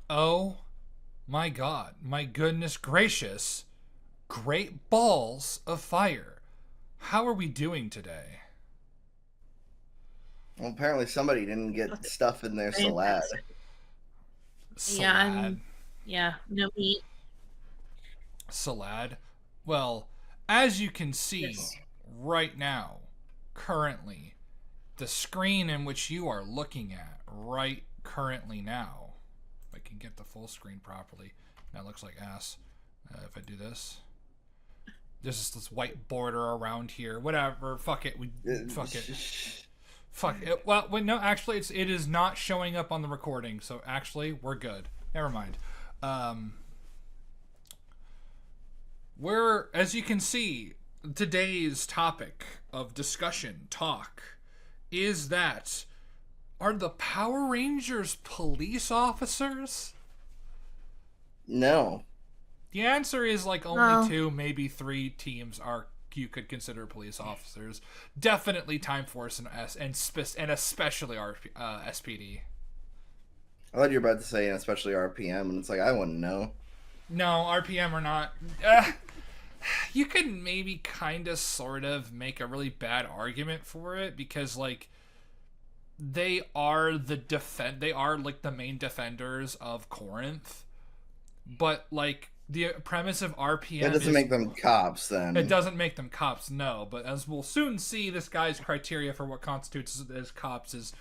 Oh my god. My goodness gracious. Great balls of fire. How are we doing today? Well, apparently somebody didn't get stuff in their salad. Fantastic. Yeah, Salad. yeah, no meat. Salad. Well, as you can see Yes. right now, currently, the screen in which you are looking at right currently now, if I can get the full screen properly, that looks like ass. If I do this, there's just this white border around here. Whatever. Fuck it. Fuck it. Fuck it. Well, no. Actually, it is not showing up on the recording. So actually, we're good. Never mind. Um, we're, as you can see, today's topic of discussion talk is that, are the Power Rangers police officers? No. The answer is like only No. two, maybe three teams are you could consider police officers. Definitely Time Force and especially SPD. I thought you were about to say, and especially RPM, and it's like, I wouldn't know. No, RPM or not. You could maybe kind of sort of make a really bad argument for it because like they are like the main defenders of Corinth, but like the premise of That RPM doesn't is make them cops, it then. doesn't make them cops, no, but as we'll soon see, this guy's criteria for what constitutes as cops is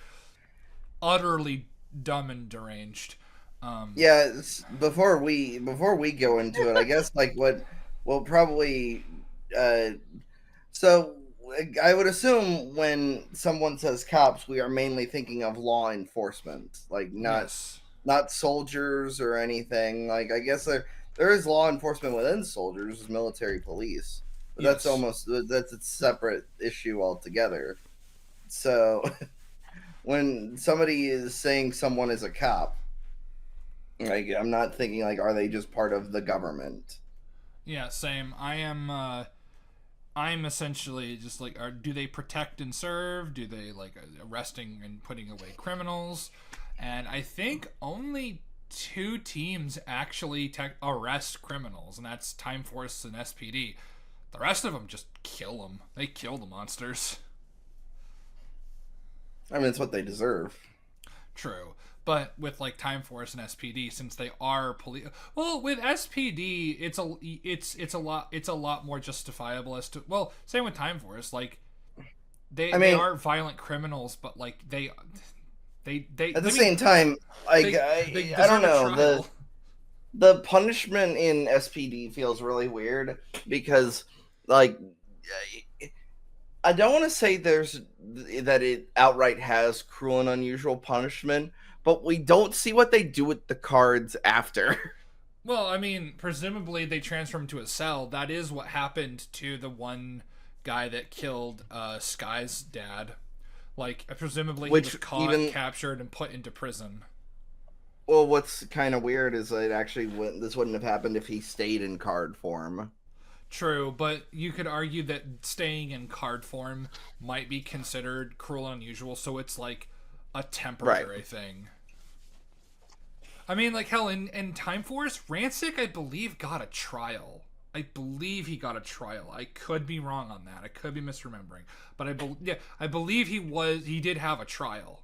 utterly dumb and deranged. Yeah, before we go into it, I guess like what will probably uh so I would assume when someone says cops, we are mainly thinking of law enforcement, like Yes. not soldiers or anything. Like I guess there is law enforcement within soldiers, military police, but Yes. that's a separate issue altogether. So when somebody is saying someone is a cop, like I'm not thinking like are they just part of the government? Yeah, same. I'm essentially just like, do they protect and serve? Do they like arresting and putting away criminals? And I think only two teams actually arrest criminals, and that's Time Force and SPD. The rest of them just kill them. They kill the monsters. I mean, it's what they deserve. True. But with like Time Force and SPD, since they are police, well, with SPD, it's a lot more justifiable as to, well, same with Time Force, like I they mean, are violent criminals, but like they at the I mean same time, like they I don't deserve a know trial. the punishment in SPD feels really weird because like I don't want to say there's that it outright has cruel and unusual punishment, but we don't see what they do with the cards after. Well, I mean, presumably they transfer him to a cell. That is what happened to the one guy that killed Sky's dad. Like, presumably he was Which caught, even captured, and put into prison. well, what's kind of weird is that it actually this wouldn't have happened if he stayed in card form. True, but you could argue that staying in card form might be considered cruel and unusual, so it's like a Right. temporary thing. I mean, like, hell, in Time Force, Rancic, I believe, got a trial. I believe he got a trial. I could be wrong on that. I could be misremembering, but I believe he did have a trial.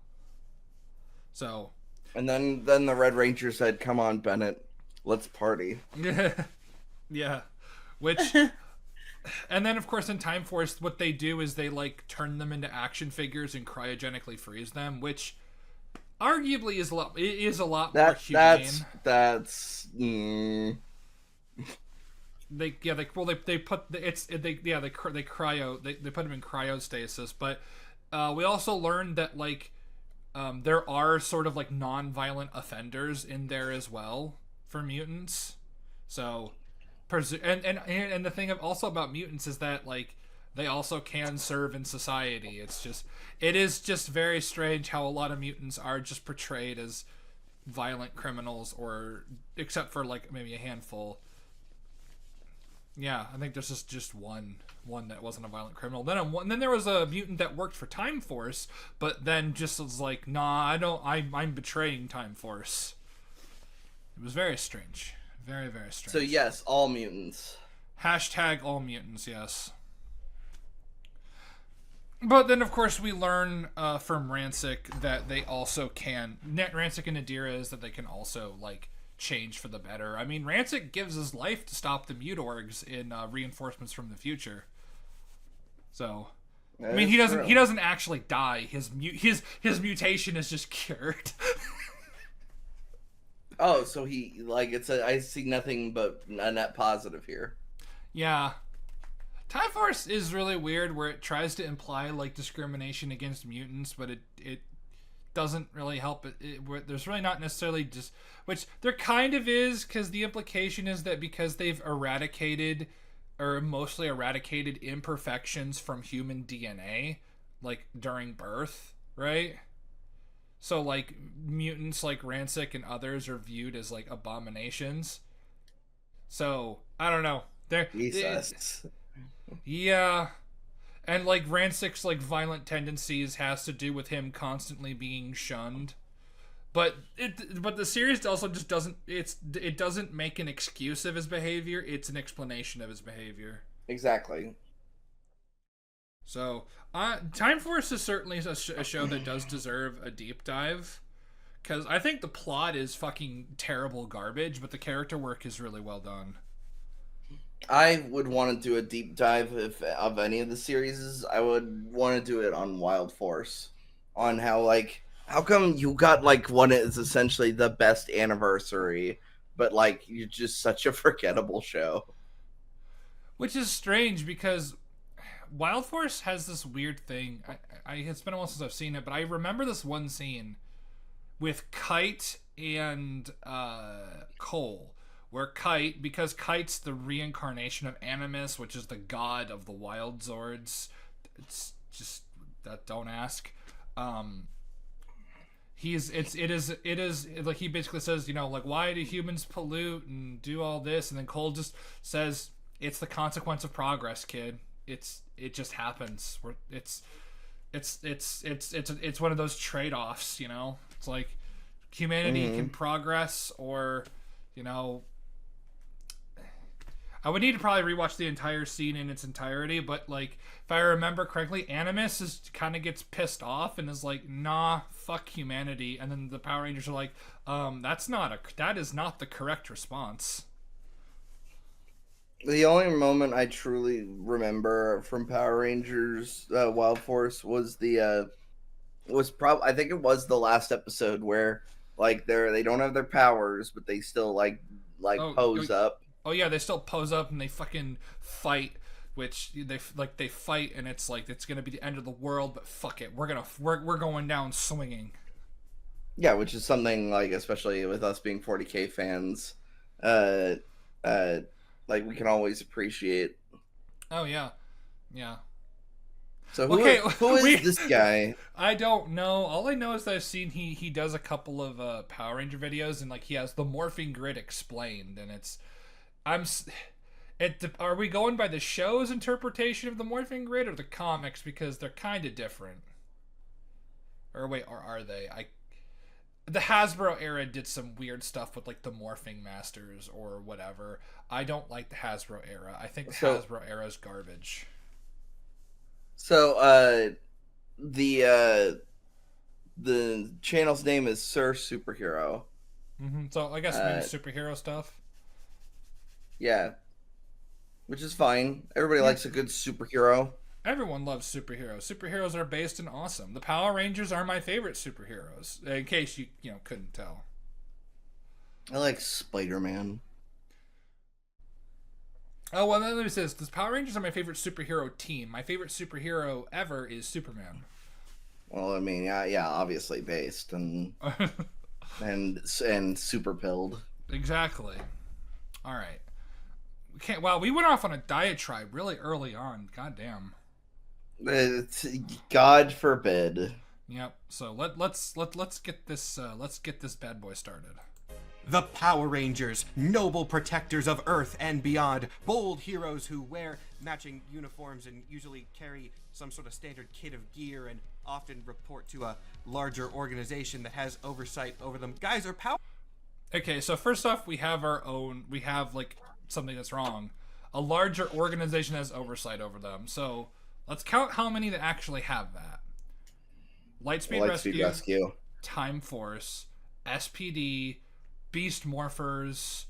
So, And then the Red Ranger said, "Come on, Bennett, let's party." yeah, which, and then of course in Time Force, what they do is they like turn them into action figures and cryogenically freeze them, which arguably is a lot more humane. They put they put them in cryostasis, but we also learned that like there are sort of like non-violent offenders in there as well for mutants. So and the thing also about mutants is that like they also can serve in society. It is just very strange how a lot of mutants are just portrayed as violent criminals, or except for like maybe a handful. Yeah, I think there's just one that wasn't a violent criminal. Then there was a mutant that worked for Time Force, but then just was like, nah, I don't. I'm betraying Time Force. It was very strange. Very, very strange. So yes, all mutants. Hashtag all mutants, yes. But then, of course, we learn from Rancic that they also can... Rancic and Nadira is that they can also, like, change for the better. I mean, Rancic gives his life to stop the Mutorgs in Reinforcements from the Future. So... That I mean, is he doesn't actually die. His mutation is just cured. Oh, so he, like, I see nothing but a net positive here. Yeah. Time Force is really weird where it tries to imply, like, discrimination against mutants, but it doesn't really help there's really not necessarily just... Which there kind of is, because the implication is that because they've eradicated... or mostly eradicated imperfections from human DNA, like, during birth, right? So, like, mutants like Rancic and others are viewed as, like, abominations. So, I don't know. Jesus. Yeah. And, like, Rancic's, like, violent tendencies has to do with him constantly being shunned. But the series also just it doesn't make an excuse of his behavior, it's an explanation of his behavior. Exactly. So, Time Force is certainly a show that does deserve a deep dive. Because I think the plot is fucking terrible garbage, but the character work is really well done. I would want to do a deep dive of any of the series. I would want to do it on Wild Force. On how come you got, like, one is essentially the best anniversary, but, like, you're just such a forgettable show. Which is strange because Wild Force has this weird thing. It's been a while since I've seen it, but I remember this one scene with Kite and Cole, where Kite, because Kite's the reincarnation of Animus, which is the god of the Wild Zords. It's just that, don't ask. It is like, he basically says, you know, like, why do humans pollute and do all this? And then Cole just says, it's the consequence of progress, kid. It just happens. It's one of those trade-offs, you know? It's like humanity can progress, or, you know, I would need to probably rewatch the entire scene in its entirety, but, like, if I remember correctly, Animus kind of gets pissed off and is like, nah, fuck humanity. And then the Power Rangers are like, that is not the correct response. The only moment I truly remember from Power Rangers Wild Force was I think it was the last episode where, like, they don't have their powers, but they still pose up. Oh yeah, they still pose up and they fucking fight, which they fight, and it's like, it's gonna be the end of the world, but fuck it, we're going down swinging. Yeah, which is something, like, especially with us being 40K fans, like, we can always appreciate. Oh yeah, yeah. So who is this guy? I don't know. All I know is that I've seen he does a couple of Power Ranger videos, and, like, he has the morphing grid explained, and are we going by the show's interpretation of the morphing grid or the comics, because they're kind of different? Or wait, or are they? The Hasbro era did some weird stuff with, like, the morphing masters or whatever. I don't like the Hasbro era. I think the Hasbro era is garbage. So the channel's name is Sir Superhero. So I guess it means superhero stuff. Yeah, which is fine. Everybody likes a good superhero. Everyone loves superheroes. Superheroes are based in awesome. The Power Rangers are my favorite superheroes, in case you couldn't tell. I like Spider-Man. Oh, well, let me say this. The Power Rangers are my favorite superhero team. My favorite superhero ever is Superman. Well, I mean, yeah, obviously based and super pilled. Exactly. All right. Wow, we went off on a diatribe really early on. God damn. God forbid. Yep. So let's get this bad boy started. The Power Rangers, noble protectors of Earth and beyond, bold heroes who wear matching uniforms and usually carry some sort of standard kit of gear and often report to a larger organization that has oversight over them. Guys are power. Okay, so first off, we have like something that's wrong. A larger organization has oversight over them. So let's count how many that actually have that. Lightspeed Lightspeed Rescue, Rescue. Time Force, SPD, Beast Morphers,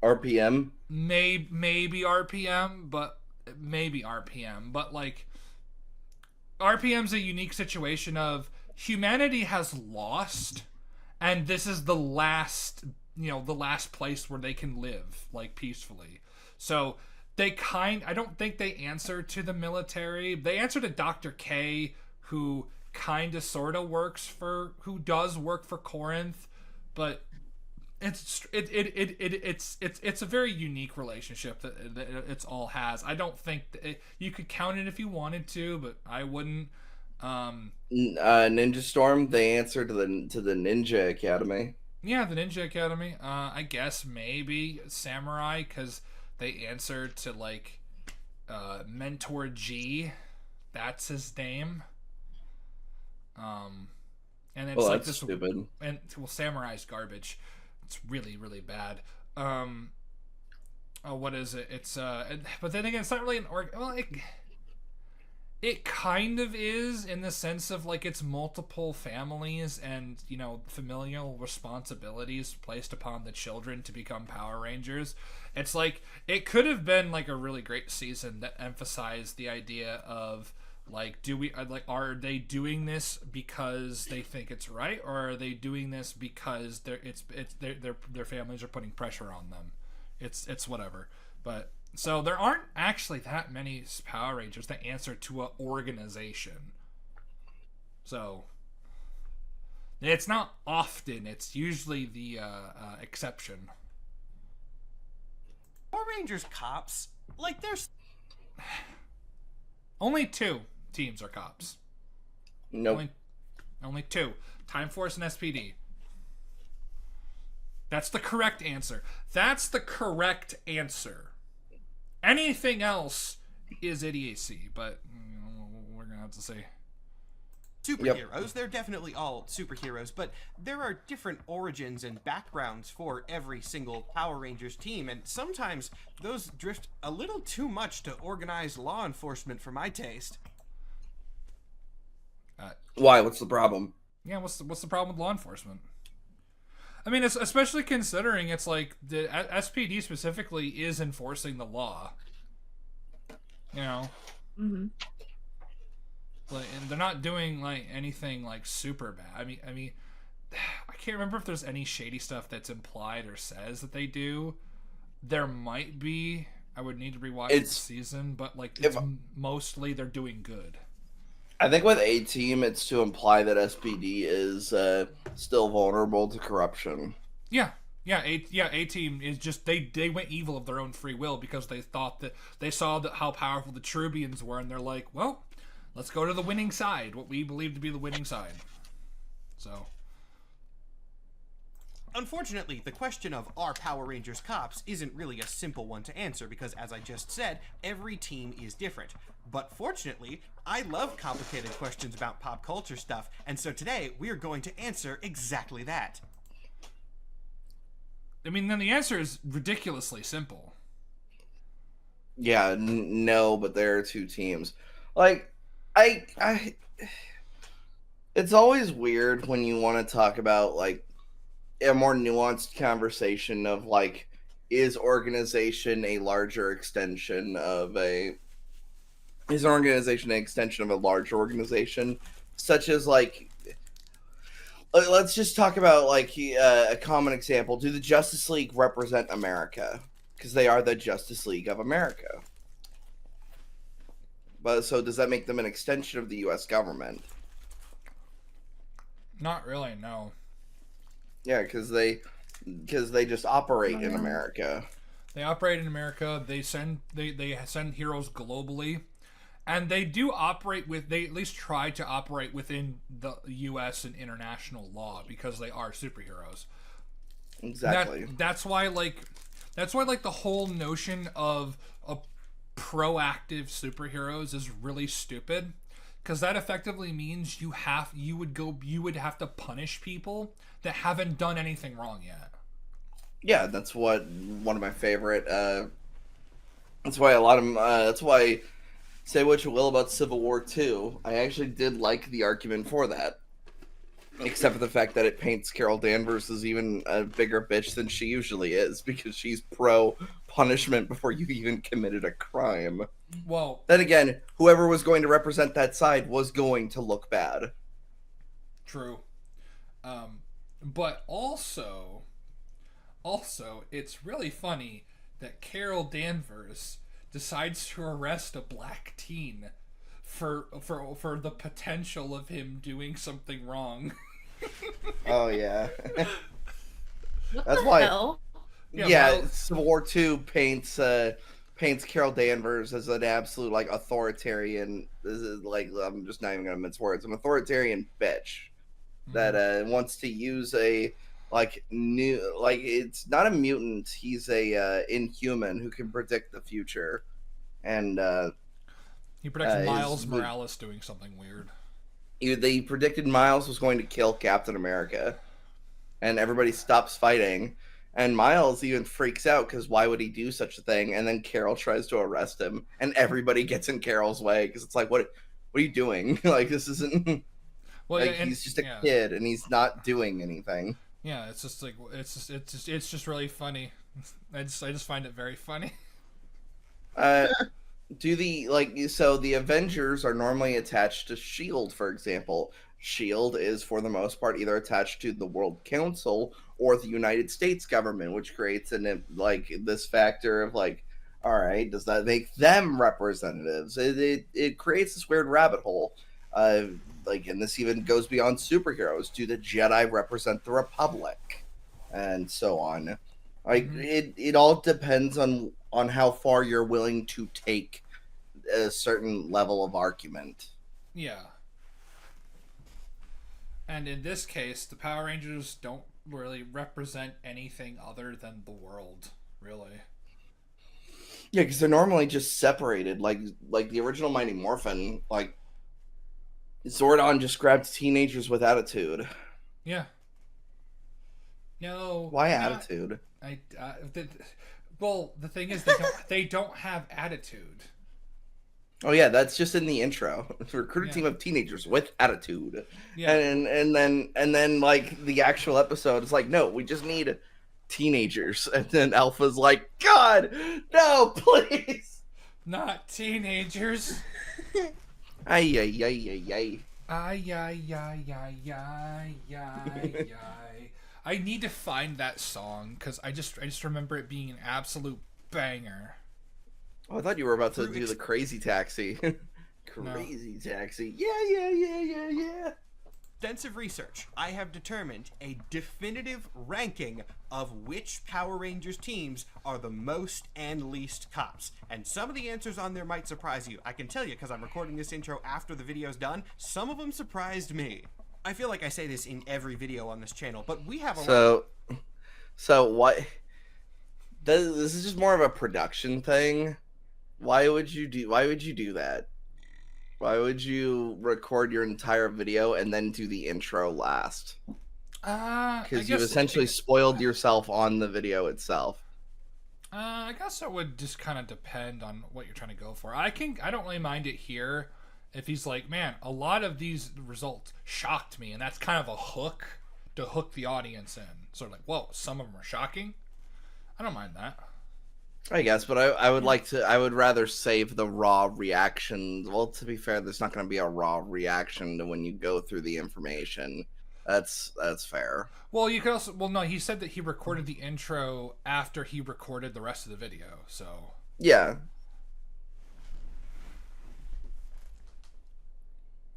RPM. maybe RPM, but like RPM's a unique situation of humanity has lost, and this is the last place where they can live like peacefully. So I don't think they answer to the military. They answer to Dr. K, who who does work for Corinth, but it's a very unique relationship that it's all has. I don't think you could count it if you wanted to, but I wouldn't. Ninja Storm. They answer to the Ninja Academy. Yeah, the Ninja Academy. I guess maybe Samurai, because they answer to like Mentor G. That's his name. And it's like that's this stupid. And Samurai's garbage. It's really, really bad. What is it? It's but then again, it's not really an it kind of is, in the sense of like it's multiple families and familial responsibilities placed upon the children to become Power Rangers. It's like it could have been like a really great season that emphasized the idea of like, are they doing this because they think it's right, or are they doing this because their families are putting pressure on them? It's whatever. But so there aren't actually that many Power Rangers that answer to an organization. So it's not often. It's usually the exception. Power Rangers cops, like there's only 2 teams are cops. Nope. Only 2. Time Force and SPD. That's the correct answer. Anything else is idiocy, but we're going to have to see. Superheroes. Yep. They're definitely all superheroes, but there are different origins and backgrounds for every single Power Rangers team, and sometimes those drift a little too much to organized law enforcement for my taste. Why? What's the problem? Yeah, what's the problem with law enforcement? I mean, it's especially considering it's like the SPD specifically is enforcing the law. Mm-hmm. Like, and they're not doing like anything like super bad. I mean, I can't remember if there's any shady stuff that's implied or says that they do. There might be. I would need to rewatch the season, but like it's mostly they're doing good. I think with A-Team, it's to imply that SPD is still vulnerable to corruption. Yeah. A-Team is just they went evil of their own free will because they thought that they saw how powerful the Trubians were, and they're like, well, let's go to the winning side, what we believe to be the winning side. So, unfortunately, the question of are Power Rangers cops isn't really a simple one to answer because, as I just said, every team is different. But fortunately, I love complicated questions about pop culture stuff, and so today we are going to answer exactly that. I mean, then the answer is ridiculously simple. Yeah, no, but there are 2 teams. Like, it's always weird when you want to talk about like a more nuanced conversation of like, is organization a larger extension of is an organization an extension of a large organization, such as like, let's just talk about like a common example. Do the Justice League represent America? Because they are the Justice League of America. But so does that make them an extension of the U.S. government? Not really, no. Yeah, because they just operate in America. They operate in America. They send heroes globally, and they do operate with. They at least try to operate within the U.S. and international law because they are superheroes. Exactly. That's why the whole notion of a proactive superheroes is really stupid, because that effectively means you would have to punish people that haven't done anything wrong yet. Yeah, that's what one of my favorite. That's why a lot of that's why say what you will about Civil War 2. I actually did like the argument for that, except for the fact that it paints Carol Danvers as even a bigger bitch than she usually is because she's pro punishment before you even committed a crime. Well, Then again, whoever was going to represent that side was going to look bad. true. But also, it's really funny that Carol Danvers decides to arrest a black teen for the potential of him doing something wrong. Oh yeah, What that's the why. hell? Yeah, well, Civil War 2 paints Carol Danvers as an absolute like authoritarian. This is like I'm just not even gonna mince words. An authoritarian bitch that wants to use a like new like it's not a mutant. He's a inhuman who can predict the future, and he predicts Miles is Morales doing something weird. they predicted Miles was going to kill Captain America, and everybody stops fighting. And Miles even freaks out because why would he do such a thing? And then Carol tries to arrest him, and everybody gets in Carol's way because it's like, what are you doing? Like this isn't Well, like yeah, and, he's just a yeah, kid and he's not doing anything. yeah. It's just like it's just really funny. I just find it very funny. Uh, do the like so the Avengers are normally attached to Shield, for example. Shield is for the most part either attached to the World Council or the United States government, which creates an like this factor of like, all right, does that make them representatives? It creates this weird rabbit hole. Like, and this even goes beyond superheroes. Do the Jedi represent the Republic, and so on? Like it all depends on how far you're willing to take a certain level of argument. Yeah. And in this case, the Power Rangers don't really represent anything other than the world, really. Yeah, because they're normally just separated. Like the original Mighty Morphin, like Zordon just grabbed teenagers with attitude. Yeah. No. Why not- attitude? Well, the thing is, they don't have attitude. Oh yeah, that's just in the intro. It's a recruited Yeah. team of teenagers with attitude. Yeah. And then like the actual episode is like, no, we just need teenagers. And then Alpha's like, God, no, please. Not teenagers. Ay ay ay ay ay. Ay, ay, ay, ay, ay, ay, ay. I need to find that song because I just remember it being an absolute banger. Oh, I thought you were about to do the crazy taxi. Crazy taxi. Yeah. Extensive research, I have determined a definitive ranking of which Power Rangers teams are the most and least cops. And some of the answers on there might surprise you. I can tell you, because I'm recording this intro after the video's done, some of them surprised me. I feel like I say this in every video on this channel, but we have a lot. So what? This is just more of a production thing. Why would you do that? Why would you record your entire video and then do the intro last? Because you've essentially spoiled yourself on the video itself. I guess it would just kind of depend on what you're trying to go for. I don't really mind it here if he's like, man, a lot of these results shocked me, and that's kind of a hook to hook the audience in. Sort of like, whoa, some of them are shocking. I don't mind that. I guess, but I would rather save the raw reaction. Well, to be fair, there's not going to be a raw reaction to when you go through the information. That's fair. Well, you could also, no, he said that he recorded the intro after he recorded the rest of the video, so. Yeah.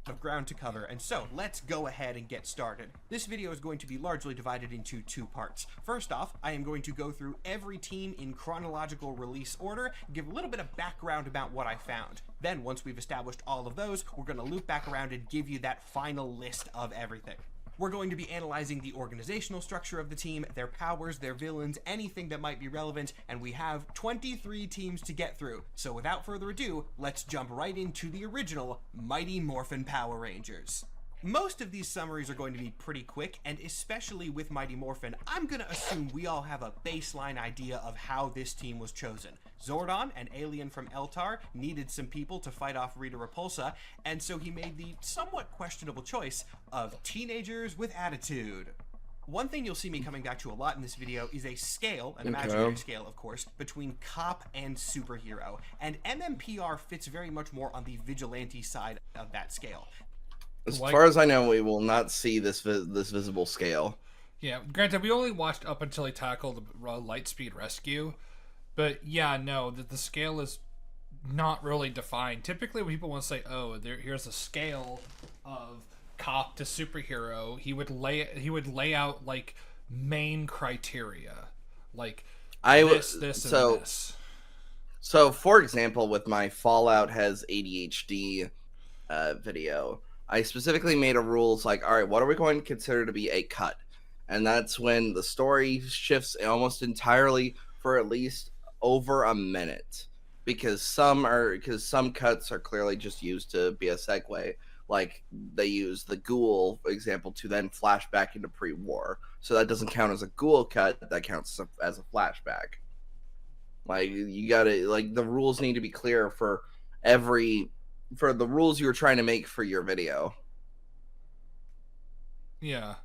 Of ground to cover, and so let's go ahead and get started. This video is going to be largely divided into two parts. First off, I am going to go through every team in chronological release order, give a little bit of background about what I found. Then, once we've established all of those, we're going to loop back around and give you that final list of everything. We're going to be analyzing the organizational structure of the team, their powers, their villains, anything that might be relevant, and we have 23 teams to get through. So without further ado, let's jump right into the original Mighty Morphin Power Rangers. Most of these summaries are going to be pretty quick, and especially with Mighty Morphin, I'm going to assume we all have a baseline idea of how this team was chosen. Zordon, an alien from Eltar, needed some people to fight off Rita Repulsa, and so he made the somewhat questionable choice of teenagers with attitude. One thing you'll see me coming back to a lot in this video is a scale, an imaginary scale, of course, between cop and superhero, and MMPR fits very much more on the vigilante side of that scale. As far as I know, we will not see this visible scale. Yeah, granted, we only watched up until he tackled Lightspeed Rescue, but yeah, no, the scale is not really defined. Typically, when people want to say, "Oh, here's a scale of cop to superhero," he would lay out like main criteria, like this, and this. So, for example, with my Fallout has ADHD video, I specifically made a rules like, all right, what are we going to consider to be a cut? And that's when the story shifts almost entirely for at least over a minute, because some cuts are clearly just used to be a segue. Like they use the ghoul example to then flash back into pre-war, so that doesn't count as a ghoul cut. That counts as a flashback. Like you gotta the rules need to be clear for the rules you're trying to make for your video. Yeah.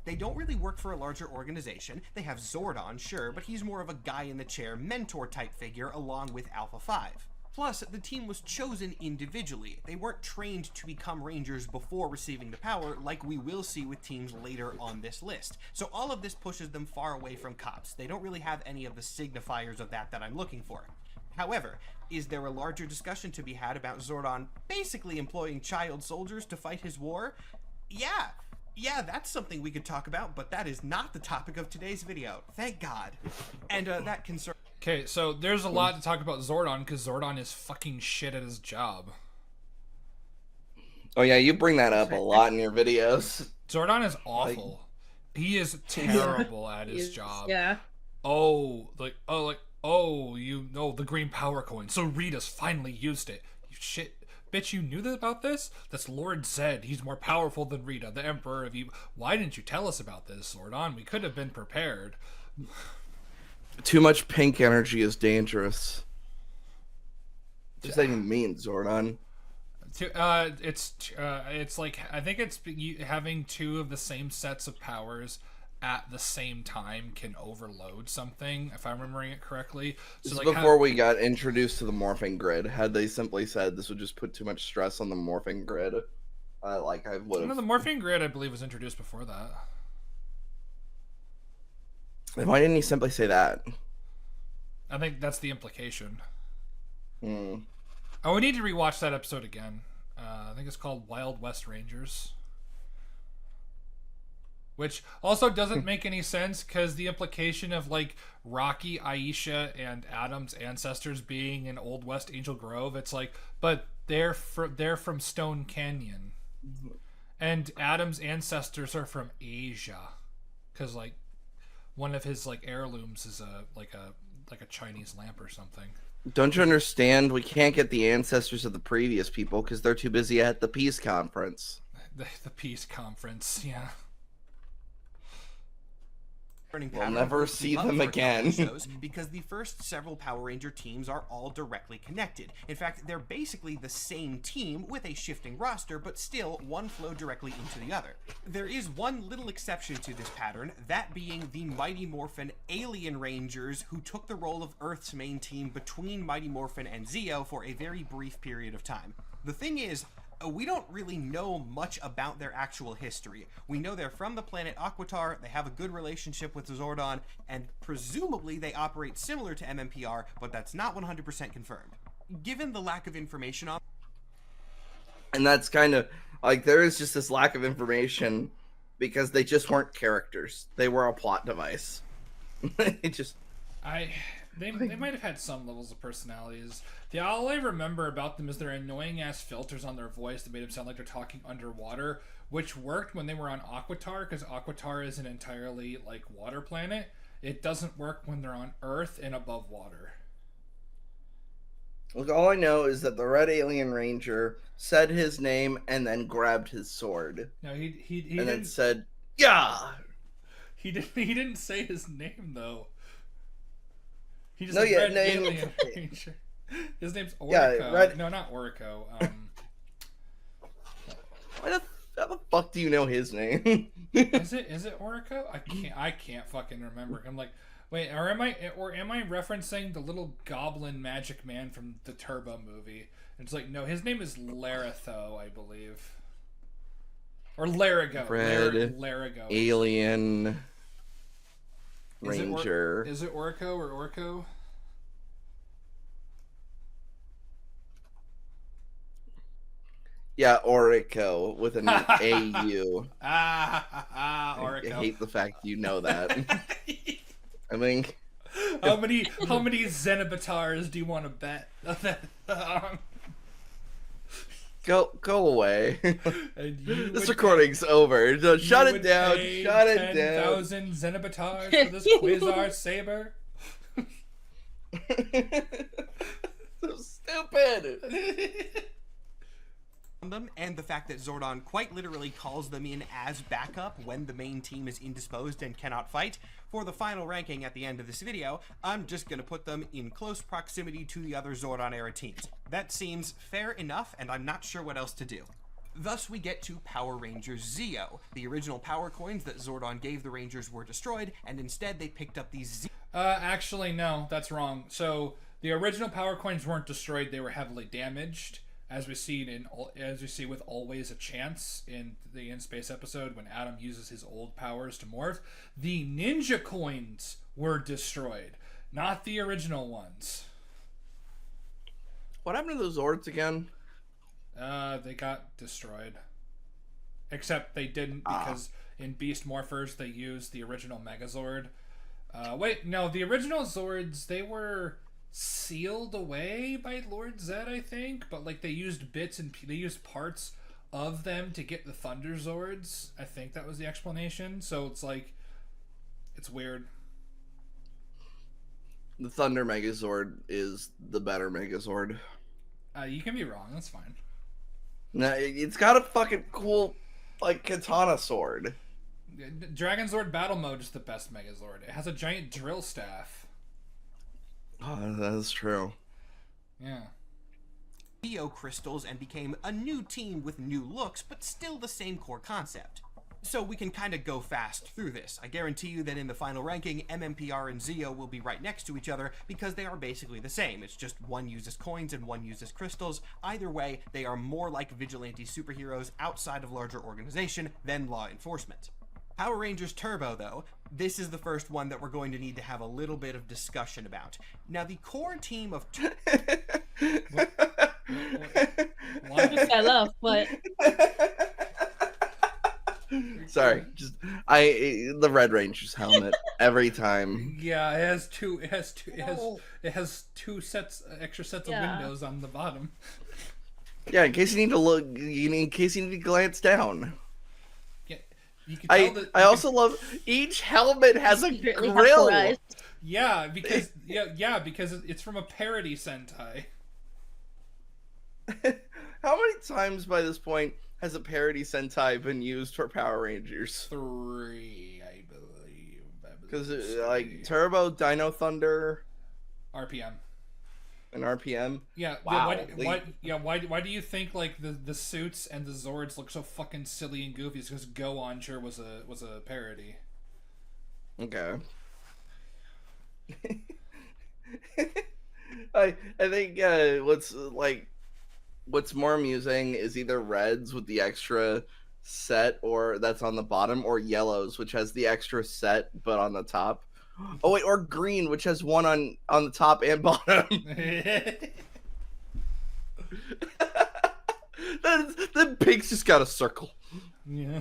They don't really work for a larger organization. They have Zordon, sure, but he's more of a guy-in-the-chair mentor-type figure along with Alpha 5. Plus, the team was chosen individually. They weren't trained to become Rangers before receiving the power like we will see with teams later on this list. So all of this pushes them far away from cops. They don't really have any of the signifiers of that I'm looking for. However, is there a larger discussion to be had about Zordon basically employing child soldiers to fight his war? Yeah, that's something we could talk about, but that is not the topic of today's video. Thank God. And that concern... Okay, so there's a lot to talk about Zordon, because Zordon is fucking shit at his job. Oh yeah, you bring that up a lot in your videos. Zordon is awful. He is terrible at his job. Yeah. You know the green power coin. So Rita's finally used it. You shit. Bitch, you knew about this? That's Lord Zed. He's more powerful than Rita, the Emperor of Evil. Why didn't you tell us about this, Zordon? We could have been prepared. Too much pink energy is dangerous. What does that even mean, Zordon? It's like, I think it's having two of the same sets of powers at the same time can overload something, if I'm remembering it correctly. So this like is before we got introduced to the morphing grid. Had they simply said this would just put too much stress on the morphing grid, I would have. No, the morphing grid, I believe, was introduced before that. Why didn't he simply say that? I think that's the implication. Hmm. Oh, we need to rewatch that episode again. I think it's called Wild West Rangers. Which also doesn't make any sense, because the implication of like Rocky, Aisha, and Adam's ancestors being in Old West Angel Grove, it's like, but they're from Stone Canyon, and Adam's ancestors are from Asia, because like one of his like heirlooms is a Chinese lamp or something. Don't you understand? We can't get the ancestors of the previous people because they're too busy at the peace conference. The peace conference, yeah. We'll never see them again. Because the first several Power Ranger teams are all directly connected. In fact, they're basically the same team with a shifting roster, but still one flow directly into the other. There is one little exception to this pattern, that being the Mighty Morphin Alien Rangers, who took the role of Earth's main team between Mighty Morphin and Zeo for a very brief period of time. The thing is, we don't really know much about their actual history. We know they're from the planet Aquitar, they have a good relationship with Zordon, and presumably they operate similar to MMPR, but that's not 100% confirmed. Given the lack of information on... And that's kind of, like, there is just this lack of information because they just weren't characters. They were a plot device. They might have had some levels of personalities. All I remember about them is their annoying ass filters on their voice that made them sound like they're talking underwater, which worked when they were on Aquitar, because Aquitar is an entirely like water planet. It doesn't work when they're on Earth and above water. Look, all I know is that the Red Alien Ranger said his name and then grabbed his sword. No, he And then didn't. said, "Yeah." He didn't say his name though. He just No, said yeah, Red no, Alien Ranger. His name's Orico. Yeah, Red- No, not Orico. How the fuck do you know his name? Is it Orico? I can't fucking remember. I'm like, wait, or am I referencing the little goblin magic man from the Turbo movie? And it's like, no, his name is Laritho, I believe. Or Larigo. Red Larigo. Alien Is it Ranger. Is it Orico or Orco? Yeah, Orico with an AU. Orico. I hate the fact you know that. I mean, How many Zenobatars do you want to bet? go away. And you This would recording's over. So shut it down. pay Shut it down. 10,000 Zenobatars for this Quasar Saber? So stupid. them, and the fact that Zordon quite literally calls them in as backup when the main team is indisposed and cannot fight. For the final ranking at the end of this video, I'm just going to put them in close proximity to the other Zordon-era teams. That seems fair enough, and I'm not sure what else to do. Thus, we get to Power Rangers Zeo. The original power coins that Zordon gave the Rangers were destroyed, and instead they picked up these Actually, no, that's wrong. So the original power coins weren't destroyed; they were heavily damaged, as we see with Always a Chance in the In Space episode when Adam uses his old powers to morph. The ninja coins were destroyed, not the original ones. What happened to those Zords again? They got destroyed. Except they didn't, because in Beast Morphers they used the original Megazord. Wait, no, the original Zords, they were sealed away by Lord Zed, I think, but like they used they used parts of them to get the Thunder Zords. I think that was the explanation. So it's like, it's weird. The Thunder Megazord is the better Megazord. You can be wrong. That's fine. No, it's got a fucking cool, like, katana sword. Dragon Zord Battle Mode is the best Megazord. It has a giant drill staff. Oh, that is true. Yeah. Neo crystals and became a new team with new looks, but still the same core concept. So we can kind of go fast through this. I guarantee you that in the final ranking, MMPR and Zeo will be right next to each other because they are basically the same. It's just one uses coins and one uses crystals. Either way, they are more like vigilante superheroes outside of larger organization than law enforcement. Power Rangers Turbo, though, this is the first one that we're going to need to have a little bit of discussion about. Now, the core team of... I love, but Sorry, just the Red Ranger's helmet every time. Yeah, it has two extra sets of windows on the bottom. Yeah, in case you need to look, in case you need to glance down. Yeah, you can tell that. I also love each helmet has a secretly grill. hospitalized. Yeah, because because it's from a parody Sentai. How many times by this point has a parody Sentai been used for Power Rangers? 3, I believe. Because like Turbo, Dino Thunder, RPM. and RPM. Yeah. Wow. Why do you think like the suits and the Zords look so fucking silly and goofy? It's because Go Oncher was a parody. Okay. I think what's more amusing is either Reds with the extra set or that's on the bottom, or Yellows which has the extra set but on the top. Oh wait, or Green which has one on the top and bottom. The pig's just got a circle. Yeah.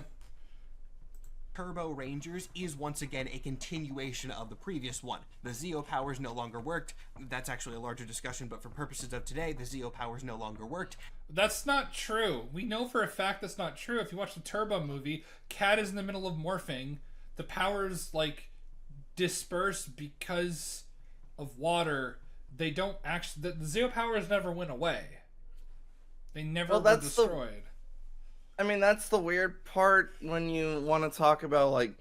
Turbo Rangers is once again a continuation of the previous one. The Zeo powers no longer worked. That's actually a larger discussion, but for purposes of today, the Zeo powers no longer worked. That's not true. We know for a fact that's not true. If you watch the Turbo movie, Cat is in the middle of morphing. The powers like disperse because of water. they don't actually. The Zeo powers never went away. They never Well, were that's the- destroyed. I mean, that's the weird part when you want to talk about, like,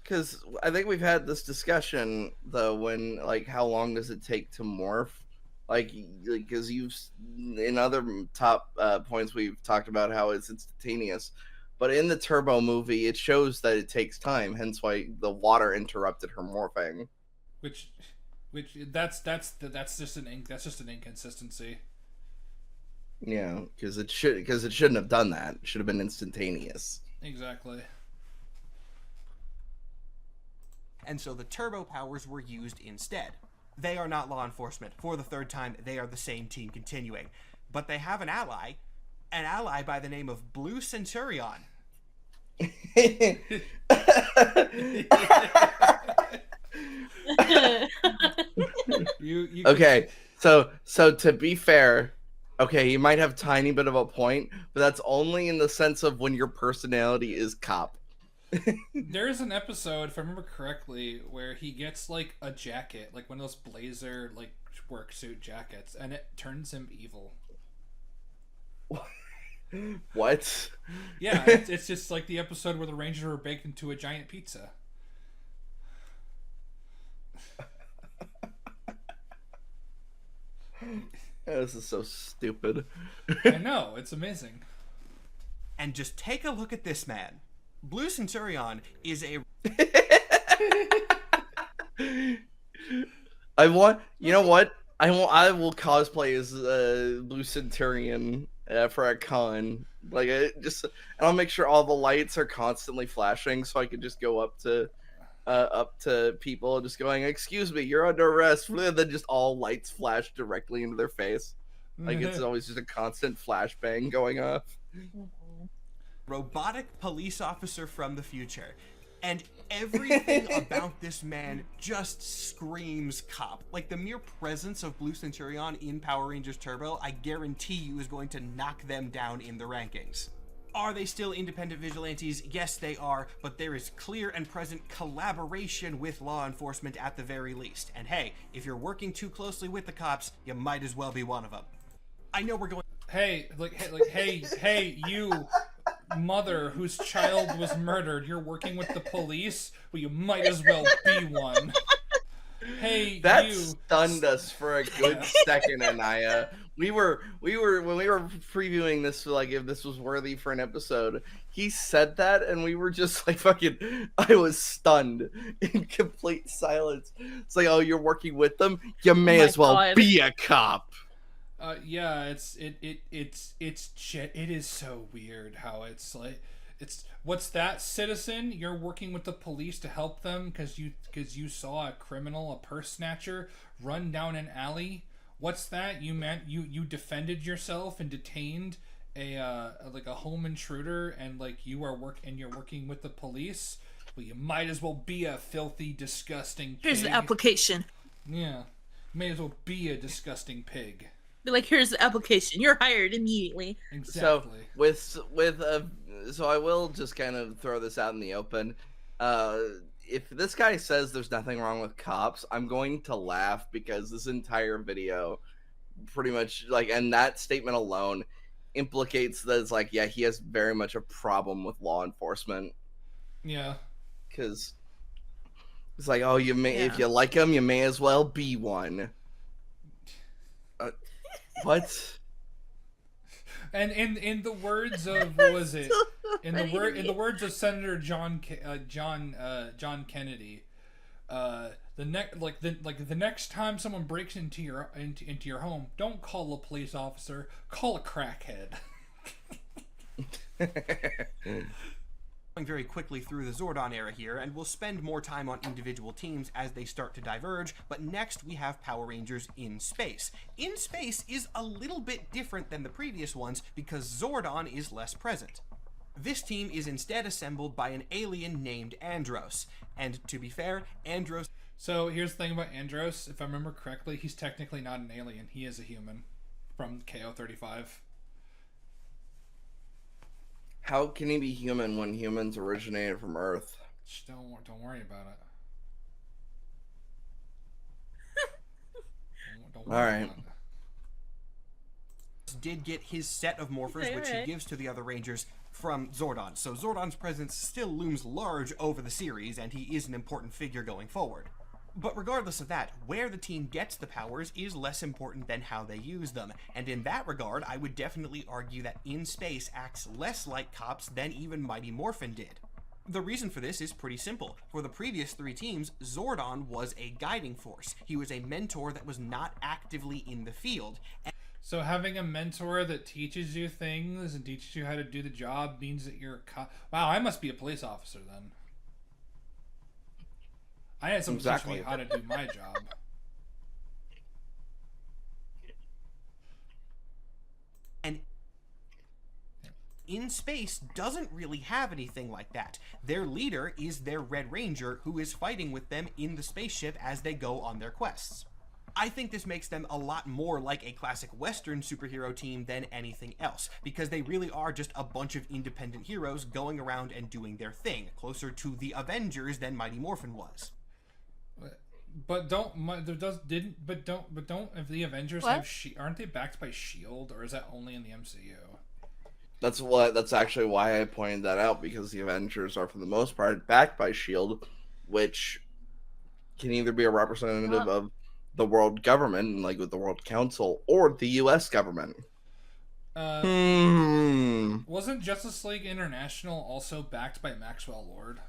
because I think we've had this discussion, though, when, like, how long does it take to morph? Like, because in other top points, we've talked about how it's instantaneous. But in the Turbo movie, it shows that it takes time, hence why the water interrupted her morphing. Which that's just an inconsistency. Yeah, because it shouldn't have done that. It should have been instantaneous. Exactly. And so the turbo powers were used instead. They are not law enforcement. For the third time, they are the same team continuing. But they have an ally by the name of Blue Centurion. Okay, so to be fair, okay, you might have a tiny bit of a point, but that's only in the sense of when your personality is cop. There's an episode, if I remember correctly, where he gets like a jacket, like one of those blazer like work suit jackets, and it turns him evil. What? Yeah, it's just like the episode where the Rangers were baked into a giant pizza. This is so stupid. I know, it's amazing. And just take a look at this man. Blue Centurion is a... You know what? I will cosplay as Blue Centurion for a con. Like, and I'll make sure all the lights are constantly flashing, so I can just go up to people, just going, "Excuse me, you're under arrest." And then just all lights flash directly into their face. Like, it's always just a constant flashbang going off. robotic police officer from the future. And everything about this man just screams cop. Like, the mere presence of Blue Centurion in Power Rangers Turbo, I guarantee you, is going to knock them down in the rankings. Are they still independent vigilantes? Yes, they are, but there is clear and present collaboration with law enforcement at the very least. And hey, if you're working too closely with the cops, you might as well be one of them. I know we're going... Hey, you mother whose child was murdered, you're working with the police? Well, you might as well be one. Hey, that you stunned us for a good second, Anaya. We were when we were previewing this, like, if this was worthy for an episode, he said that and we were just like, fucking, I was stunned in complete silence. It's like, oh, you're working with them? You may as well be a cop. Yeah, it is so weird how it's like, what's that, citizen? You're working with the police to help them because you saw a criminal, a purse snatcher, run down an alley. What's that? You defended yourself and detained a home intruder, and like you're working with the police. Well, you might as well be a filthy, disgusting pig. Here's the application. Yeah, may as well be a disgusting pig. Be like, here's the application. You're hired immediately. Exactly. So I will just kind of throw this out in the open. If this guy says there's nothing wrong with cops, I'm going to laugh, because this entire video pretty much, like, and that statement alone implicates that it's like, yeah, he has very much a problem with law enforcement. Yeah. Because it's like, oh, if you like him, you may as well be one. What? And in the words of, what was it? In the words of Senator John Kennedy, the next time someone breaks into your home, don't call a police officer, call a crackhead. Going very quickly through the Zordon era here, and we'll spend more time on individual teams as they start to diverge, but next we have Power Rangers in Space. In Space is a little bit different than the previous ones because Zordon is less present. This team is instead assembled by an alien named Andros, and to be fair, Andros... So here's the thing about Andros, if I remember correctly, he's technically not an alien, he is a human from KO35. How can he be human when humans originated from Earth? Just don't worry about it. Oh, All right. Did get his set of morphers, Okay, which alright. he gives to the other Rangers from Zordon. So Zordon's presence still looms large over the series, and he is an important figure going forward. But regardless of that, where the team gets the powers is less important than how they use them. And in that regard, I would definitely argue that In Space acts less like cops than even Mighty Morphin did. The reason for this is pretty simple. For the previous 3 teams, Zordon was a guiding force. He was a mentor that was not actively in the field. So having a mentor that teaches you things and teaches you how to do the job means that you're a cop. Wow, I must be a police officer then. I had someone teach me how to do my job. And In Space doesn't really have anything like that. Their leader is their Red Ranger, who is fighting with them in the spaceship as they go on their quests. I think this makes them a lot more like a classic Western superhero team than anything else, because they really are just a bunch of independent heroes going around and doing their thing, closer to the Avengers than Mighty Morphin was. But don't if the Avengers What? have aren't they backed by Shield, or is that only in the MCU? That's actually why I pointed that out, because the Avengers are for the most part backed by Shield, which can either be a representative of the world government, like with the World Council, or the U.S. government. Wasn't Justice League International also backed by Maxwell Lord?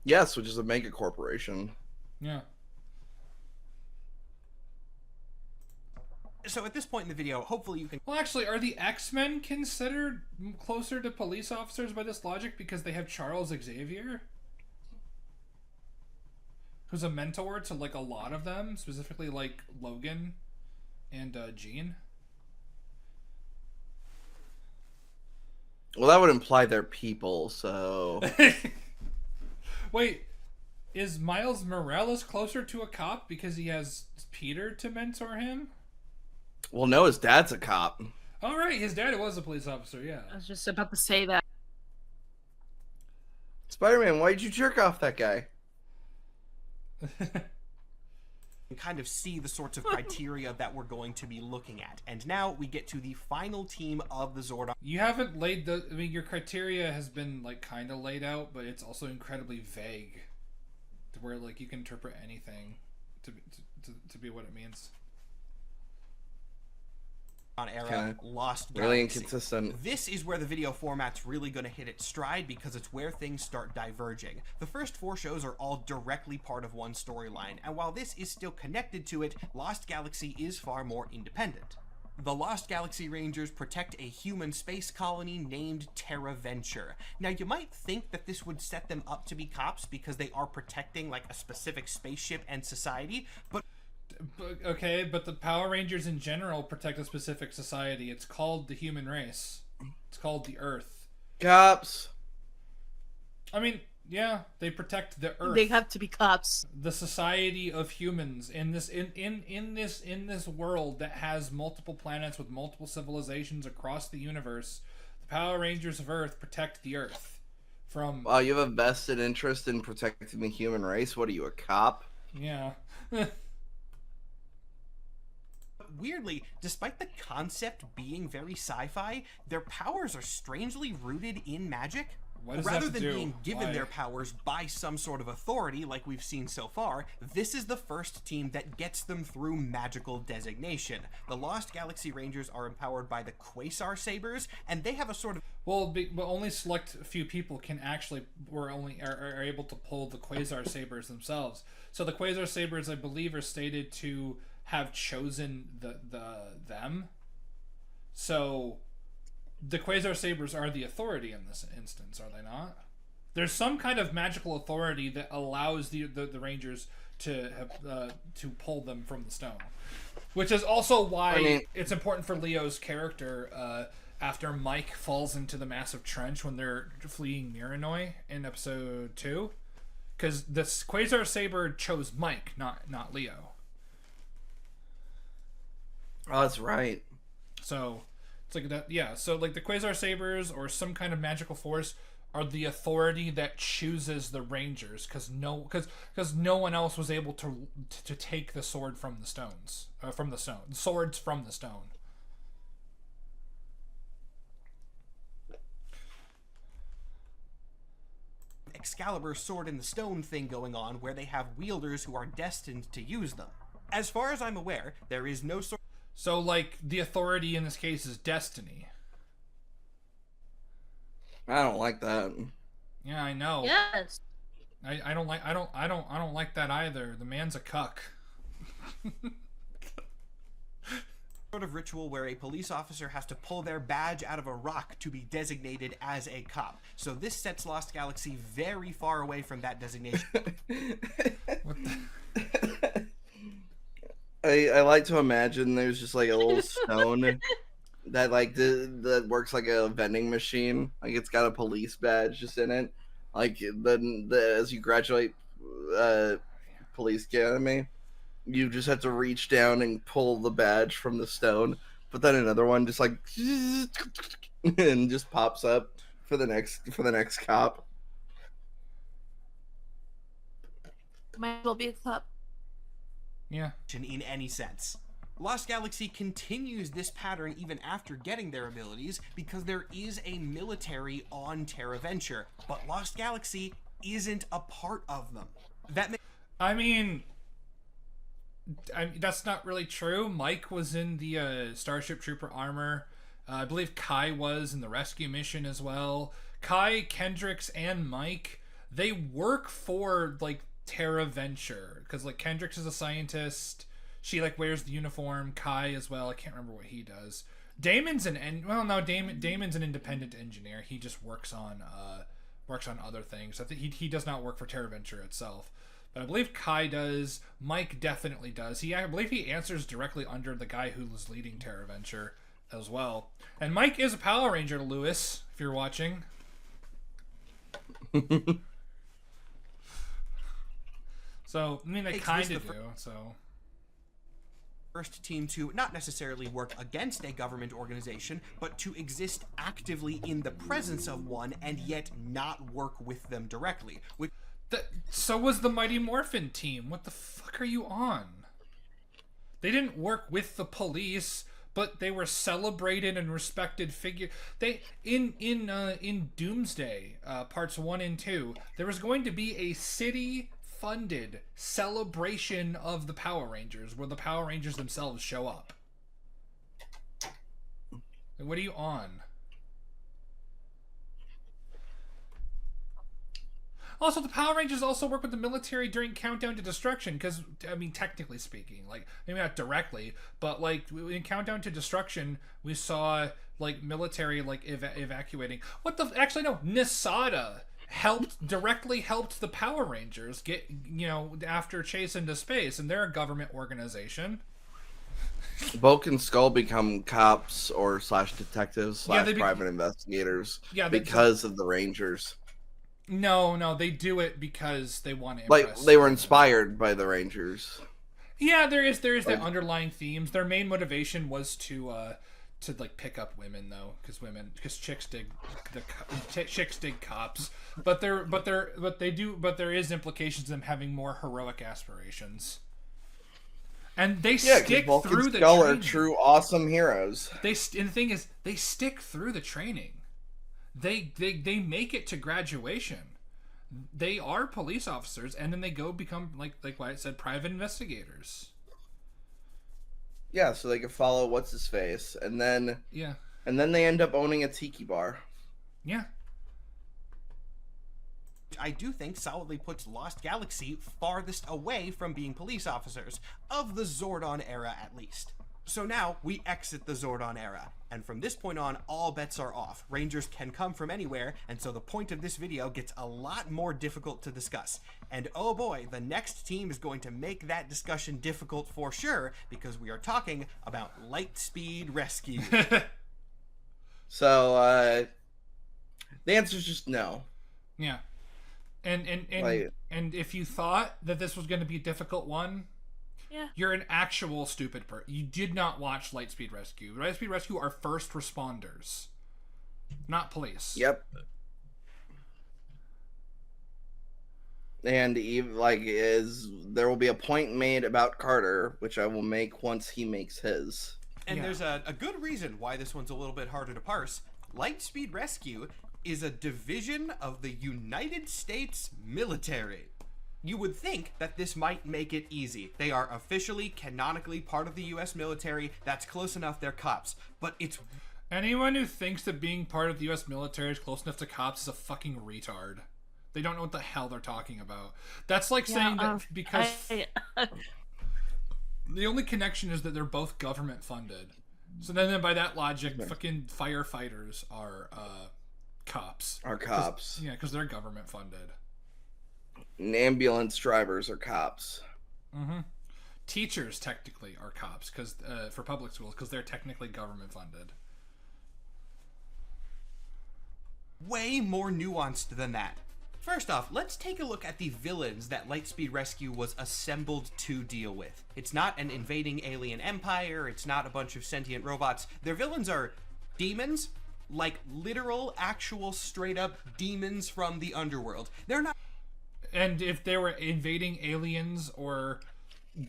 Yes, which is a mega corporation. Yeah. So at this point in the video, hopefully you can... Well, actually, are the X-Men considered closer to police officers by this logic because they have Charles Xavier? Who's a mentor to, like, a lot of them, specifically, like, Logan and Jean. Well, that would imply they're people, so... Wait, is Miles Morales closer to a cop because he has Peter to mentor him? Well, no, his dad's a cop. Oh, right, his dad was a police officer, yeah. I was just about to say that. Spider-Man, why'd you jerk off that guy? kind of see the sorts of criteria that we're going to be looking at. And now we get to the final team of the Zordon. You haven't laid the... I mean, your criteria has been, like, kind of laid out, but it's also incredibly vague. To where, like, you can interpret anything to be what it means. Era Kinda Lost Galaxy. really inconsistent. This is where the video format's really going to hit its stride because it's where things start diverging. The first 4 shows are all directly part of one storyline, and while this is still connected to it, Lost Galaxy is far more independent. The Lost Galaxy Rangers protect a human space colony named Terra Venture. Now, you might think that this would set them up to be cops because they are protecting, like, a specific spaceship and society, but Okay, but the Power Rangers in general protect a specific society. It's called the human race. It's called the Earth. Cops. I mean, yeah, they protect the Earth. They have to be cops. The society of humans in this world that has multiple planets with multiple civilizations across the universe. The Power Rangers of Earth protect the Earth from... Wow, you have a vested interest in protecting the human race? What are you, a cop? Yeah. weirdly, despite the concept being very sci-fi, their powers are strangely rooted in magic. What does Rather that than do? being given Why? their powers by some sort of authority like we've seen so far, this is the first team that gets them through magical designation. The Lost Galaxy Rangers are empowered by the Quasar Sabers, and they have a sort of... Well, but only select few people can actually, are able to pull the Quasar Sabers themselves. So the Quasar Sabers, I believe, are stated to have chosen them. So the Quasar Sabers are the authority in this instance, are they not? There's some kind of magical authority that allows the Rangers to have, to pull them from the stone, which is also why it's important for Leo's character. After Mike falls into the massive trench when they're fleeing Miranoi in episode 2, because the Quasar Saber chose Mike, not Leo. Oh, that's right. So it's like that, yeah. So like the Quasar Sabers or some kind of magical force are the authority that chooses the Rangers, because no one else was able to take the sword from the stones, swords from the stone. Excalibur sword in the stone thing going on where they have wielders who are destined to use them. As far as I'm aware, there is no sort. So, like, the authority in this case is destiny. I don't like that. Yeah, I know. Yes. I don't like that either. The man's a cuck. Sort of ritual where a police officer has to pull their badge out of a rock to be designated as a cop. So this sets Lost Galaxy very far away from that designation. What the? I like to imagine there's just like a little stone that like that works like a vending machine. Like it's got a police badge just in it. Like then as you graduate police academy, you just have to reach down and pull the badge from the stone. But then another one just like and just pops up for the next cop. Might as well be a cup. Yeah. In any sense. Lost Galaxy continues this pattern even after getting their abilities because there is a military on Terra Venture, but Lost Galaxy isn't a part of them. I mean, that's not really true. Mike was in the Starship Trooper armor. I believe Kai was in the rescue mission as well. Kai, Kendricks, and Mike, they work for, like, Terra Venture. Because, like, Kendricks is a scientist. She, like, wears the uniform. Kai as well. I can't remember what he does. Damon's Damon's an independent engineer. He just works on other things. I think he does not work for Terra Venture itself. But I believe Kai does. Mike definitely does. I believe he answers directly under the guy who was leading Terra Venture as well. And Mike is a Power Ranger, Lewis, if you're watching. So, I mean, they kind of do, so... First team to not necessarily work against a government organization, but to exist actively in the presence of one and yet not work with them directly. So was the Mighty Morphin team. What the fuck are you on? They didn't work with the police, but they were celebrated and respected figure. They in Doomsday parts 1 and 2, there was going to be a city-funded celebration of the Power Rangers, where the Power Rangers themselves show up. What are you on? Also, the Power Rangers also work with the military during Countdown to Destruction, because, I mean, technically speaking, like, maybe not directly, but, like, in Countdown to Destruction, we saw, like, military, like, evacuating. Actually, no, Nisada directly helped the Power Rangers get, after Chase into space, and they're a government organization. Bulk and Skull become cops or / detectives / private investigators because of the Rangers. No, they do it because they want to impress. Like, they were them. inspired by the Rangers. Yeah, there is that underlying themes. Their main motivation was to like pick up women, though, because chicks dig cops. But there is implications of them having more heroic aspirations. And they stick through the training. Skull are true awesome heroes. And the thing is, they stick through the training. They make it to graduation. They are police officers, and then they go become, like Wyatt said, private investigators. Yeah, so they can follow what's his face, and then they end up owning a tiki bar. Yeah. I do think solidly puts Lost Galaxy farthest away from being police officers, of the Zordon era at least. So now we exit the Zordon era, and from this point on, all bets are off. Rangers can come from anywhere, and so the point of this video gets a lot more difficult to discuss. And oh boy, the next team is going to make that discussion difficult for sure, because we are talking about Lightspeed Rescue. So, the answer is just no. Yeah. And if you thought that this was going to be a difficult one, yeah, you're an actual stupid person. You did not watch Lightspeed Rescue. Lightspeed Rescue are first responders, not police. Yep. And there will be a point made about Carter, which I will make once he makes his. And Yeah. there's a good reason why this one's a little bit harder to parse. Lightspeed Rescue is a division of the United States military. You would think that this might make it easy. They are officially, canonically part of the U.S. military. That's close enough, they're cops. But it's... Anyone who thinks that being part of the U.S. military is close enough to cops is a fucking retard. They don't know what the hell they're talking about. That's like saying that because the only connection is that they're both government funded. So then by that logic, fucking firefighters are cops. Are cops. Yeah, because they're government funded. And ambulance drivers are cops. Mm-hmm. Teachers technically are cops because for public schools because they're technically government funded. way more nuanced than that. First off, let's take a look at the villains that Lightspeed Rescue was assembled to deal with. It's not an invading alien empire, it's not a bunch of sentient robots. Their villains are demons, like literal, actual, straight-up demons from the underworld. They're not... And if they were invading aliens or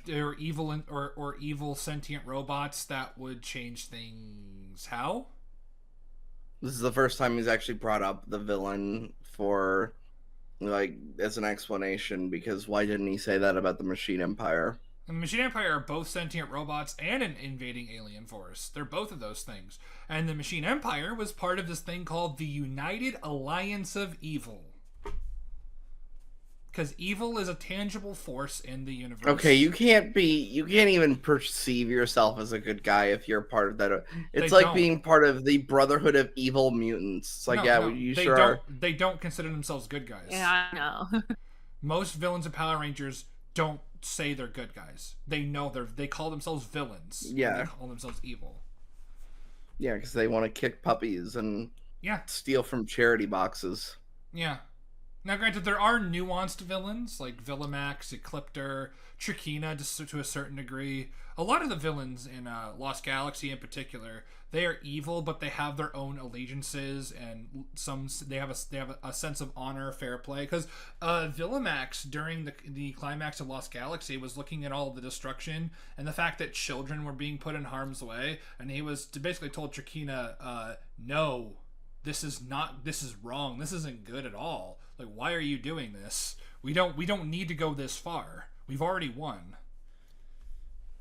they're evil or evil sentient robots, that would change things. How? This is the first time he's actually brought up the villain for, like, as an explanation, because why didn't he say that about the Machine Empire? The Machine Empire are both sentient robots and an invading alien force. They're both of those things. And the Machine Empire was part of this thing called the United Alliance of Evil. Because evil is a tangible force in the universe. Okay, you can't even perceive yourself as a good guy if you're part of that. It's They like don't. being part of the Brotherhood of Evil Mutants. It's like, you they sure don't, are. They don't consider themselves good guys. Yeah, I know. Most villains of Power Rangers don't say they're good guys. They know they call themselves villains. Yeah. They call themselves evil. Yeah, because they want to kick puppies and Yeah. steal from charity boxes. Yeah. Now, granted, there are nuanced villains, like Villamax, Ecliptor, Trachina to a certain degree. A lot of the villains in Lost Galaxy in particular, they are evil, but they have their own allegiances, and they have a sense of honor, fair play. Because Villamax, during the climax of Lost Galaxy, was looking at all the destruction and the fact that children were being put in harm's way, and he was basically told Trachina, no, this is wrong. This isn't good at all. Like, why are you doing this? We don't need to go this far. We've already won.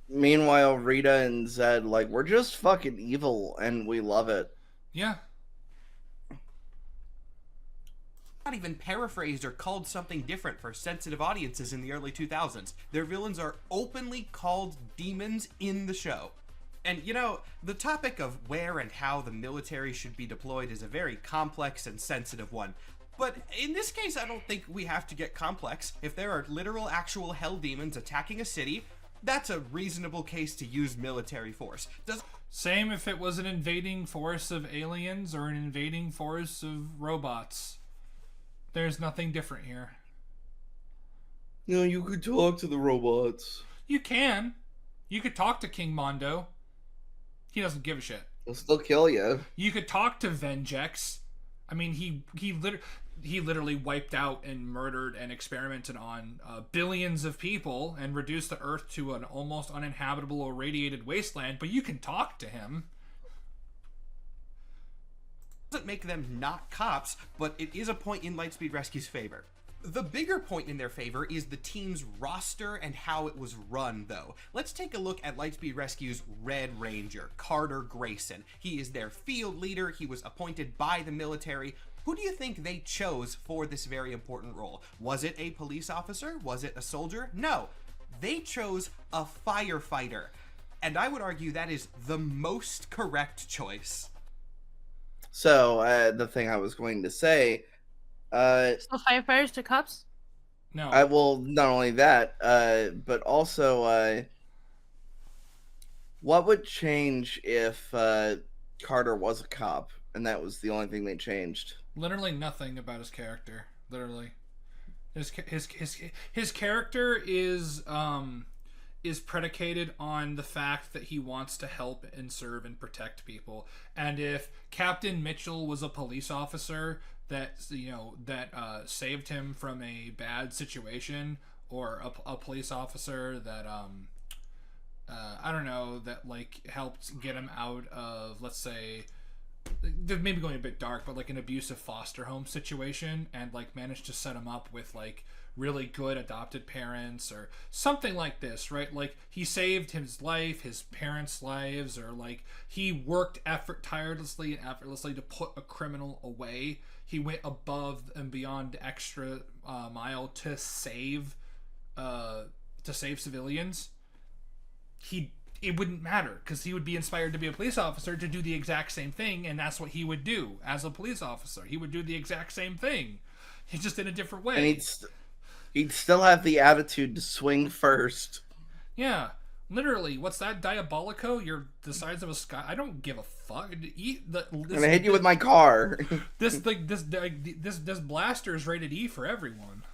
Meanwhile, Rita and Zed, like, we're just fucking evil and we love it. Yeah. Not even paraphrased or called something different for sensitive audiences in the early 2000s. Their villains are openly called demons in the show. And, you know, the topic of where and how the military should be deployed is a very complex and sensitive one. But in this case, I don't think we have to get complex. If there are literal, actual hell demons attacking a city, that's a reasonable case to use military force. Same if it was an invading force of aliens or an invading force of robots. There's nothing different here. No, you could talk to the robots. You can. You could talk to King Mondo. He doesn't give a shit. They'll still kill you. You could talk to Vengex. I mean, he literally wiped out and murdered and experimented on billions of people and reduced the Earth to an almost uninhabitable irradiated wasteland, but you can talk to him. Doesn't make them not cops, but it is a point in Lightspeed Rescue's favor. The bigger point in their favor is the team's roster and how it was run, though. Let's take a look at Lightspeed Rescue's Red Ranger, Carter Grayson. He is their field leader. He was appointed by the military. Who do you think they chose for this very important role? Was it a police officer? Was it a soldier? No. They chose a firefighter. And I would argue that is the most correct choice. So, the thing I was going to say, So firefighters to cops? No. I will not only that, but also, what would change if Carter was a cop and that was the only thing they changed? Literally nothing about his character. Literally, his character is predicated on the fact that he wants to help and serve and protect people. And if Captain Mitchell was a police officer, that saved him from a bad situation, or a police officer that I don't know, that like helped get him out of, let's say, maybe going a bit dark, but like an abusive foster home situation, and like managed to set him up with like really good adopted parents or something like this, right? Like he saved his life, his parents' lives, or like he worked tirelessly and effortlessly to put a criminal away. He went above and beyond extra mile to save civilians. It wouldn't matter, because he would be inspired to be a police officer to do the exact same thing, and that's what he would do as a police officer. He would do the exact same thing. He's just in a different way. And he'd still have the attitude to swing first. Yeah. Literally, what's that, Diabolico? You're the size of a sky. I don't give a fuck. I'm gonna hit you with my car. This blaster is rated E for everyone.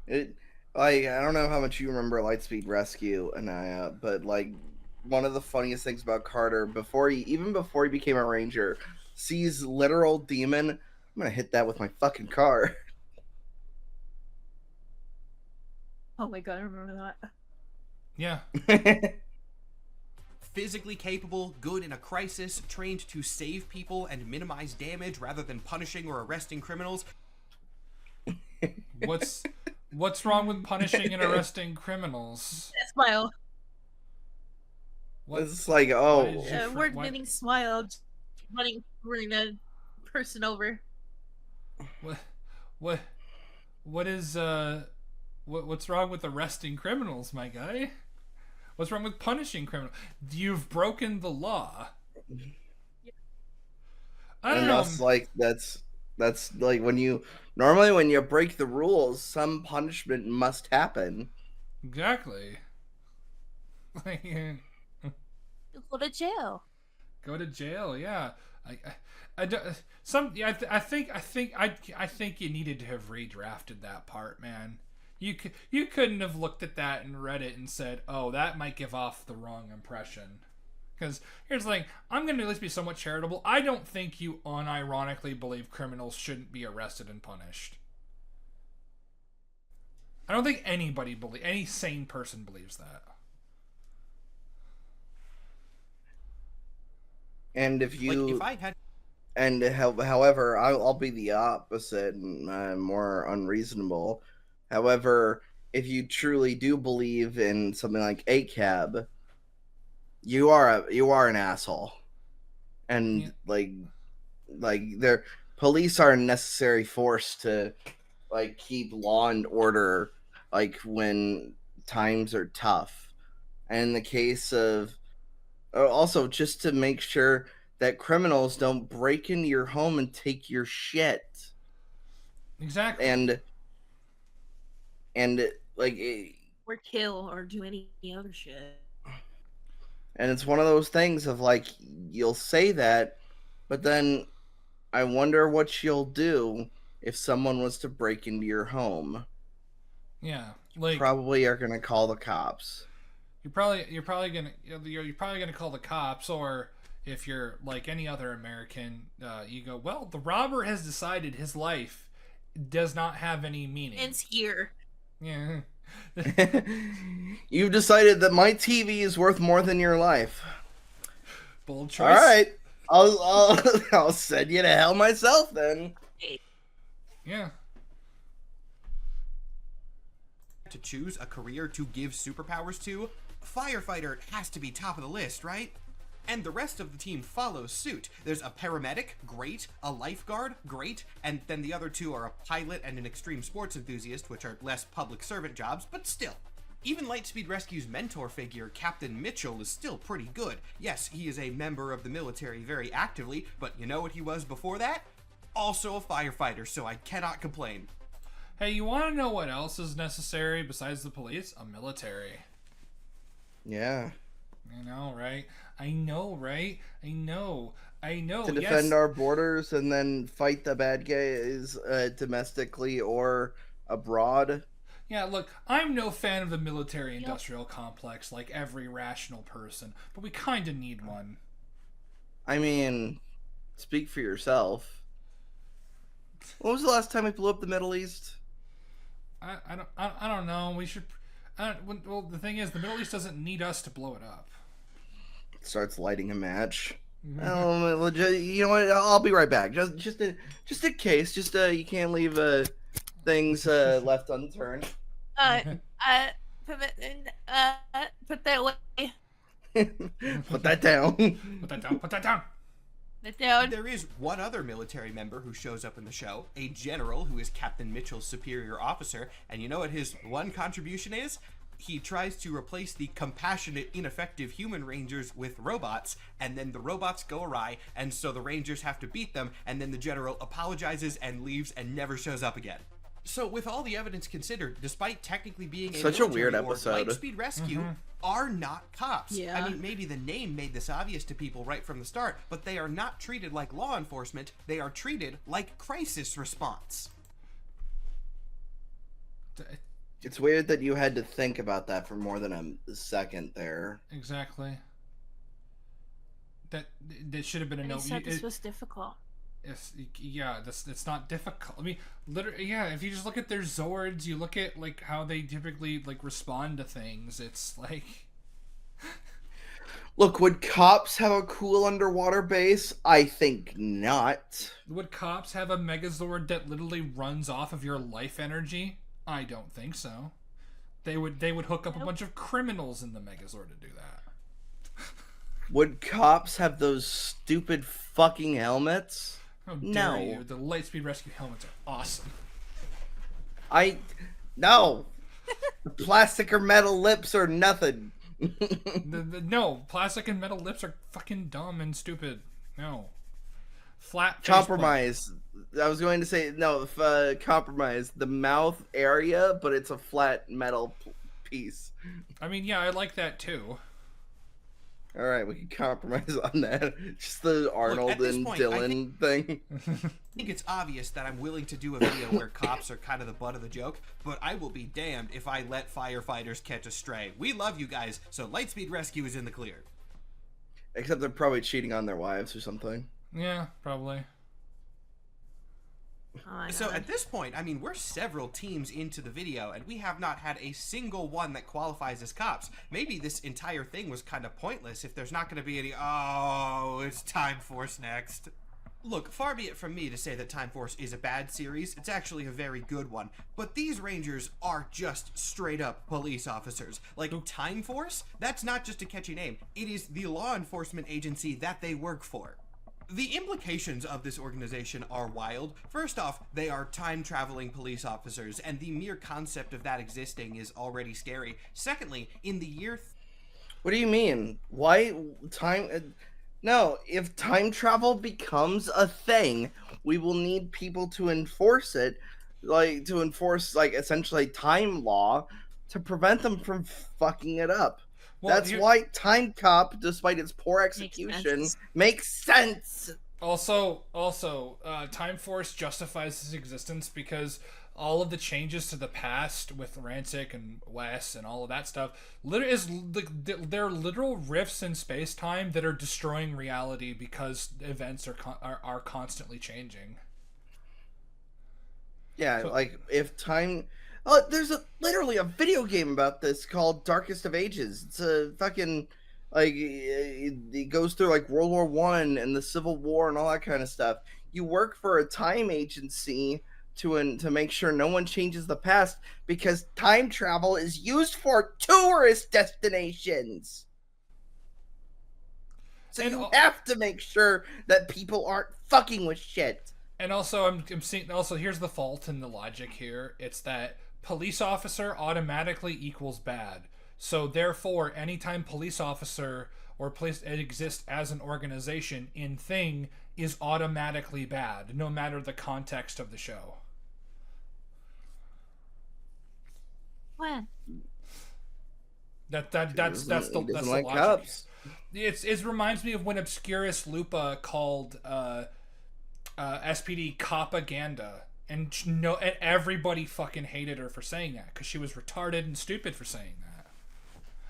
I don't know how much you remember Lightspeed Rescue, Anaya, but like one of the funniest things about Carter, before he became a ranger, sees literal demon. I'm gonna hit that with my fucking car. Oh my god, I remember that. Yeah. Physically capable, good in a crisis, trained to save people and minimize damage rather than punishing or arresting criminals. What's wrong with punishing and arresting criminals? Smile. It's like, We're getting smile, running that person over. What's wrong with arresting criminals, my guy? What's wrong with punishing criminals? You've broken the law. I don't know. That's like when you break the rules, some punishment must happen. Exactly. Go to jail. Go to jail, yeah. I think you needed to have redrafted that part, man. You couldn't have looked at that and read it and said, "Oh, that might give off the wrong impression." Because here's the thing, I'm going to at least be somewhat charitable. I don't think you unironically believe criminals shouldn't be arrested and punished. I don't think any sane person believes that. And if you, like, if I had, and however, I'll be the opposite and more unreasonable. However, if you truly do believe in something like ACAB, you are an asshole, and their police are a necessary force to like keep law and order like when times are tough, and in the case of also just to make sure that criminals don't break into your home and take your shit. Exactly. And like or kill or do any other shit. And it's one of those things of like, you'll say that, but then I wonder what you'll do if someone was to break into your home. Yeah, like probably are gonna call the cops. You're probably gonna call the cops, or if you're like any other American, you go, well, the robber has decided his life does not have any meaning. It's here. Yeah. You've decided that my TV is worth more than your life. Bold choice. All right, I'll send you to hell myself then. Yeah. To choose a career to give superpowers to, firefighter has to be top of the list, right? And the rest of the team follows suit. There's a paramedic, great, a lifeguard, great, and then the other two are a pilot and an extreme sports enthusiast, which are less public servant jobs, but still. Even Lightspeed Rescue's mentor figure, Captain Mitchell, is still pretty good. Yes, he is a member of the military very actively, but you know what he was before that? Also a firefighter, so I cannot complain. Hey, you want to know what else is necessary besides the police? A military. Yeah. I know, right? I know, right? I know. To defend our borders and then fight the bad guys domestically or abroad. Yeah, look, I'm no fan of the military-industrial complex like every rational person, but we kind of need one. I mean, speak for yourself. When was the last time we blew up the Middle East? I don't know. We should. Well, the thing is, the Middle East doesn't need us to blow it up. Starts lighting a match. Legit, you know what? I'll be right back. Just in case. You can't leave things left unturned. Put that away. Put that down. Put that down. Put that down. Put down. There is one other military member who shows up in the show, a general who is Captain Mitchell's superior officer, and you know what his one contribution is? He tries to replace the compassionate, ineffective human rangers with robots, and then the robots go awry, and so the rangers have to beat them, and then the general apologizes and leaves and never shows up again. So with all the evidence considered, despite technically being such a weird episode, Lightspeed Rescue are not cops. Yeah. I mean, maybe the name made this obvious to people right from the start, but they are not treated like law enforcement. They are treated like crisis response. It's weird that you had to think about that for more than a second there. Exactly. That should have been a And no. he said this was difficult. It's not difficult. I mean, literally, yeah. If you just look at their Zords, you look at like how they typically like respond to things. It's like, look, would cops have a cool underwater base? I think not. would cops have a Megazord that literally runs off of your life energy? I don't think so. They would hook up a bunch of criminals in the Megazord to do that. Would cops have those stupid fucking helmets? How dare No. you? The Lightspeed Rescue helmets are awesome. No. The plastic or metal lips are nothing. No, plastic and metal lips are fucking dumb and stupid. No. Flat Compromise. I was going to say, no, compromise. The mouth area, but it's a flat metal piece. I mean, yeah, I like that too. All right, we can compromise on that. Just the Arnold this and point, Dylan thing. I think it's obvious that I'm willing to do a video where cops are kind of the butt of the joke, but I will be damned if I let firefighters catch a stray. We love you guys, so Lightspeed Rescue is in the clear. Except they're probably cheating on their wives or something. Yeah, probably. Oh my So God. at this point, I mean, we're several teams into the video, and we have not had a single one that qualifies as cops. Maybe this entire thing was kind of pointless if there's not going to be any, oh, it's Time Force next. Look, far be it from me to say that Time Force is a bad series. It's actually a very good one. But these Rangers are just straight up police officers. Like, Time Force? That's not just a catchy name. It is the law enforcement agency that they work for. The implications of this organization are wild. First off, they are time-traveling police officers, and the mere concept of that existing is already scary. Secondly, in the year... What do you mean? Why time... No, if time travel becomes a thing, we will need people to enforce it, essentially time law to prevent them from fucking it up. Well, That's why Time Cop, despite its poor execution, makes sense. Also, Time Force justifies its existence because all of the changes to the past with Rancic and Wes and all of that stuff they're literal rifts in space-time that are destroying reality because events are constantly changing. Yeah, So- like if time... there's literally a video game about this called Darkest of Ages. It's a fucking... it goes through like World War One and the Civil War and all that kind of stuff. You work for a time agency to make sure no one changes the past because time travel is used for tourist destinations. So And you have to make sure that people aren't fucking with shit. And also, I'm seeing. Also, here's the fault in the logic here. It's that police officer automatically equals bad. So therefore, anytime police officer or police exists as an organization in thing is automatically bad, no matter the context of the show. When? That's the like logic. cops. It reminds me of when Obscurus Lupa called SPD propaganda, and everybody fucking hated her for saying that because she was retarded and stupid for saying that.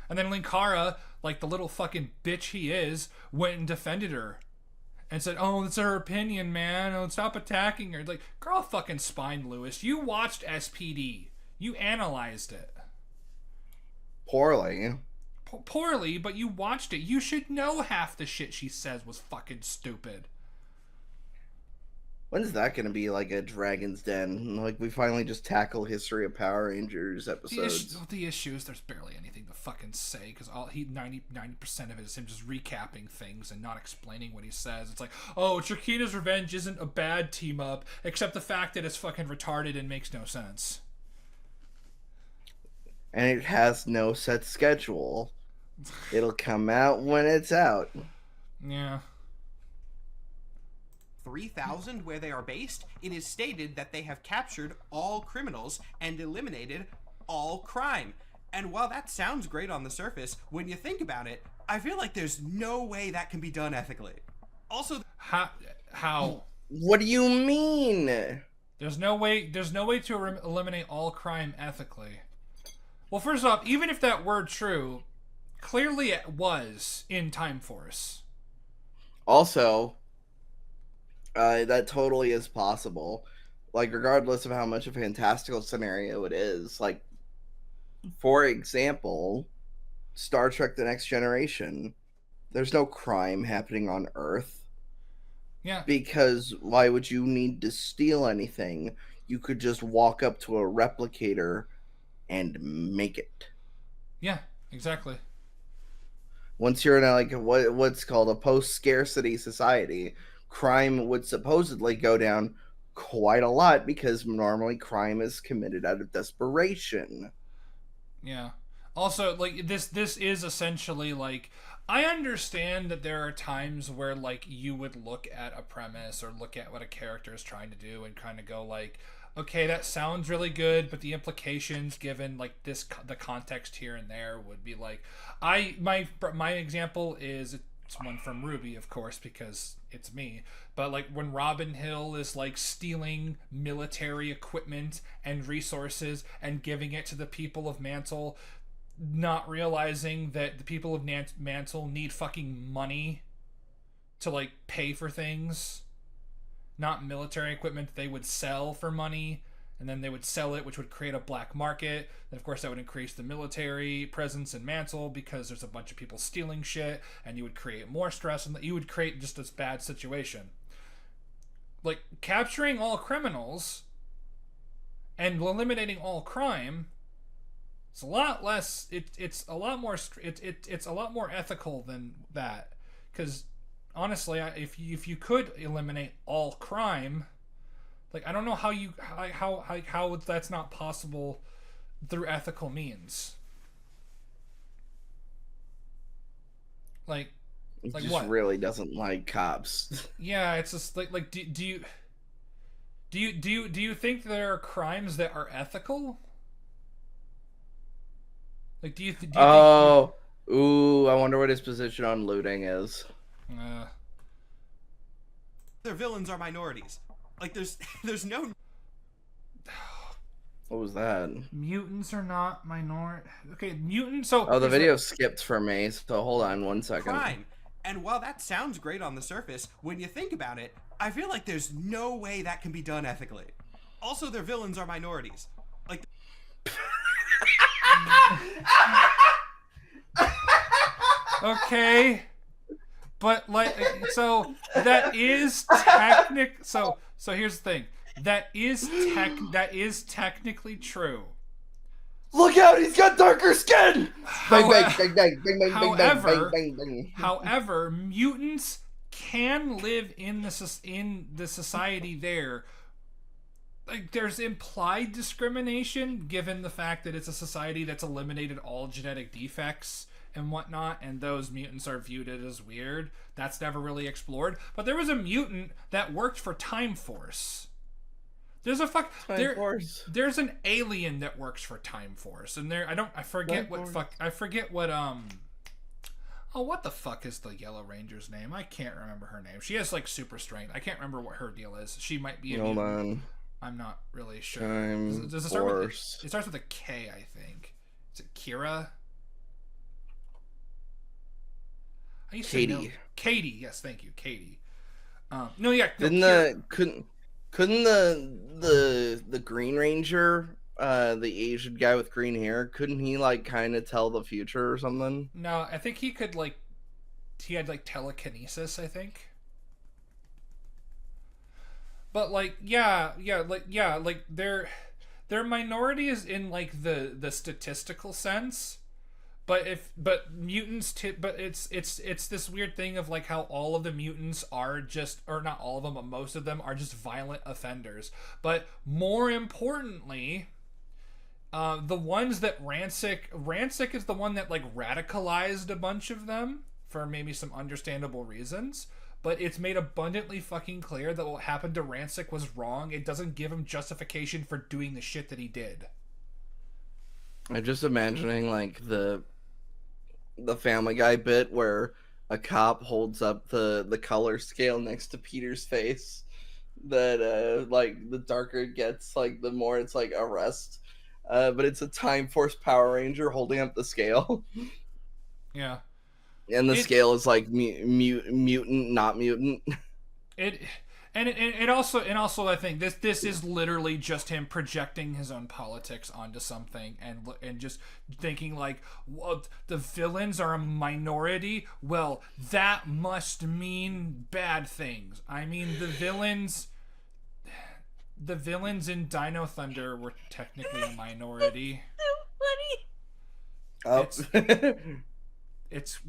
And then Linkara, like the little fucking bitch he is, went and defended her and said, "Oh, it's her opinion, man. Oh, stop attacking her." Like, girl, fucking spine, Lewis. You watched SPD. You analyzed it Poorly. poorly, but you watched it. You should know half the shit she says was fucking stupid. When is that going to be like a Dragon's Den? Like, we finally just tackle History of Power Rangers The episodes. issue is there's barely anything to fucking say because 90% of it is him just recapping things and not explaining what he says. It's like, oh, Shakina's Revenge isn't a bad team up, except the fact that it's fucking retarded and makes no sense. And it has no set schedule. It'll come out when it's out. Yeah. 3000 where they are based, it is stated that they have captured all criminals and eliminated all crime. And while that sounds great on the surface, when you think about it, I feel like there's no way that can be done ethically. Also, How? What do you mean? There's no way to eliminate all crime ethically. Well, first off, even if that were true, clearly it was in Time Force. Also, that totally is possible. Like, regardless of how much a fantastical scenario it is. Like, for example, Star Trek The Next Generation. There's no crime happening on Earth. Yeah. Because why would you need to steal anything? You could just walk up to a replicator and make it. Yeah, exactly. Once you're in a, like what's called a post-scarcity society, crime would supposedly go down quite a lot because normally crime is committed out of desperation. Yeah. Also, like this is essentially like I understand that there are times where like you would look at a premise or look at what a character is trying to do and kind of go like, okay, that sounds really good, but the implications given like the context here and there would be like my example is it's one from Ruby, of course, because it's me. But like when Robin Hill is like stealing military equipment and resources and giving it to the people of Mantle, not realizing that the people of Mantle need fucking money to like pay for things, not military equipment they would sell for money, and then they would sell it, which would create a black market. And of course that would increase the military presence in Mantle because there's a bunch of people stealing shit, and you would create more stress, and you would create just this bad situation. Like capturing all criminals and eliminating all crime, it's a lot less. It's a lot more. It's a lot more ethical than that. Because honestly, if you could eliminate all crime, like I don't know how that's not possible through ethical means. Like It like just what? really doesn't like cops. Yeah, it's just like do you think there are crimes that are ethical? Like, do you think? Ooh, I wonder what his position on looting is. their villains are minorities. Like there's no What was that? Mutants are not minority. Okay, mutants. So Oh, the video skipped for me, so hold on one second. crime. And while that sounds great on the surface, when you think about it, I feel like there's no way that can be done ethically. Also, their villains are minorities. Like Okay, but like, so that is so here's the thing. That is technically true. Look out, he's got darker skin! Bang, bang, bang, bang, bang, bang, bang, However- bang, bang, bang. However, mutants can live in the society there. Like, there's implied discrimination given the fact that it's a society that's eliminated all genetic defects and whatnot, and those mutants are viewed as weird. That's never really explored. But there was a mutant that worked for Time Force. There's a Time Force. There's an alien that works for Time Force, and I forget Time what Force. Oh, what the fuck is the Yellow Ranger's name? I can't remember her name. She has like super strength. I can't remember what her deal is. She might be a Hold mutant. on. I'm not really sure. Time Does it start with? Force. It starts with a K, I think. Is it Kira? I used to know- Katie. Katie, yes, thank you, Katie. No, yeah, no, Didn't Kira- the couldn't the Green Ranger, the Asian guy with green hair, couldn't he like kind of tell the future or something? No, I think he could like he had like telekinesis, I think. But like like they're minorities in like the statistical sense. But mutants but it's this weird thing of like how all of the mutants are just, or not all of them, but most of them are just violent offenders. But more importantly, the ones that Rancic is the one that like radicalized a bunch of them for maybe some understandable reasons. But it's made abundantly fucking clear that what happened to Rancic was wrong. It doesn't give him justification for doing the shit that he did. I'm just imagining like the Family Guy bit where a cop holds up the color scale next to Peter's face. That like the darker it gets, like the more it's like arrest. But it's a Time Force Power Ranger holding up the scale, Yeah. and the It- scale is like mutant, not mutant. It and also I think this is literally just him projecting his own politics onto something and just thinking like, well, the villains are a minority. Well, that must mean bad things. I mean, the villains in Dino Thunder were technically a minority. So funny. Oh. This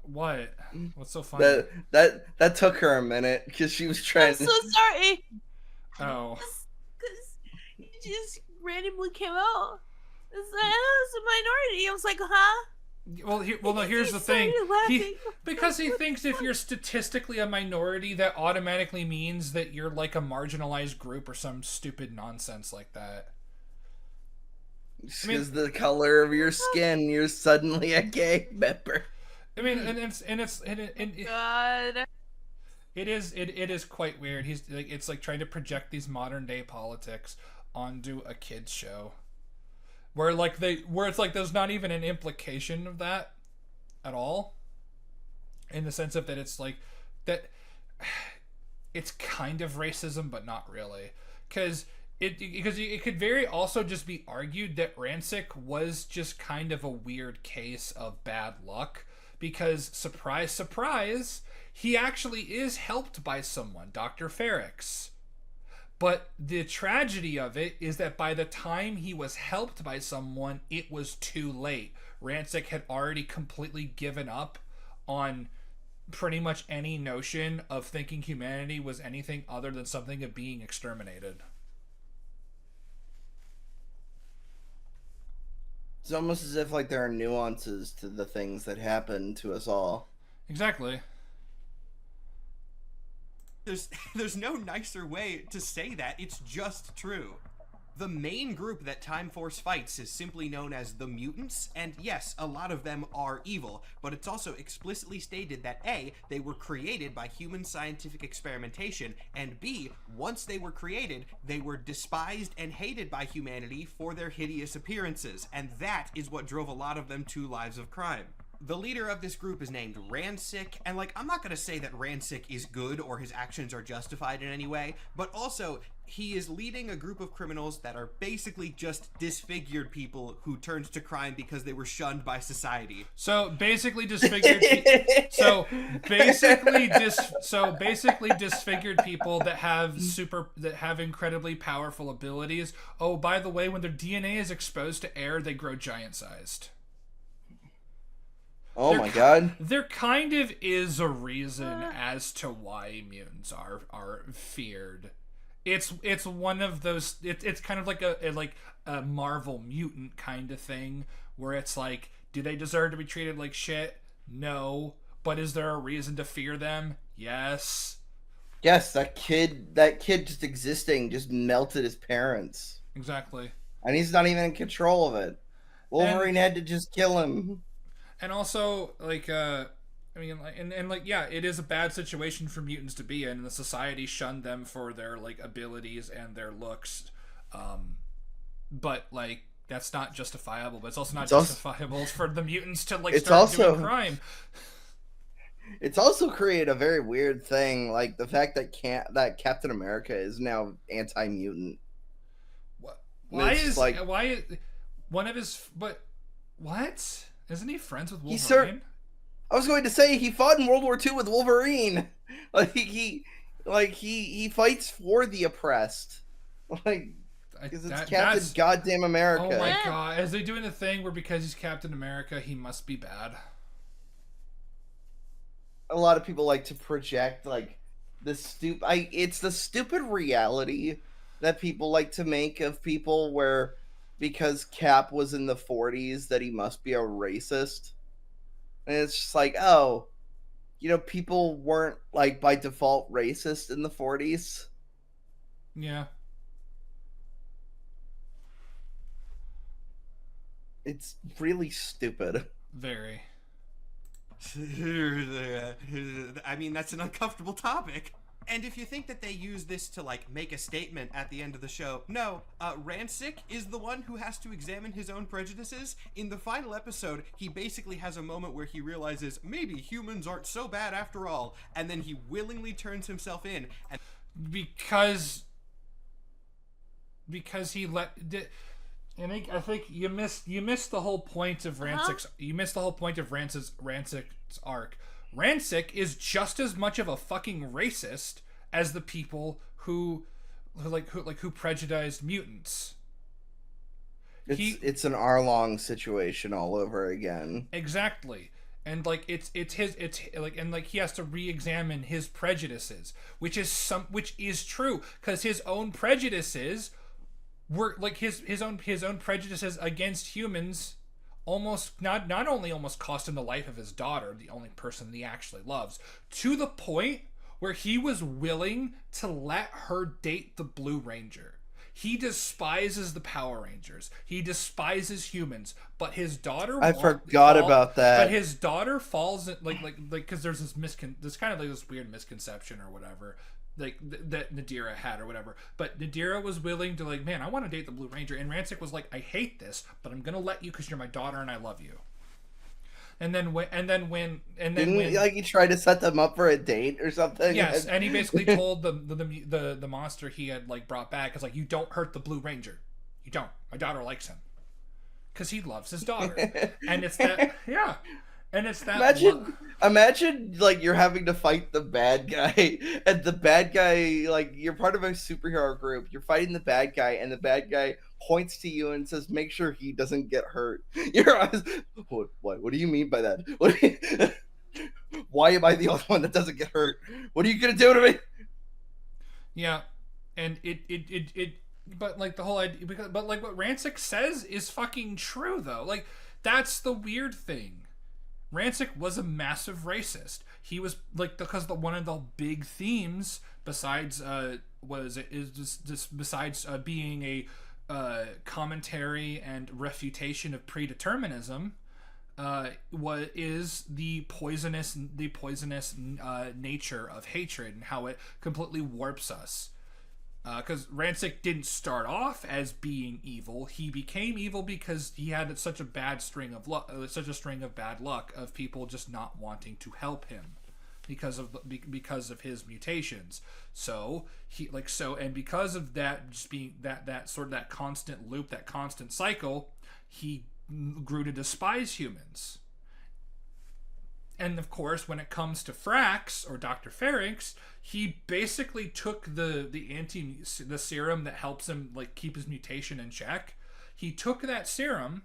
what? What's so funny? that took her a minute because she was trying I'm so sorry. Oh. Because it just randomly came out. It's like, oh, it's a minority. I was like, huh? Well, no. Here's He the thing. started laughing. Because he thinks if you're statistically a minority, that automatically means that you're like a marginalized group or some stupid nonsense like that. because the color of your skin, you're suddenly a gay member. I mean, and God. it is quite weird. He's like, it's like trying to project these modern day politics onto a kids show, where it's like there's not even an implication of that at all, in the sense of that it's like that it's kind of racism but not really, because it could very also just be argued that Rancic was just kind of a weird case of bad luck, because surprise surprise, he actually is helped by someone, Dr. Ferrix. But the tragedy of it is that by the time he was helped by someone, it was too late. Rancic had already completely given up on pretty much any notion of thinking humanity was anything other than something of being exterminated. It's almost as if like there are nuances to the things that happen to us all. Exactly. There's no nicer way to say that. It's just true. The main group that Time Force fights is simply known as the mutants, and yes, a lot of them are evil, but it's also explicitly stated that A, they were created by human scientific experimentation, and B, once they were created, they were despised and hated by humanity for their hideous appearances, and that is what drove a lot of them to lives of crime. The leader of this group is named Rancic, and like, I'm not gonna say that Rancic is good or his actions are justified in any way, but also, he is leading a group of criminals that are basically just disfigured people who turned to crime because they were shunned by society. So basically disfigured so basically disfigured people that have incredibly powerful abilities. Oh, by the way, when their DNA is exposed to air, they grow giant sized. Oh my god. There kind of is a reason as to why mutants are feared. It's one of those. It's kind of like a Marvel mutant kind of thing, where it's like, do they deserve to be treated like shit? No. But is there a reason to fear them? Yes. Yes, that kid just existing just melted his parents. Exactly. And he's not even in control of it. Wolverine had to just kill him. And also, like, I mean, like, and like, yeah, it is a bad situation for mutants to be in, and the society shunned them for their, like, abilities and their looks. But, like, that's not justifiable, but it's also not justifiable for the mutants to, like, start doing crime. It's also created a very weird thing, like the fact that Captain America is now anti-mutant. What? It's like One of his? But what? Isn't he friends with he Wolverine? I was going to say he fought in World War II with Wolverine. Like he fights for the oppressed. Like because it's Captain Goddamn America. Oh my god! Is they doing the thing where because he's Captain America, he must be bad? A lot of people like to project like it's the stupid reality that people like to make of people where because Cap was in the 40s that he must be a racist. And it's just like, oh, people weren't like by default racist in the 40s. Yeah. It's really stupid. Very. I mean, that's an uncomfortable topic. And if you think that they use this to, like, make a statement at the end of the show, no, Rancic is the one who has to examine his own prejudices. In the final episode, he basically has a moment where he realizes maybe humans aren't so bad after all, and then he willingly turns himself in. And because he I think you missed the whole point of Rancic's Rancic's arc. Rancic is just as much of a fucking racist as the people who prejudiced mutants. It's an Arlong situation all over again. Exactly. And like it's he has to re-examine his prejudices, which is true because his own prejudices were like his own prejudices against humans almost not only almost cost him the life of his daughter, the only person he actually loves, to the point where he was willing to let her date the Blue Ranger. He despises the Power Rangers. He despises humans, but his daughter. I forgot about that. But his daughter falls in, because there's this kind of like this weird misconception or whatever, like that Nadira had or whatever. But Nadira was willing to like, man, I want to date the Blue Ranger, and Rancic was like, I hate this, but I'm gonna let you because you're my daughter and I love you. And then when he tried to set them up for a date or something. Yes, and he basically told the monster he had like brought back is like, you don't hurt the Blue Ranger, you don't. My daughter likes him because he loves his daughter, and it's that and it's that. Imagine like you're having to fight the bad guy, and the bad guy like you're part of a superhero group. You're fighting the bad guy, and the bad guy points to you and says, "Make sure he doesn't get hurt." Your eyes. What do you mean by that? Why am I the only one that doesn't get hurt? What are you gonna do to me? Yeah, and it. But like the whole idea, but like what Rancic says is fucking true though. Like that's the weird thing. Rancic was a massive racist. He was like because one of the big themes besides being a commentary and refutation of predeterminism is the poisonous nature of hatred and how it completely warps us. Because Rancic didn't start off as being evil; he became evil because he had such a string of bad luck of people just not wanting to help him because of his mutations. So and because of that, just being that constant loop, that constant cycle, he grew to despise humans. And of course, when it comes to Frax or Dr. Ferrix, he basically took the serum that helps him like keep his mutation in check. He took that serum,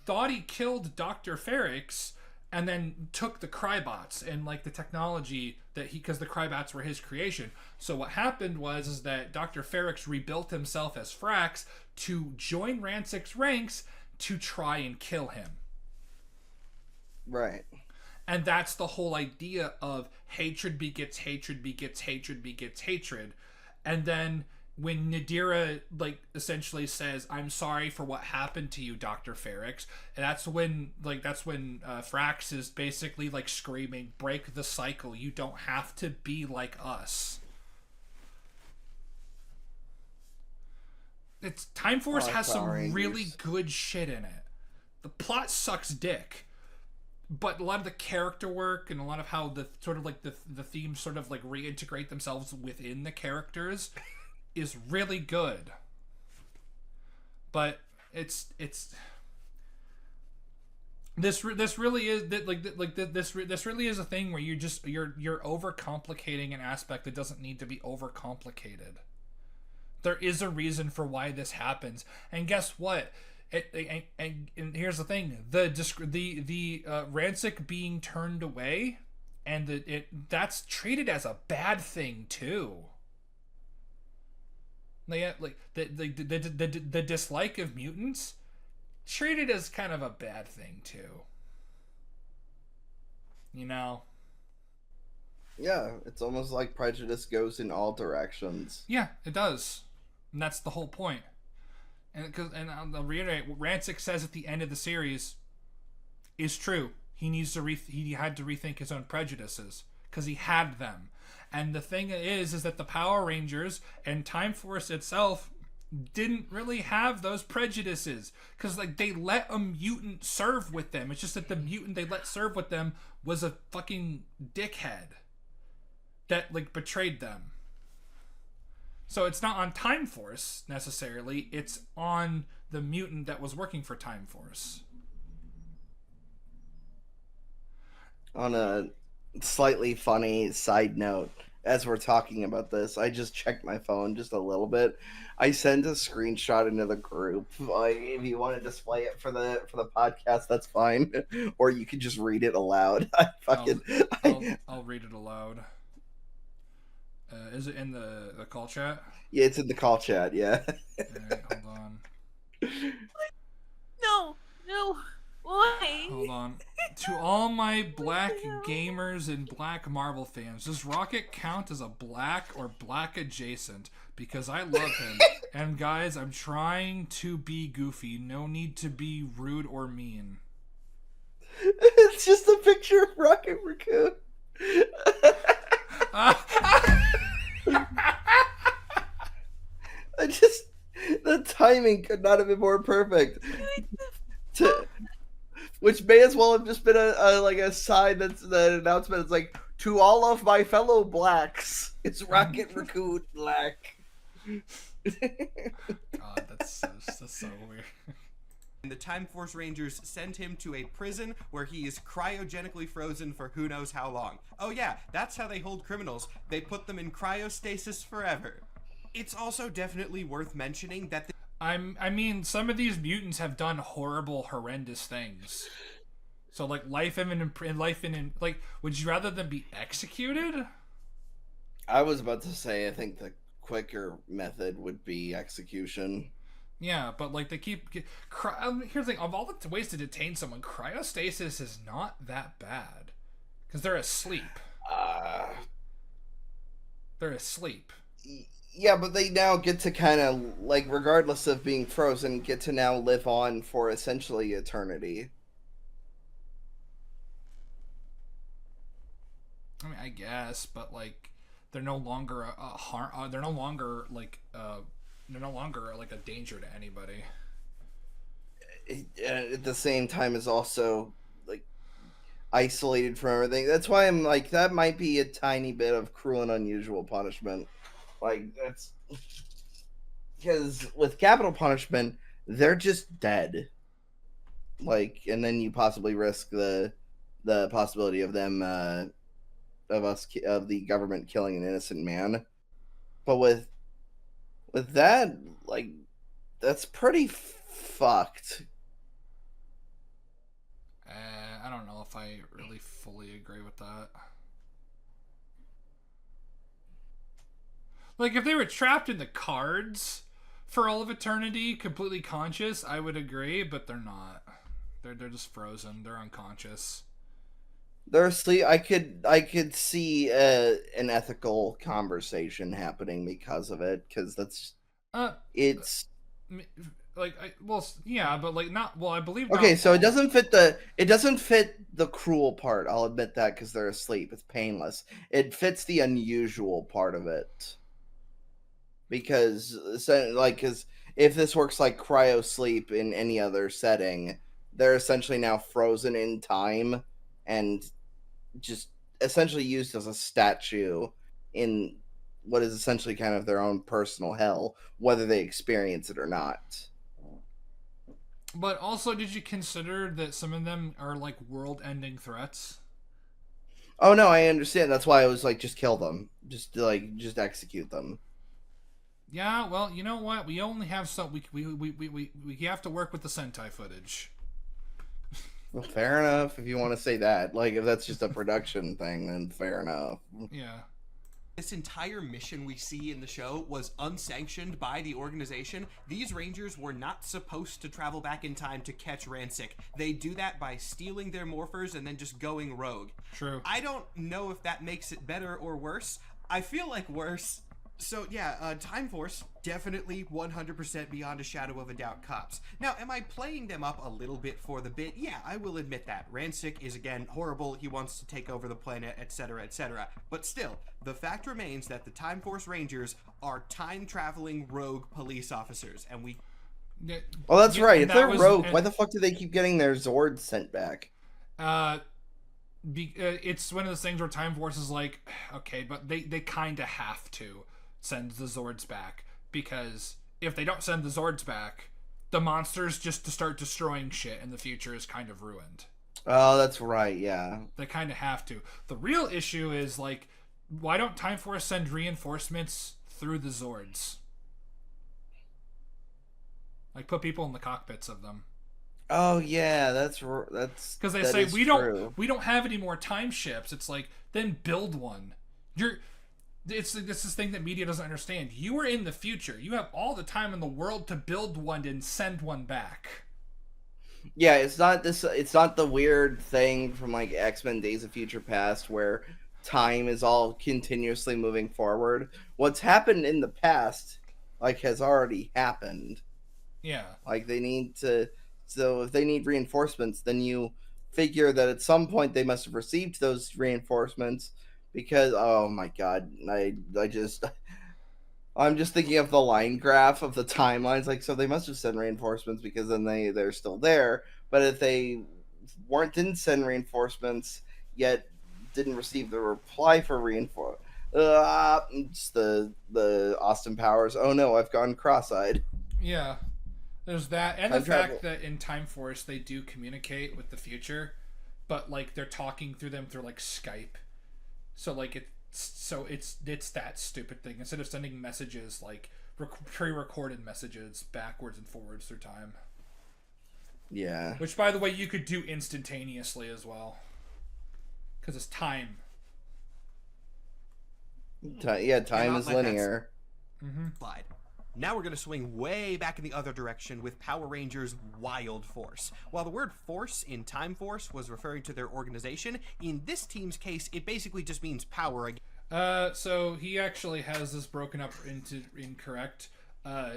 thought he killed Dr. Ferrix, and then took the Crybots and like the technology because the Crybots were his creation. So what happened was that Dr. Ferrix rebuilt himself as Frax to join Rancic's ranks to try and kill him. Right. And that's the whole idea of hatred begets hatred begets hatred begets hatred. And then when Nadira like essentially says, "I'm sorry for what happened to you, Dr. Ferrix," and that's when Frax is basically like screaming, "Break the cycle. You don't have to be like us." Time Force has some really good shit in it. The plot sucks dick. but a lot of the character work and a lot of how the sort of like the themes sort of like reintegrate themselves within the characters is really good. But it's this really is this really is a thing where you're overcomplicating an aspect that doesn't need to be overcomplicated. There is a reason for why this happens, and guess what? And here's the thing: the Rancic being turned away, and that's treated as a bad thing too. Like the dislike of mutants treated as kind of a bad thing too. You know? Yeah, it's almost like prejudice goes in all directions. Yeah, it does, and that's the whole point. And I'll reiterate what Rancic says at the end of the series is true. He needs to he had to rethink his own prejudices because he had them. And the thing is that the Power Rangers and Time Force itself didn't really have those prejudices because like they let a mutant serve with them. It's just that the mutant they let serve with them was a fucking dickhead that like betrayed them. So it's not on Time Force necessarily, it's on the mutant that was working for Time Force. On a slightly funny side note, as we're talking about this, I just checked my phone just a little bit. I sent a screenshot into the group. Like, if you want to display it for the podcast, that's fine. Or you can just read it aloud. I'll read it aloud. Is it in the call chat? Yeah, it's in the call chat, yeah. Alright, hold on. No. Why? Hold on. To all my black gamers and black Marvel fans, does Rocket count as a black or black adjacent? Because I love him. And guys, I'm trying to be goofy. No need to be rude or mean. It's just a picture of Rocket Raccoon. The timing could not have been more perfect. Which may as well have just been a sign that's the announcement. It's like, to all of my fellow blacks, it's Rocket Raccoon Black. God, that's so weird. And the Time Force Rangers send him to a prison where he is cryogenically frozen for who knows how long. Oh yeah, that's how they hold criminals. They put them in cryostasis forever. It's also definitely worth mentioning that I mean, some of these mutants have done horrible, horrendous things. So, like, would you rather them be executed? I was about to say, I think the quicker method would be execution. Yeah, but, like, they keep... Here's the thing, of all the ways to detain someone, cryostasis is not that bad. Because they're asleep. They're asleep. Yeah, but they now get to kind of, like, regardless of being frozen, get to now live on for essentially eternity. I mean, I guess, but like, they're no longer they're no longer like a danger to anybody. At the same time, is also like isolated from everything. That's why I'm like, that might be a tiny bit of cruel and unusual punishment. Like, that's because with capital punishment, they're just dead. Like, and then you possibly risk the possibility of them of the government killing an innocent man. But with that, like, that's pretty fucked. I don't know if I really fully agree with that. Like, if they were trapped in the cards for all of eternity, completely conscious, I would agree, but they're not. They're just frozen. They're unconscious. They're asleep. I could see an ethical conversation happening because of it, because that's it's like yeah, but like not well. I believe. Okay, so it doesn't fit the cruel part. I'll admit that, because they're asleep. It's painless. It fits the unusual part of it. Because if this works like cryo sleep in any other setting, they're essentially now frozen in time and just essentially used as a statue in what is essentially kind of their own personal hell, whether they experience it or not. But also, did you consider that some of them are like world-ending threats? Oh no, I understand. That's why I was like, just kill them, just execute them. Yeah, well, you know what? We only have we have to work with the Sentai footage. Well, fair enough if you want to say that. Like, if that's just a production thing, then fair enough. Yeah. This entire mission we see in the show was unsanctioned by the organization. These Rangers were not supposed to travel back in time to catch Rancic. They do that by stealing their morphers and then just going rogue. True. I don't know if that makes it better or worse. I feel like worse. So yeah, Time Force, definitely 100% beyond a shadow of a doubt cops. Now, am I playing them up a little bit for the bit? Yeah, I will admit that. Rancic is, again, horrible, he wants to take over the planet, etc., etc. But still, the fact remains that the Time Force Rangers are time-traveling rogue police officers, and we... Well, that's right. If they're rogue, and, why the fuck do they keep getting their Zords sent back? It's one of those things where Time Force is like, okay, but they kind of have to send the Zords back, because if they don't send the Zords back, the monsters just to start destroying shit in the future is kind of ruined. Oh, that's right, yeah. They kind of have to. The real issue is, like, why don't Time Force send reinforcements through the Zords? Like, put people in the cockpits of them. Oh yeah, that's because they say we don't have any more time ships. It's like, then build one. It's this thing that media doesn't understand. You are in the future. You have all the time in the world to build one and send one back. Yeah, it's not the weird thing from like X-Men Days of Future Past where time is all continuously moving forward. What's happened in the past, like, has already happened. Yeah. Like, they need to... So if they need reinforcements, then you figure that at some point they must have received those reinforcements, because, oh my god, I'm just thinking of the line graph of the timelines. Like, so they must have sent reinforcements because then they're still there. But if they didn't send reinforcements yet didn't receive the reply for reinforcement, it's the Austin Powers. Oh no, I've gone cross-eyed. Yeah, there's that, and the fact that in Time Force they do communicate with the future, but like they're talking through them through like Skype. So like it's that stupid thing. Instead of sending messages, like pre-recorded messages backwards and forwards through time. Yeah. Which, by the way, you could do instantaneously as well, because it's time. Time is linear. Slide. Now we're going to swing way back in the other direction with Power Rangers Wild Force. While the word force in Time Force was referring to their organization, in this team's case, it basically just means power. So he actually has this broken up into incorrect.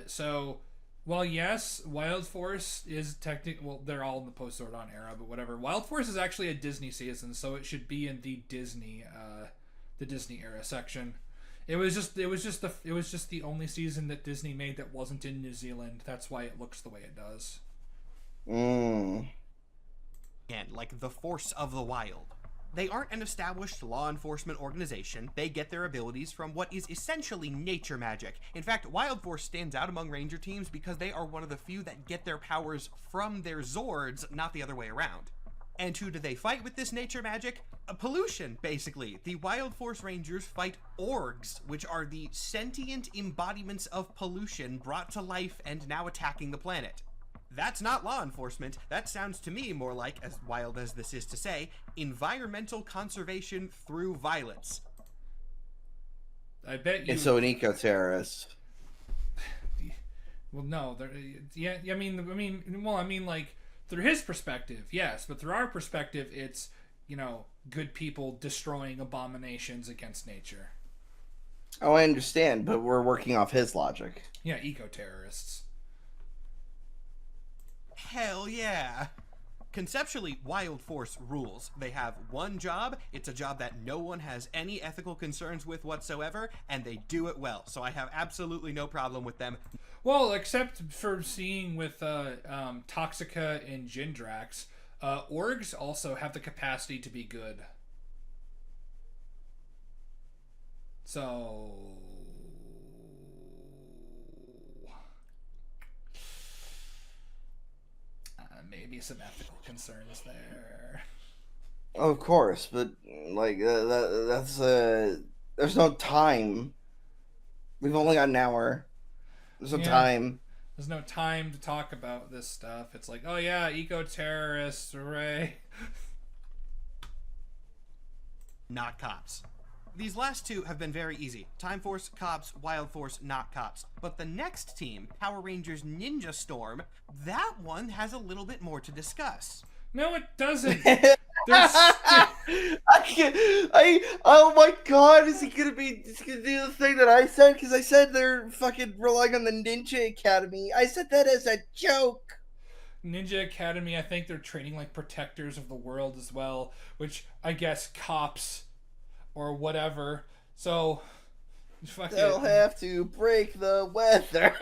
So while yes, Wild Force is technically, well, they're all in the post-Zordon era, but whatever. Wild Force is actually a Disney season, so it should be in the Disney era section. It was just the only season that Disney made that wasn't in New Zealand. That's why it looks the way it does. And like the force of the wild. They aren't an established law enforcement organization. They get their abilities from what is essentially nature magic. In fact, Wild Force stands out among Ranger teams because they are one of the few that get their powers from their Zords, not the other way around. And who do they fight with this nature magic? Pollution, basically. The Wild Force Rangers fight orgs, which are the sentient embodiments of pollution brought to life and now attacking the planet. That's not law enforcement. That sounds to me more like, as wild as this is to say, environmental conservation through violence. I bet you... And so an eco-terrorist. Well, no. I mean, like, through his perspective, yes, but through our perspective, it's, good people destroying abominations against nature. Oh, I understand, but we're working off his logic. Yeah, eco-terrorists. Hell yeah! Conceptually, Wild Force rules. They have one job, it's a job that no one has any ethical concerns with whatsoever, and they do it well, so I have absolutely no problem with them. Well, except for seeing with Toxica and Jindrax, Orgs also have the capacity to be good. So... maybe some ethical concerns there. Of course, but like that's there's no time. We've only got an hour. There's no time. There's no time to talk about this stuff. It's like, oh yeah, eco-terrorists, hooray. Not cops. These last two have been very easy. Time Force, cops, Wild Force, not cops. But the next team, Power Rangers Ninja Storm, that one has a little bit more to discuss. No, it doesn't. Oh my god, is he gonna do the thing that I said? Because I said they're fucking relying on the Ninja Academy. I said that as a joke. Ninja Academy, I think they're training like protectors of the world as well, which I guess cops or whatever. So they'll have to break the weather.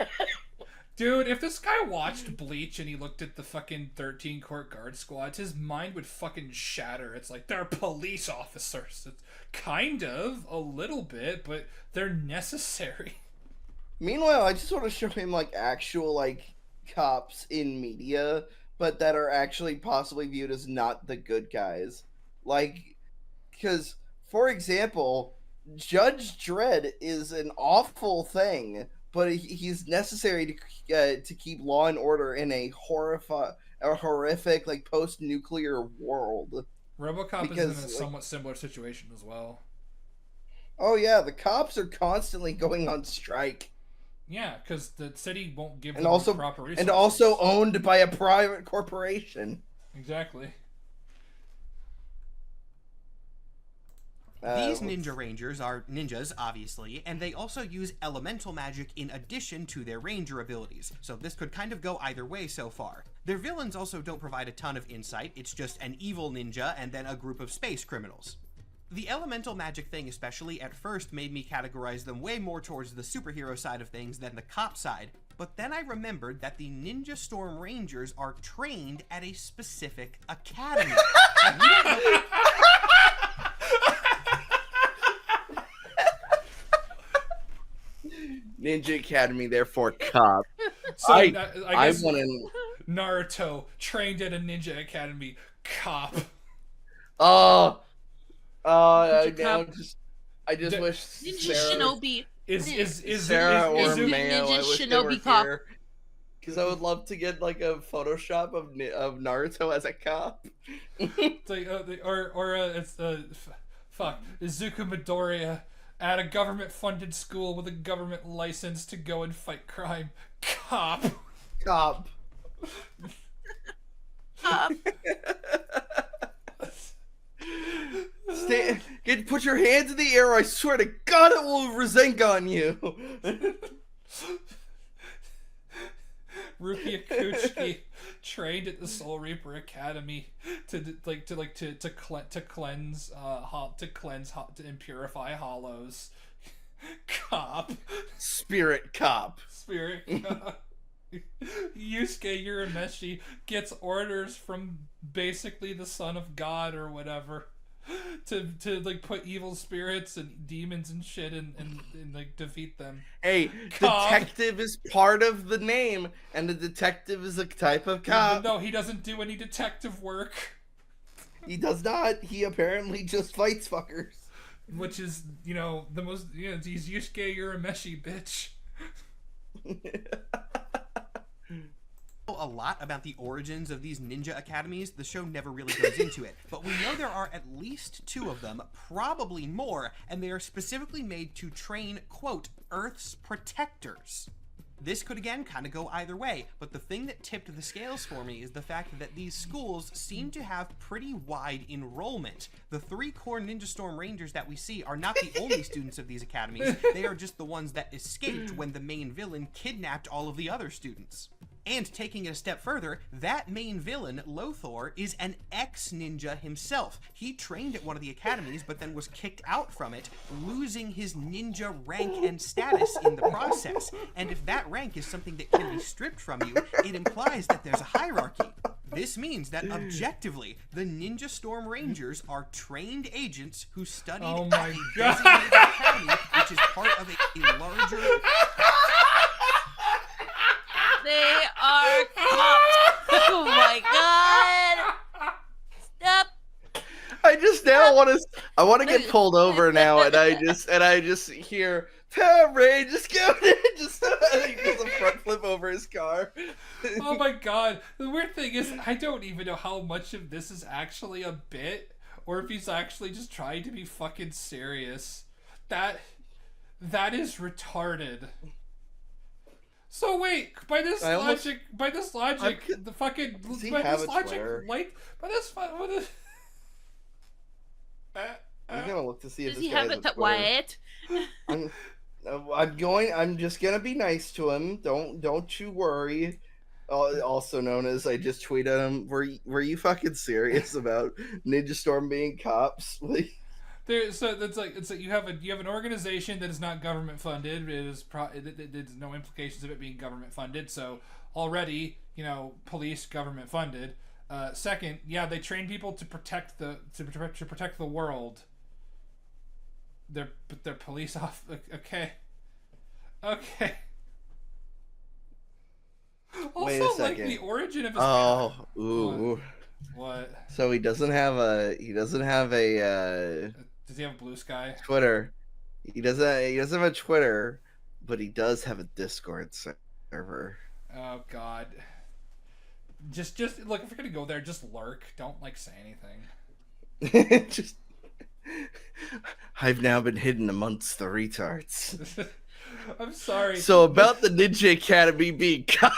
Dude, if this guy watched Bleach and he looked at the fucking 13 Court Guard squads, his mind would fucking shatter. It's like, they're police officers. It's kind of, a little bit, but they're necessary. Meanwhile, I just want to show him, like, actual, like, cops in media, but that are actually possibly viewed as not the good guys. Like, because, for example, Judge Dredd is an awful thing, but he's necessary to keep law and order in a horrific, like, post-nuclear world. RoboCop is in a somewhat similar situation as well. Oh yeah, the cops are constantly going on strike. Yeah, because the city won't give them proper resources. And also owned by a private corporation. Exactly. These Ninja Rangers are ninjas, obviously, and they also use elemental magic in addition to their ranger abilities, so this could kind of go either way so far. Their villains also don't provide a ton of insight, it's just an evil ninja and then a group of space criminals. The elemental magic thing especially at first made me categorize them way more towards the superhero side of things than the cop side, but then I remembered that the Ninja Storm Rangers are trained at a specific academy. Ninja Academy, therefore cop. So I guess want to... Naruto trained at a ninja academy, cop. I just Ninja wish Shinobi. Is Sarah or Ninja Mayo. I wish they were Shinobi cop. here. Because I would love to get like a Photoshop of Naruto as a cop. It's like, fuck, Izuku Midoriya at a government-funded school with a government license to go and fight crime. Cop. Cop. Put your hands in the air, or I swear to God it will Rasengan you. Rukia Kuchiki trained at the Soul Reaper Academy to cleanse and purify hollows. Cop. Spirit cop. Spirit cop. Yusuke Urameshi gets orders from basically the son of God or whatever to like put evil spirits and demons and shit and like defeat them. Hey, Cop. detective is part of the name, and the detective is a type of cop. No, he doesn't do any detective work. He does not. He apparently just fights fuckers. Which is, the most, he's Yusuke Urameshi, bitch. A lot about the origins of these ninja academies. The show never really goes into it, but we know there are at least 2 of them, probably more, and they are specifically made to train, quote, Earth's protectors. This could again kind of go either way, but the thing that tipped the scales for me is the fact that these schools seem to have pretty wide enrollment. The 3 core Ninja Storm Rangers that we see are not the only students of these academies, they are just the ones that escaped when the main villain kidnapped all of the other students. And taking it a step further, that main villain, Lothar, is an ex-ninja himself. He trained at one of the academies, but then was kicked out from it, losing his ninja rank and status in the process. And if that rank is something that can be stripped from you, it implies that there's a hierarchy. This means that objectively, the Ninja Storm Rangers are trained agents who studied Oh at my a God. designated academy, which is part of a larger. They are cops. Oh my god. Stop. I just now want to get pulled over now, and I just hear Power Rangers go, just he does a front flip over his car. Oh my god. The weird thing is, I don't even know how much of this is actually a bit, or if he's actually just trying to be fucking serious. That is retarded. So wait, by this logic, the fucking, Does he by have this a logic, Twitter? like, by this, what is... I'm gonna look to see if Does this he guy have has it a that Twitter. Wyatt? I'm just gonna be nice to him. Don't you worry. Also known as, I just tweeted him. Were you fucking serious about Ninja Storm being cops? So it's like you have an organization that is not government funded. There's no implications of it being government funded. So already, police government funded. Second, yeah, they train people to protect the world. They're police off. Okay. Wait a Also, like second. the origin of his. Oh, ooh. What? So he doesn't have a Does he have a blue sky? Twitter. He doesn't have a Twitter, but he does have a Discord server. Oh God. Just look, if you're gonna go there, just lurk. Don't say anything. Just, I've now been hidden amongst the retards. I'm sorry. So about the Ninja Academy being cops.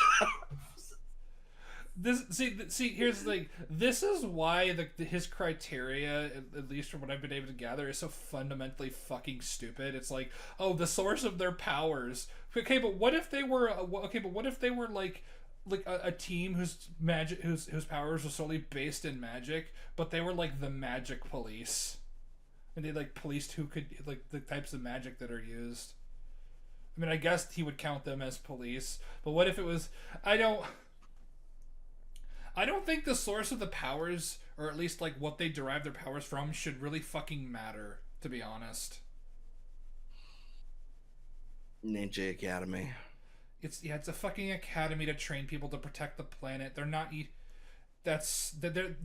Here's the thing. This is why his criteria, at least from what I've been able to gather, is so fundamentally fucking stupid. It's like, oh, the source of their powers. Okay, but what if they were? Like a team whose powers were solely based in magic, but they were like the magic police, and they policed who could the types of magic that are used. I mean, I guess he would count them as police, but what if it was? I don't think the source of the powers, or at least what they derive their powers from, should really fucking matter, to be honest. Ninja Academy. It's a fucking academy to train people to protect the planet. They're not.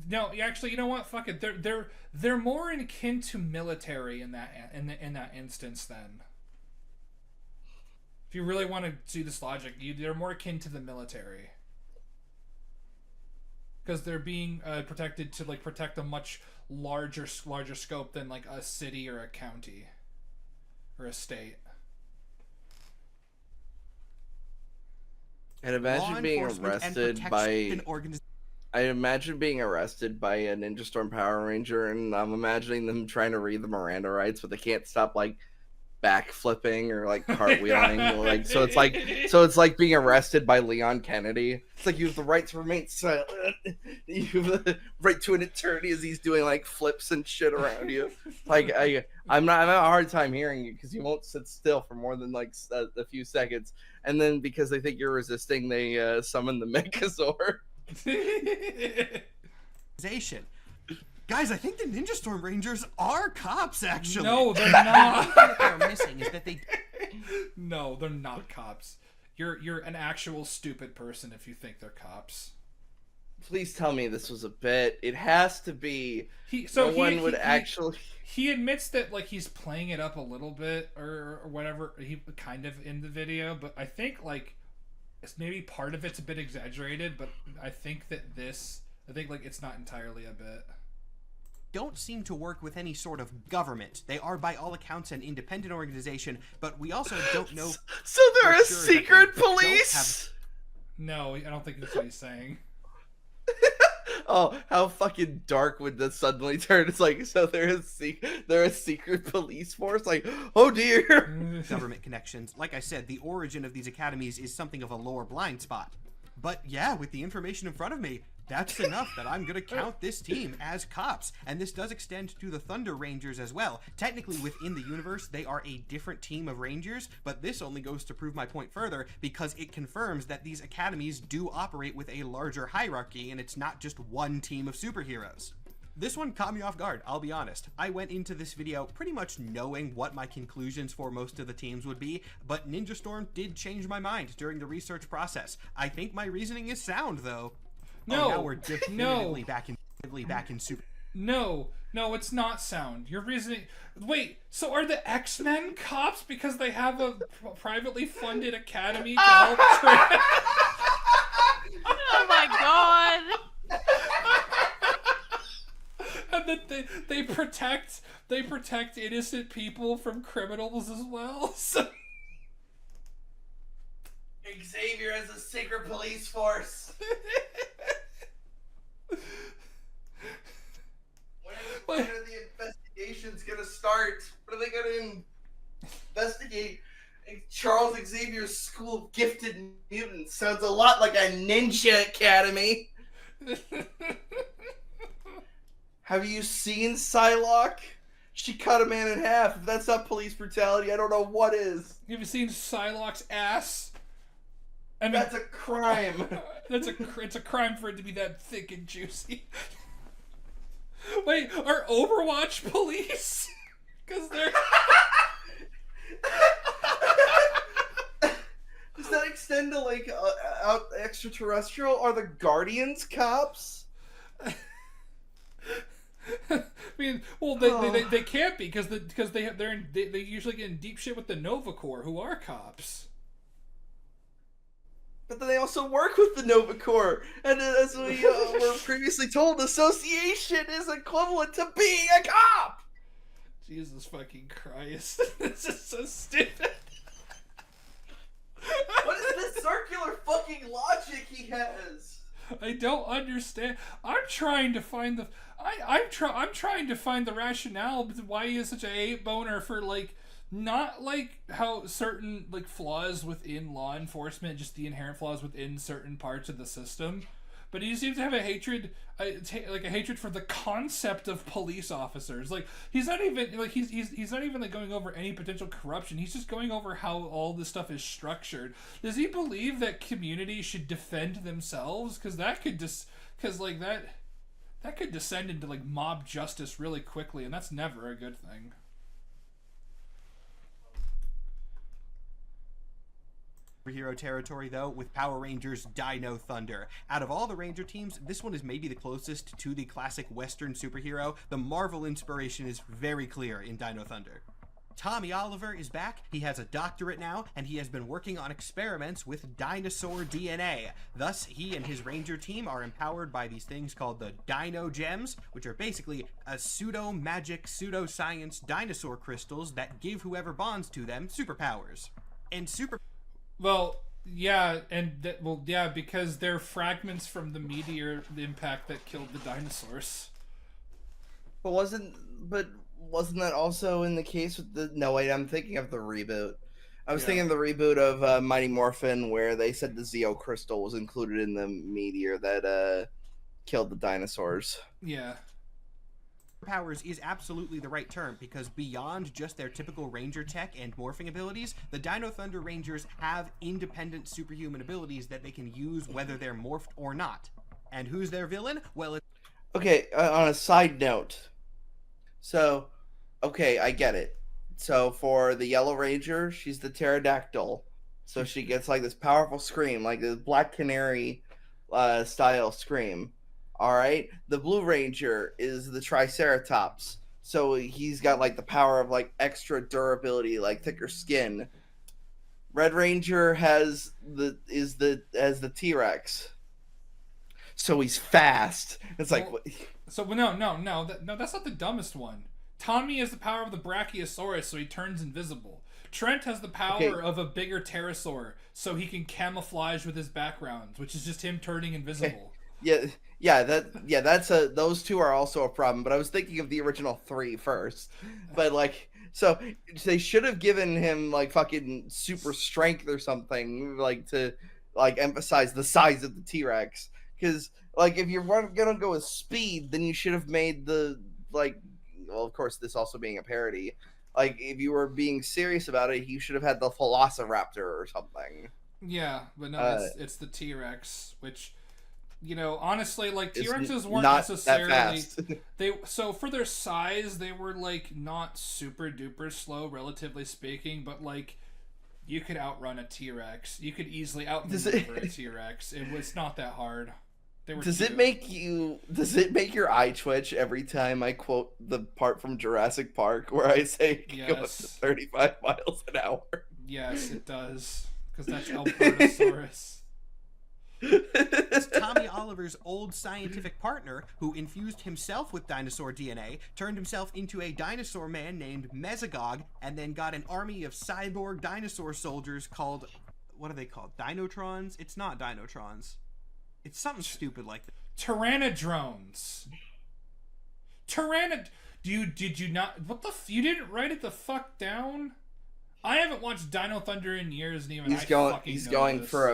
No, actually, you know what? Fuck it. They're more akin to military in that instance. Then, if you really want to see this logic, they're more akin to the military because they're being protected to protect a much larger scope than a city or a county or a state. And imagine being arrested by. I imagine being arrested by a Ninja Storm Power Ranger, and I'm imagining them trying to read the Miranda rights, but they can't stop backflipping or cartwheeling. So it's like being arrested by Leon Kennedy. It's like you have the right to remain silent. You have the right to an eternity as he's doing flips and shit around you. I'm having a hard time hearing you because you won't sit still for more than a few seconds, and then because they think you're resisting, they summon the Megazord. Guys, I think the Ninja Storm Rangers are cops, actually. No, they're not. What they're missing is that they. No, they're not cops. You're an actual stupid person if you think they're cops. Please tell me this was a bit. It has to be. He admits that he's playing it up a little bit or whatever. He kind of in the video, but I think it's maybe part of it's a bit exaggerated. But I think it's not entirely a bit. Don't seem to work with any sort of government. They are, by all accounts, an independent organization, but we also don't know. So they're a secret police? No, I don't think that's what he's saying. Oh, how fucking dark would this suddenly turn? It's so they're a secret police force? Oh dear. Government connections. Like I said, the origin of these academies is something of a lore blind spot. But yeah, with the information in front of me, That's enough that I'm gonna count this team as cops, and this does extend to the Thunder Rangers as well. Technically, within the universe, they are a different team of Rangers, but this only goes to prove my point further, because it confirms that these academies do operate with a larger hierarchy, and it's not just one team of superheroes. This one caught me off guard, I'll be honest. I went into this video pretty much knowing what my conclusions for most of the teams would be, but Ninja Storm did change my mind during the research process. I think my reasoning is sound, though. No, Oh, now we're definitively back in super. No, it's not sound. Your reasoning. Wait, so are the X-Men cops because they have a privately funded academy to help train? Oh my god. And that they protect innocent people from criminals as well. So... Xavier has a secret police force. When are the investigations gonna start? What are they gonna investigate? Charles Xavier's School of Gifted Mutants sounds a lot like a ninja academy. Have you seen Psylocke? She cut a man in half. If that's not police brutality, I don't know what is. Have you seen Psylocke's ass? I mean, That's a crime. It's a crime for it to be that thick and juicy. Wait, are Overwatch police? Because they're... Does that extend to like out extraterrestrial? Are the Guardians cops? I mean, well, they can't be because they usually get in deep shit with the Nova Corps, who are cops. But then they also work with the Nova Corps, and as we were previously told, association is equivalent to being a cop. Jesus fucking Christ! This is so stupid. What is this circular fucking logic he has? I don't understand. I'm trying to find the. I'm trying to find the rationale why he is such a hate boner for like. Not like how certain like flaws within law enforcement, just the inherent flaws within certain parts of the system, but he seems to have a hatred, like a hatred for the concept of police officers. Like he's not even like he's not even like going over any potential corruption. He's just going over how all this stuff is structured. Does he believe that communities should defend themselves? Because that could that could descend into like mob justice really quickly, and that's never a good thing. Superhero territory though with Power Rangers Dino Thunder. Out of all the Ranger teams, this one is maybe the closest to the classic Western superhero. The Marvel inspiration is very clear in Dino Thunder. Tommy Oliver is back. He has a doctorate now, and he has been working on experiments with dinosaur DNA. Thus, he and his Ranger team are empowered by these things called the Dino Gems, which are basically a pseudo-magic, pseudo-science dinosaur crystals that give whoever bonds to them superpowers. And Well, yeah, because they're fragments from the meteor impact that killed the dinosaurs. But wasn't that also in the case with the? No, wait, I'm thinking of the reboot. I was thinking of the reboot of Mighty Morphin, where they said the Zeo crystal was included in the meteor that killed the dinosaurs. Yeah. Powers is absolutely the right term, because beyond just their typical Ranger tech and morphing abilities, the Dino Thunder Rangers have independent superhuman abilities that they can use whether they're morphed or not. And who's their villain? Well, Okay, on a side note. So, okay, I get it. So for the Yellow Ranger, she's the pterodactyl. So she gets like this powerful scream, like this Black Canary style scream. All right, the Blue Ranger is the Triceratops, so he's got like the power of like extra durability, like thicker skin. Red Ranger has the T-Rex, so he's fast. It's like no, that's not the dumbest one. Tommy has the power of the Brachiosaurus, so he turns invisible. Trent has the power of a bigger pterosaur, so he can camouflage with his background, which is just him turning invisible. That's those two are also a problem, but I was thinking of the original three first. But like, so they should have given him like fucking super strength or something, like to like emphasize the size of the T-Rex, Because like if you're gonna go with speed, then you should have made the like. Well, of course, this also being a parody. Like if you were being serious about it, you should have had the Velociraptor or something. Yeah, but no, it's the T-Rex, which, you know, honestly, like It's T-Rexes weren't not that necessarily fast. so for their size, they were like not super duper slow, relatively speaking, but like you could outrun a T-Rex. You could easily outmaneuver a T-Rex. It was not that hard. They were Does cute. it make your eye twitch every time I quote the part from Jurassic Park where I say it can go up to Yes. 35 miles an hour? Yes, it does. Because that's Albertosaurus. It's Tommy Oliver's old scientific partner, who infused himself with dinosaur DNA, turned himself into a dinosaur man named Mesogog, and then got an army of cyborg dinosaur soldiers called... What are they called? Dinotrons? It's not Dinotrons. It's something stupid like that. Tyrannodrones. Did you not... What the... You didn't write it the fuck down? I haven't watched Dino Thunder in years, and even He's going this. for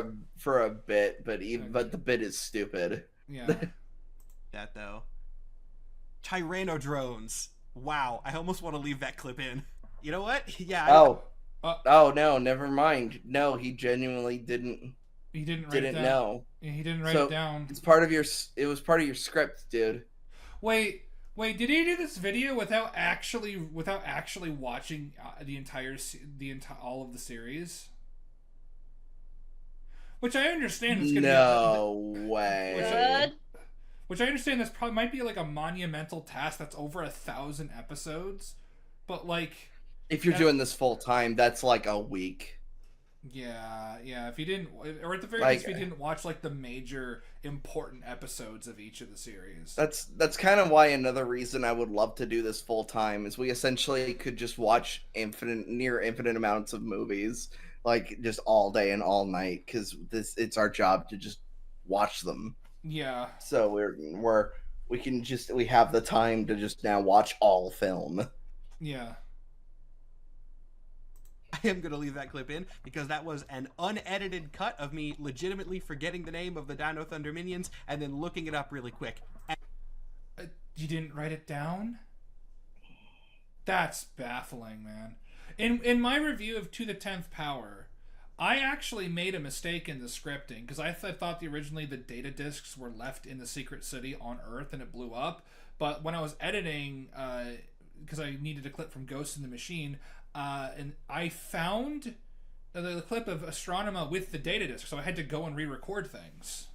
a bit, but Okay. but the bit is stupid. Yeah. That though. Tyrannodrones. Wow, I almost want to leave that clip in. You know what? Yeah. Oh no, never mind. No, he genuinely didn't He didn't write it down. know. Yeah, he didn't write So, it down. It's part of your. It was part of your script, dude. Wait, did he do this video without actually watching all of the series? Which I understand is gonna No way. Good. which I understand this probably might be like a monumental task that's over 1,000 episodes, but like If you're doing this full time, that's like a week. yeah, if you didn't, or at the very Like- least, if you didn't watch like the major important episodes of each of the series. That's kind of why another reason I would love to do this full time is we essentially could just watch near infinite amounts of movies, like just all day and all night, because it's our job to just watch them. Yeah, So we have the time to just now watch all film. yeah. I am going to leave that clip in because that was an unedited cut of me legitimately forgetting the name of the Dino Thunder minions and then looking it up really quick. You didn't write it down? That's baffling, man. In my review of To the 10th Power, I actually made a mistake in the scripting because I thought originally the data discs were left in the secret city on Earth and it blew up. But when I was editing, because I needed a clip from Ghost in the Machine, and I found the clip of Astronema with the data disc, so I had to go and re-record things.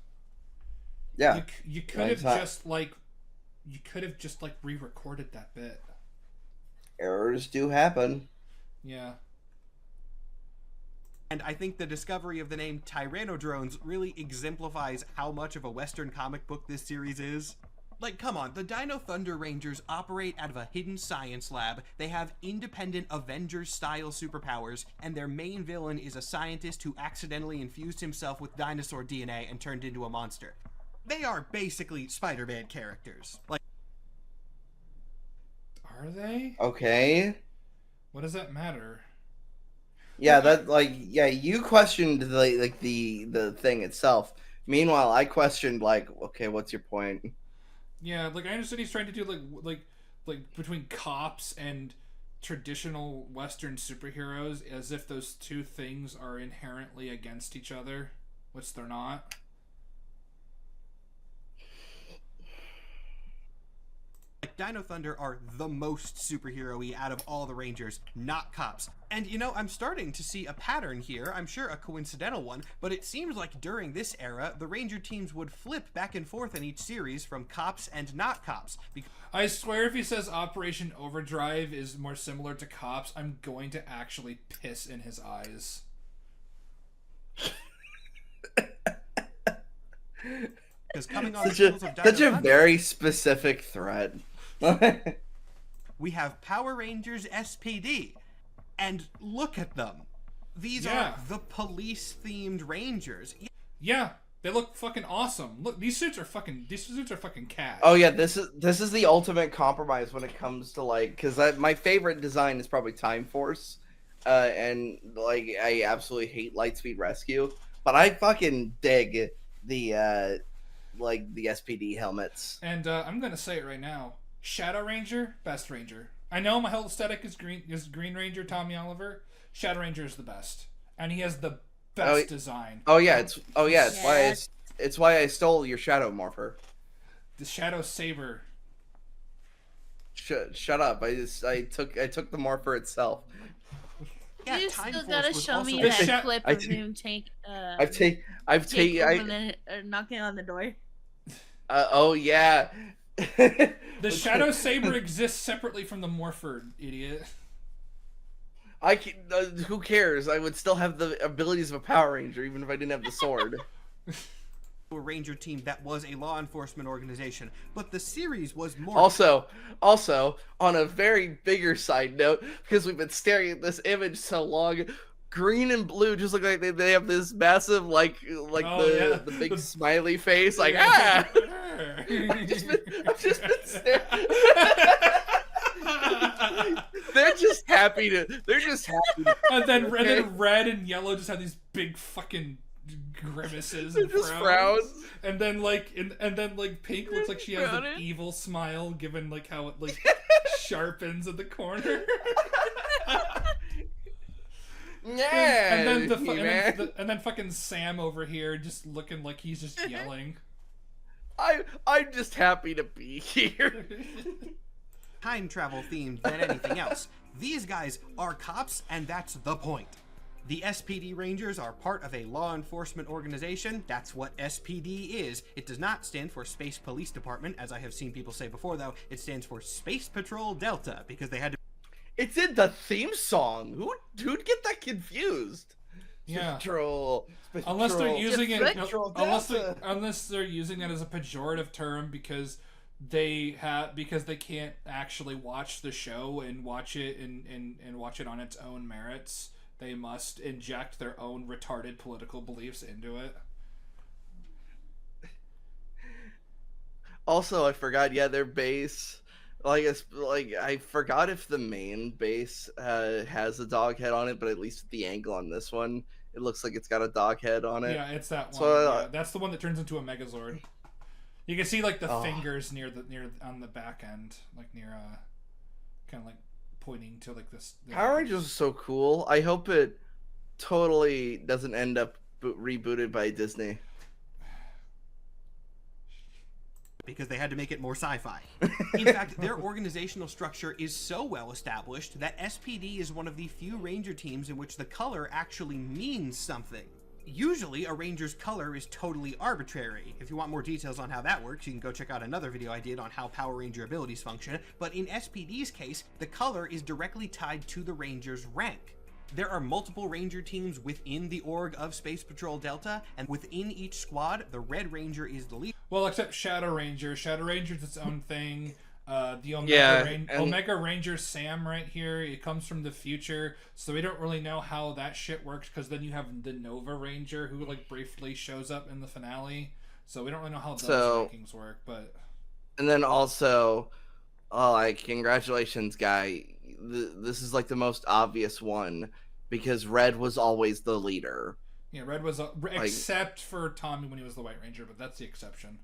Yeah, You could have just re-recorded that bit. errors do happen. Yeah. And I think the discovery of the name Tyrannodrones really exemplifies how much of a Western comic book this series is. Like, come on, the Dino Thunder Rangers operate out of a hidden science lab, they have independent Avengers-style superpowers, and their main villain is a scientist who accidentally infused himself with dinosaur DNA and turned into a monster. They are basically Spider-Man characters. Like, Are they? Okay. What does that matter? Yeah, you questioned the thing itself. Meanwhile, I questioned okay, what's your point? Yeah, like I understand he's trying to do like between cops and traditional Western superheroes as if those two things are inherently against each other, which they're not. Dino Thunder are the most superhero-y out of all the Rangers, not cops. And you know, I'm starting to see a pattern here, I'm sure a coincidental one, but it seems like during this era, the Ranger teams would flip back and forth in each series from cops and not cops. I swear if he says Operation Overdrive is more similar to cops, I'm going to actually piss in his eyes. Because coming on the heels of Dino such a Thunder, very specific threat. we have Power Rangers SPD, and look at them. These Yeah. are the police-themed Rangers. Yeah, they look fucking awesome. Look, these suits are fucking cash. Oh yeah, this is the ultimate compromise when it comes to because my favorite design is probably Time Force, and I absolutely hate Lightspeed Rescue, but I fucking dig the like the SPD helmets. And I'm gonna say it right now: Shadow Ranger, best Ranger. I know my whole aesthetic is Green Ranger, Tommy Oliver. Shadow Ranger is the best, and he has the best design. It's why I stole your Shadow Morpher. The Shadow Saber. Shut up! I took the Morpher itself. Yeah, You Time still Force gotta was show also me The that clip I of take- him knocking on the door. Oh yeah. The Shadow Saber exists separately from the Morpher, idiot. I can, who cares? I would still have the abilities of a Power Ranger even if I didn't have the sword. a Ranger team that was a law enforcement organization, but the series was more. Also, on a very bigger side note, because we've been staring at this image so long, green and blue just look like they have this massive the big smiley face, like ah. I've just been staring. They're just happy to. And then red and yellow just have these big fucking grimaces and just frowns. frowns. And then pink looks like she has an evil smile, given like how it like sharpens at the corner. Yeah. And then fucking Sam over here just looking like he's just yelling. I'm just happy to be here. Time travel themed than anything else. These guys are cops, and that's the point. The SPD Rangers are part of a law enforcement organization. That's what SPD is. It does not stand for Space Police Department, as I have seen people say before, though. It stands for Space Patrol Delta, because they had to... It's in the theme song. Who'd get that confused? Yeah. Unless they're using it, Delta. unless they're using it as a pejorative term because they can't actually watch the show and watch it and watch it on its own merits. They must inject their own retarded political beliefs into it. Also, I forgot. Yeah, their base. I forgot if the main base has a dog head on it, but at least with the angle on this one, it looks like it's got a dog head on it. Yeah, it's that one. So, yeah, that's the one that turns into a Megazord. You can see like the fingers near on the back end, like near kind of like pointing to like this. Power Rangers is so cool. I hope it totally doesn't end up rebooted by Disney. Because they had to make it more sci-fi. In fact, their organizational structure is so well established that SPD is one of the few Ranger teams in which the color actually means something. Usually, a Ranger's color is totally arbitrary. If you want more details on how that works, you can go check out another video I did on how Power Ranger abilities function, but in SPD's case, the color is directly tied to the Ranger's rank. There are multiple Ranger teams within the org of Space Patrol Delta, and within each squad, the Red Ranger is the leader. Well, except Shadow Ranger. Shadow Ranger is its own thing. The Omega Ranger Sam right here, it comes from the future, so we don't really know how that shit works, because then you have the Nova Ranger who like briefly shows up in the finale, so we don't really know how those rankings work. But and then also, congratulations, guy. This is like the most obvious one because Red was always the leader. Yeah, Red was except for Tommy when he was the White Ranger, but that's the exception.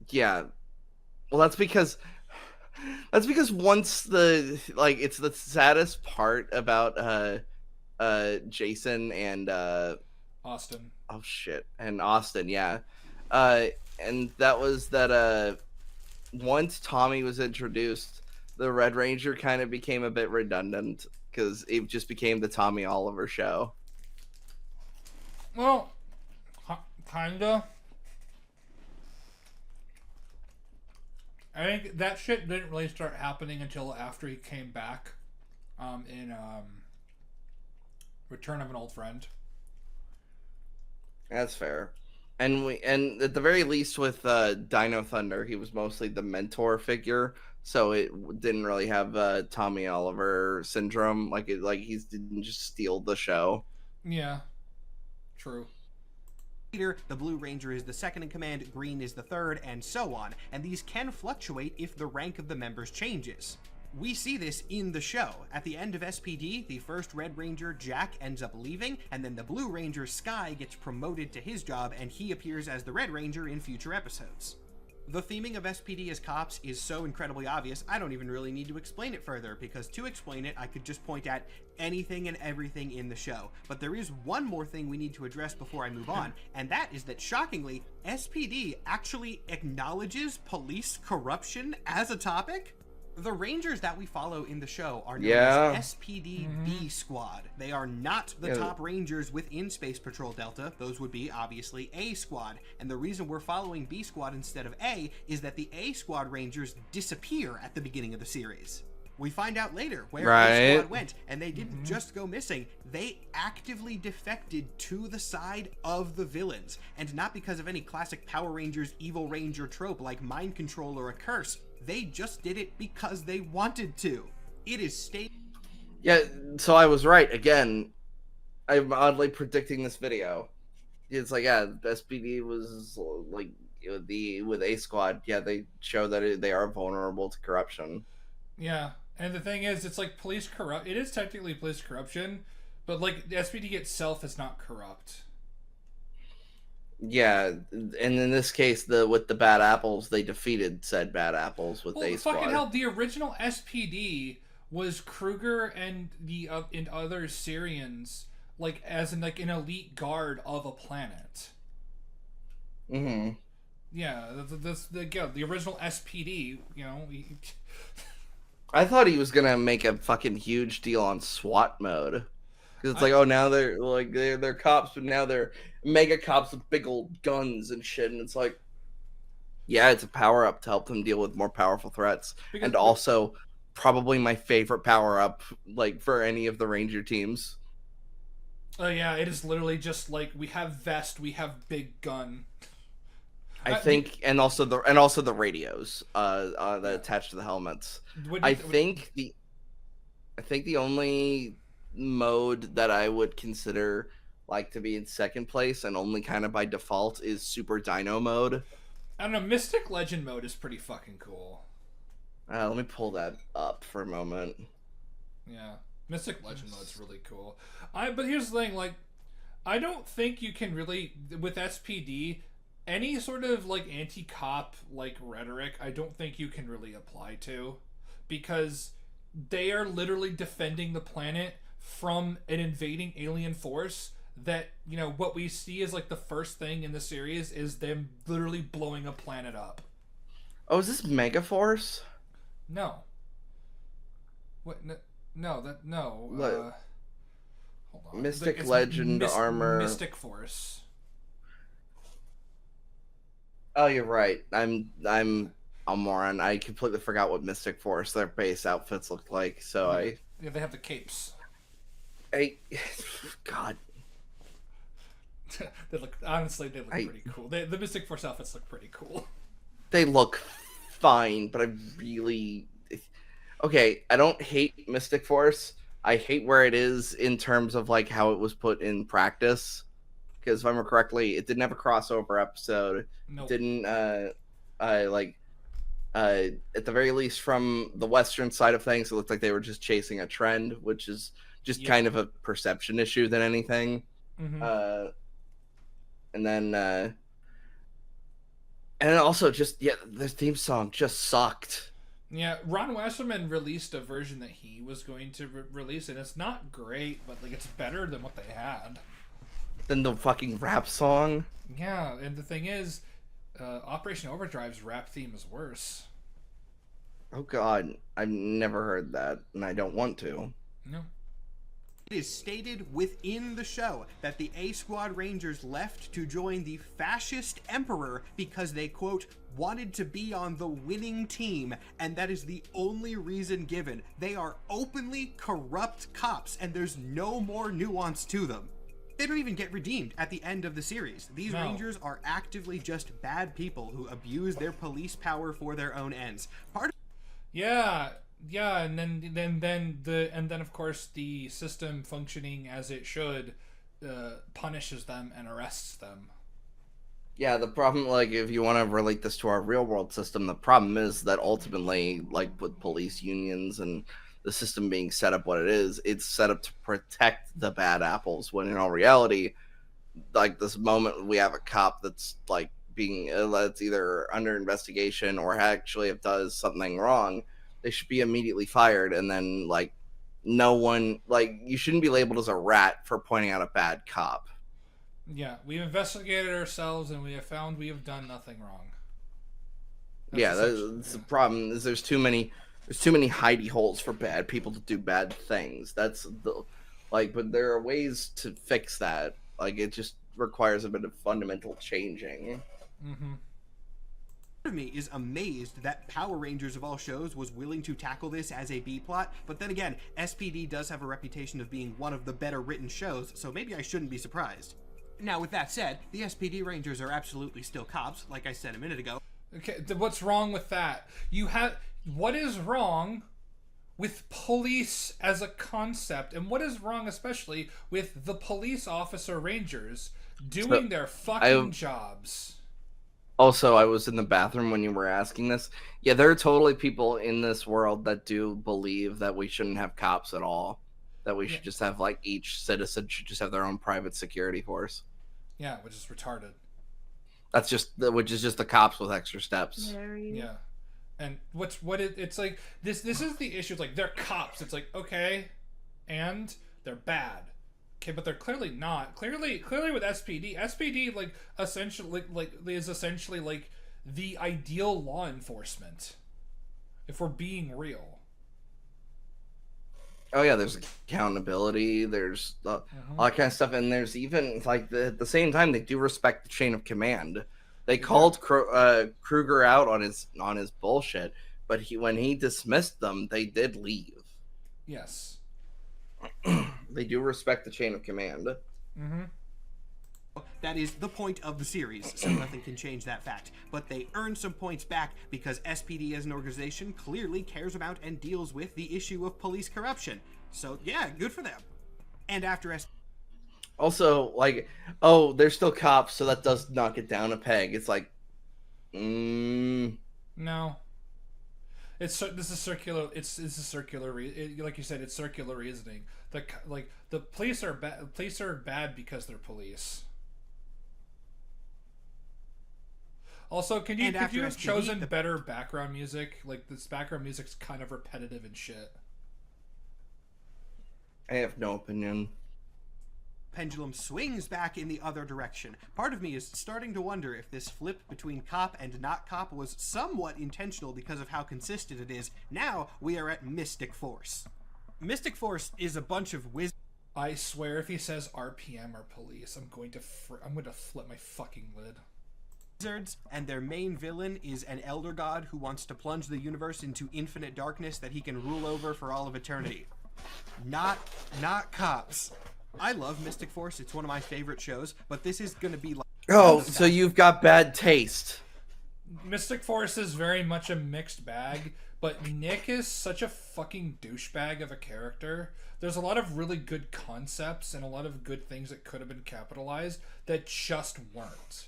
Yeah. Well, that's because once it's the saddest part about Jason and Austin. Oh shit. And Austin, yeah. And that was that once Tommy was introduced, the Red Ranger kind of became a bit redundant because it just became the Tommy Oliver show. Well, kinda. I think that shit didn't really start happening until after he came back in Return of an Old Friend. That's fair. And at the very least with Dino Thunder, he was mostly the mentor figure, so it didn't really have Tommy Oliver syndrome. He didn't just steal the show. Yeah, true. The Blue Ranger is the second in command, Green is the third, and so on, and these can fluctuate if the rank of the members changes. We see this in the show. At the end of SPD, the first Red Ranger, Jack, ends up leaving, and then the Blue Ranger, Sky, gets promoted to his job, and he appears as the Red Ranger in future episodes. The theming of SPD as cops is so incredibly obvious, I don't even really need to explain it further, because to explain it, I could just point at anything and everything in the show. But there is one more thing we need to address before I move on, and that is that, shockingly, SPD actually acknowledges police corruption as a topic. The Rangers that we follow in the show are known as SPD B Squad. They are not the top Rangers within Space Patrol Delta. Those would be, obviously, A Squad. And the reason we're following B Squad instead of A is that the A Squad Rangers disappear at the beginning of the series. We find out later where A Squad went, and they didn't just go missing. They actively defected to the side of the villains. And not because of any classic Power Rangers Evil Ranger trope like mind control or a curse. They just did it because they wanted to. It is stated. Yeah, so I was right again. I'm oddly predicting this video. It's like, yeah, SPD was like with A Squad. Yeah, they show that they are vulnerable to corruption. Yeah, and the thing is, it's like police corrupt. It is technically police corruption, but like the SPD itself is not corrupt. Yeah, and in this case, with the bad apples, they defeated said bad apples with A Squad. Fucking hell, the original SPD was Kruger and the and other Syrians, like as in like an elite guard of a planet. Mm-hmm. Yeah, the original SPD. You know. I thought he was gonna make a fucking huge deal on SWAT mode. Because it's like, oh, now they're cops, but now they're mega cops with big old guns and shit. And it's like, yeah, it's a power up to help them deal with more powerful threats. And also, probably my favorite power up, like for any of the Ranger teams. Oh yeah, it is literally just like we have vest, we have big gun. I think, and also the radios that attach to the helmets. I think the only mode that I would consider like to be in second place and only kind of by default is Super Dino mode. I don't know, Mystic Legend mode is pretty fucking cool. Let me pull that up for a moment. Yeah, Mystic Legend mode's really cool. But here's the thing, like, I don't think you can really, with SPD, any sort of like anti-cop like rhetoric, I don't think you can really apply to, because they are literally defending the planet from an invading alien force that, you know, what we see is like the first thing in the series is them literally blowing a planet up. Oh, is this Megaforce? No. What? No. Hold on. Mystic Legend armor. Mystic Force. Oh, you're right. I'm a moron. I completely forgot what Mystic Force their base outfits looked like. So Yeah, they have the capes. God. They look pretty cool. The Mystic Force outfits look pretty cool. They look fine, but okay, I don't hate Mystic Force. I hate where it is in terms of like how it was put in practice. Because if I remember correctly, it didn't have a crossover episode. Nope. Didn't at the very least from the Western side of things, it looked like they were just chasing a trend, which is just kind of a perception issue than anything. Mm-hmm. And then also just the theme song just sucked. Yeah, Ron Wasserman released a version that he was going to release, and it's not great, but like it's better than what they had. Than the fucking rap song. Yeah, and the thing is, Operation Overdrive's rap theme is worse. Oh god, I've never heard that, and I don't want to. No. It is stated within the show that the A Squad Rangers left to join the fascist emperor because they, quote, wanted to be on the winning team, and that is the only reason given. They are openly corrupt cops, and there's no more nuance to them. They don't even get redeemed at the end of the series. These Rangers are actively just bad people who abuse their police power for their own ends. And then of course the system functioning as it should punishes them and arrests them. Yeah, the problem, like, if you want to relate this to our real world system, the problem is that ultimately, like, with police unions and the system being set up what it is, it's set up to protect the bad apples, when in all reality, like, this moment we have a cop that's, like, being, that's either under investigation or actually if does something wrong, they should be immediately fired, and then, like, no one, like, you shouldn't be labeled as a rat for pointing out a bad cop. Yeah, we've investigated ourselves and we have found we have done nothing wrong. Yeah, that's the problem. Is there's too many hidey holes for bad people to do bad things. That's the, like, but there are ways to fix that. Like, it just requires a bit of fundamental changing. Mm-hmm. Part of me is amazed that Power Rangers of all shows was willing to tackle this as a B plot, but then again, SPD does have a reputation of being one of the better written shows, so maybe I shouldn't be surprised. Now, with that said, the SPD Rangers are absolutely still cops, like I said a minute ago. Okay, what's wrong with that? What is wrong with police as a concept, and what is wrong especially with the police officer rangers doing their fucking jobs? Also, I was in the bathroom when you were asking this. Yeah, there are totally people in this world that do believe that we shouldn't have cops at all. That we should just have, like, each citizen should just have their own private security force. Yeah, which is retarded. That's which is just the cops with extra steps. Very. Yeah. And it's like this is the issue. It's like they're cops. It's like, okay, and they're bad. Okay, but they're clearly not. Clearly with SPD like essentially is essentially like the ideal law enforcement. If we're being real. Oh yeah, there's accountability. There's all that kind of stuff, and there's even, like, at the same time they do respect the chain of command. They called Kruger out on his bullshit, but when he dismissed them, they did leave. Yes. They do respect the chain of command. Mm-hmm. That is the point of the series, so nothing can change that fact. But they earn some points back because SPD as an organization clearly cares about and deals with the issue of police corruption. So yeah, good for them. And after Also, like, oh, they're still cops, so that does knock it down a peg. It's like, No. This is circular. It's a circular. Like you said, it's circular reasoning. The police are bad. Police are bad because they're police. Also, could you have chosen better background music? Like, this background music's kind of repetitive and shit. I have no opinion. Pendulum swings back in the other direction. Part of me is starting to wonder if this flip between cop and not cop was somewhat intentional because of how consistent it is. Now we are at Mystic Force. Mystic Force is a bunch of I swear, if he says RPM or police, I'm going to flip my fucking lid. Wizards, and their main villain is an elder god who wants to plunge the universe into infinite darkness that he can rule over for all of eternity. Not cops. I love Mystic Force. It's one of my favorite shows, but this is going to be like... Oh, so you've got bad taste. Mystic Force is very much a mixed bag, but Nick is such a fucking douchebag of a character. There's a lot of really good concepts and a lot of good things that could have been capitalized that just weren't.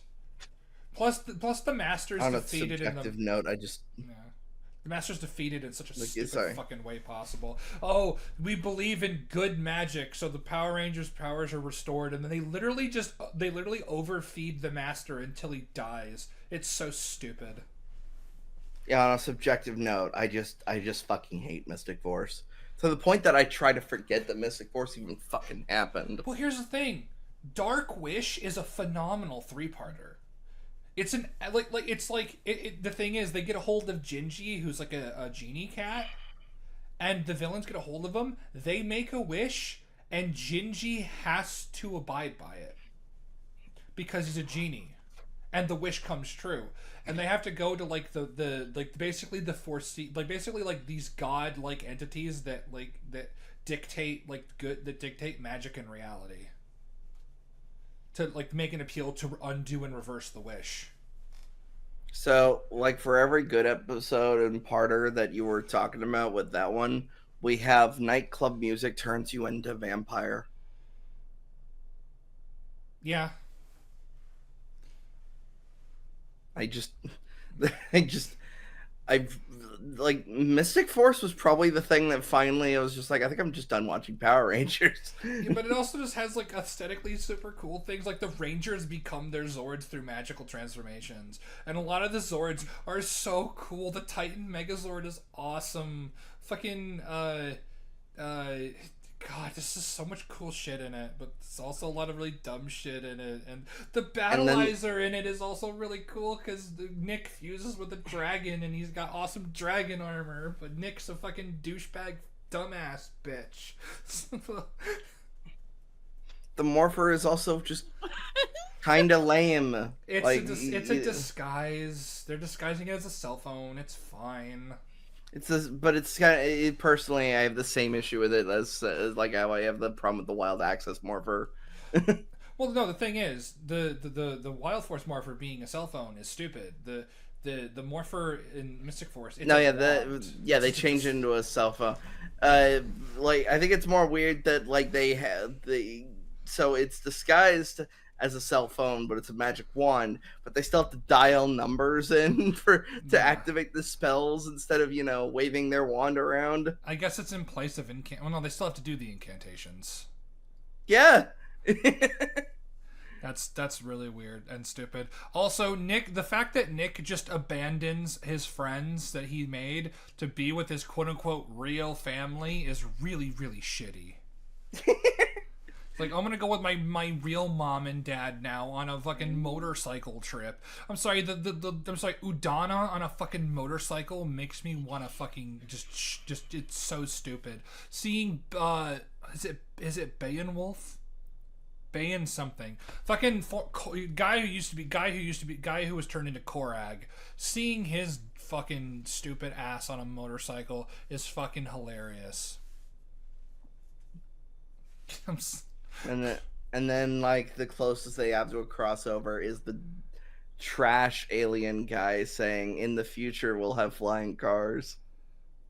Plus the Masters defeated in the note. I just the Masters defeated in such a stupid fucking way possible. Oh, we believe in good magic, so the Power Rangers' powers are restored, and then they literally overfeed the Master until he dies. It's so stupid. Yeah, on a subjective note, I just fucking hate Mystic Force. To the point that I try to forget that Mystic Force even fucking happened. Well, here's the thing. Dark Wish is a phenomenal 3-parter. It's the thing is, they get a hold of Gingy, who's like a genie cat, and the villains get a hold of him. They make a wish, and Gingy has to abide by it because he's a genie, and the wish comes true. And they have to go to like basically the foresee, like basically like these god-like entities that dictate magic and reality, to like make an appeal to undo and reverse the wish. So, like, for every good episode and parter that you were talking about with that one, we have nightclub music turns you into vampire. Yeah. I just, I just, I've like Mystic Force was probably the thing that finally I was just like, I think I'm just done watching Power Rangers. Yeah, but it also just has like aesthetically super cool things. Like the Rangers become their Zords through magical transformations, and a lot of the Zords are so cool. The Titan Megazord is awesome. Fucking God, this is so much cool shit in it, but there's also a lot of really dumb shit in it. And the Battleizer in it is also really cool because Nick fuses with a dragon and he's got awesome dragon armor, but Nick's a fucking douchebag dumbass bitch. The Morpher is also just kind of lame. It's like, it's a disguise. They're disguising it as a cell phone. It's fine. It's this, but it's kind of personally, I have the same issue with it as like how I have the problem with the Wild Access Morpher. Well, no, the thing is, the Wild Force Morpher being a cell phone is stupid. The Morpher in Mystic Force. It's they change into a cell phone. Like I think it's more weird that like they have so it's disguised as a cell phone, but it's a magic wand. But they still have to dial numbers in to activate the spells instead of waving their wand around. I guess it's in place of Well, no, they still have to do the incantations. Yeah. That's really weird and stupid. Also, the fact that Nick just abandons his friends that he made to be with his quote-unquote real family is really, really shitty. Like, I'm gonna go with my real mom and dad now on a fucking motorcycle trip. I'm sorry, I'm sorry, Udana on a fucking motorcycle makes me want to fucking just it's so stupid. Seeing is it Beowulf? Bayon something. Fucking guy who was turned into Korag. Seeing his fucking stupid ass on a motorcycle is fucking hilarious. And then like the closest they have to a crossover is the trash alien guy saying, "In the future we'll have flying cars."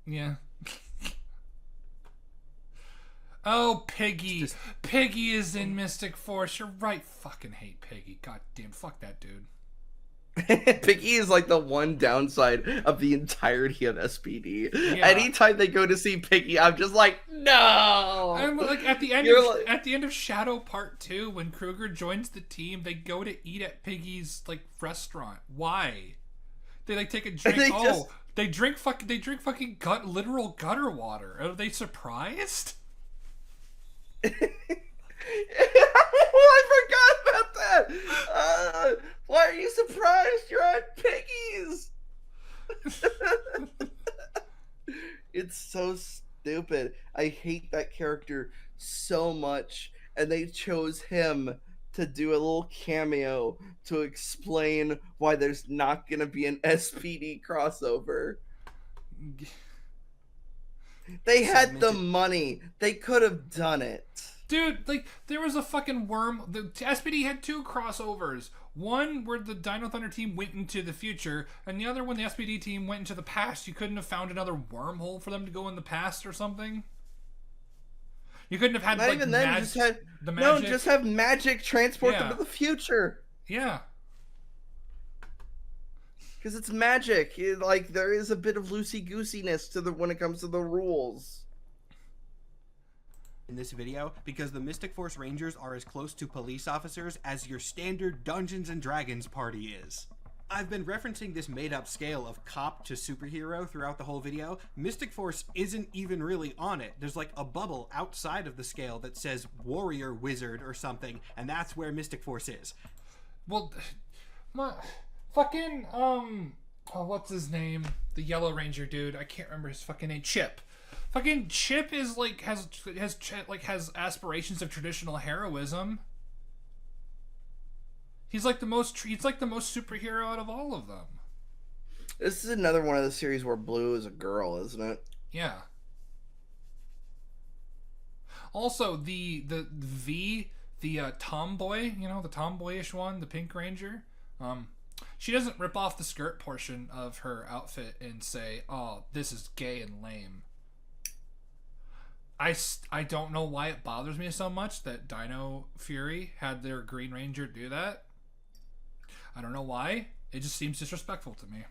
Yeah. Oh, Piggy. Piggy is in Mystic Force. You're right. Fucking hate Piggy. God damn. Fuck that dude. Piggy is like the one downside of the entirety of SPD. Yeah. Anytime they go to see Piggy, I'm just like, no. I'm like at the end of Shadow Part 2, when Kruger joins the team, they go to eat at Piggy's like restaurant. Why? They like take a drink. They drink fucking literal gutter water. Are they surprised? I forgot about that. Why are you surprised? You're at Piggy's. It's so stupid. I hate that character so much, and they chose him to do a little cameo to explain why there's not gonna be an SPD crossover. They had the money. They could have done it. Dude, like, there was a fucking worm. The SPD had 2 crossovers. One where the Dino Thunder team went into the future, and the other when the SPD team went into the past. You couldn't have found another wormhole for them to go in the past or something? You couldn't have had, Not like, even then, just have magic transport them to the future. Yeah. Because it's magic. Like, there is a bit of loosey-goosiness to when it comes to the rules. In this video, because the Mystic Force Rangers are as close to police officers as your standard Dungeons & Dragons party is. I've been referencing this made-up scale of cop to superhero throughout the whole video. Mystic Force isn't even really on it. There's like a bubble outside of the scale that says warrior, wizard, or something, and that's where Mystic Force is. Well, what's his name? The Yellow Ranger dude. I can't remember his fucking name. Chip. Fucking Chip is like has aspirations of traditional heroism. He's like the most superhero out of all of them. This is another one of the series where Blue is a girl, isn't it? Yeah. Also, the tomboy, the tomboyish one, the Pink Ranger. She doesn't rip off the skirt portion of her outfit and say, "Oh, this is gay and lame." I don't know why it bothers me so much that Dino Fury had their Green Ranger do that. I don't know why. It just seems disrespectful to me.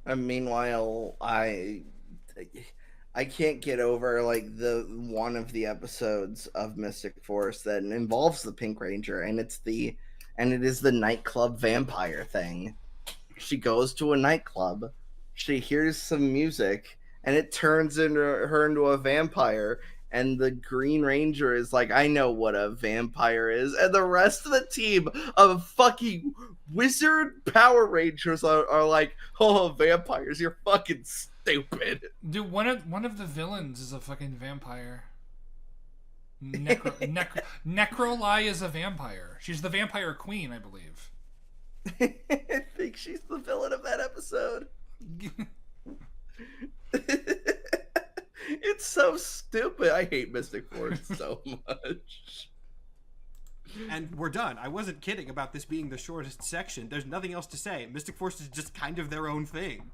And meanwhile, I can't get over like the one of the episodes of Mystic Force that involves the Pink Ranger, and it is the nightclub vampire thing. She goes to a nightclub, she hears some music, and it turns her into a vampire. And the Green Ranger is like, I know what a vampire is. And the rest of the team of fucking wizard Power Rangers are like, oh, vampires, you're fucking stupid. Dude, one of the villains is a fucking vampire. Necroli is a vampire. She's the vampire queen, I believe. I think she's the villain of that episode. It's so stupid. I hate Mystic Force so much. And we're done. I wasn't kidding about this being the shortest section. There's nothing else to say. Mystic Force is just kind of their own thing.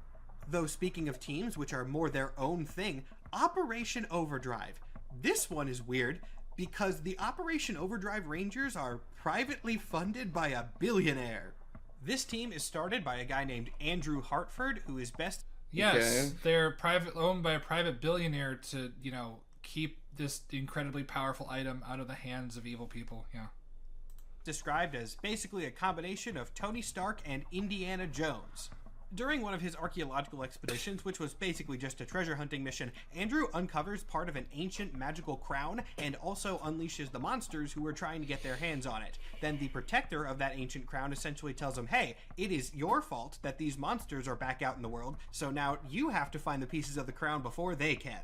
Though speaking of teams which are more their own thing, Operation Overdrive. This one is weird because the Operation Overdrive Rangers are privately funded by a billionaire. This team is started by a guy named Andrew Hartford, who is best... Yes, Okay. they're owned by a private billionaire to, keep this incredibly powerful item out of the hands of evil people. Yeah. described as basically a combination of Tony Stark and Indiana Jones. During one of his archaeological expeditions, which was basically just a treasure hunting mission, Andrew uncovers part of an ancient magical crown and also unleashes the monsters who were trying to get their hands on it. Then the protector of that ancient crown essentially tells him, hey, it is your fault that these monsters are back out in the world, so now you have to find the pieces of the crown before they can.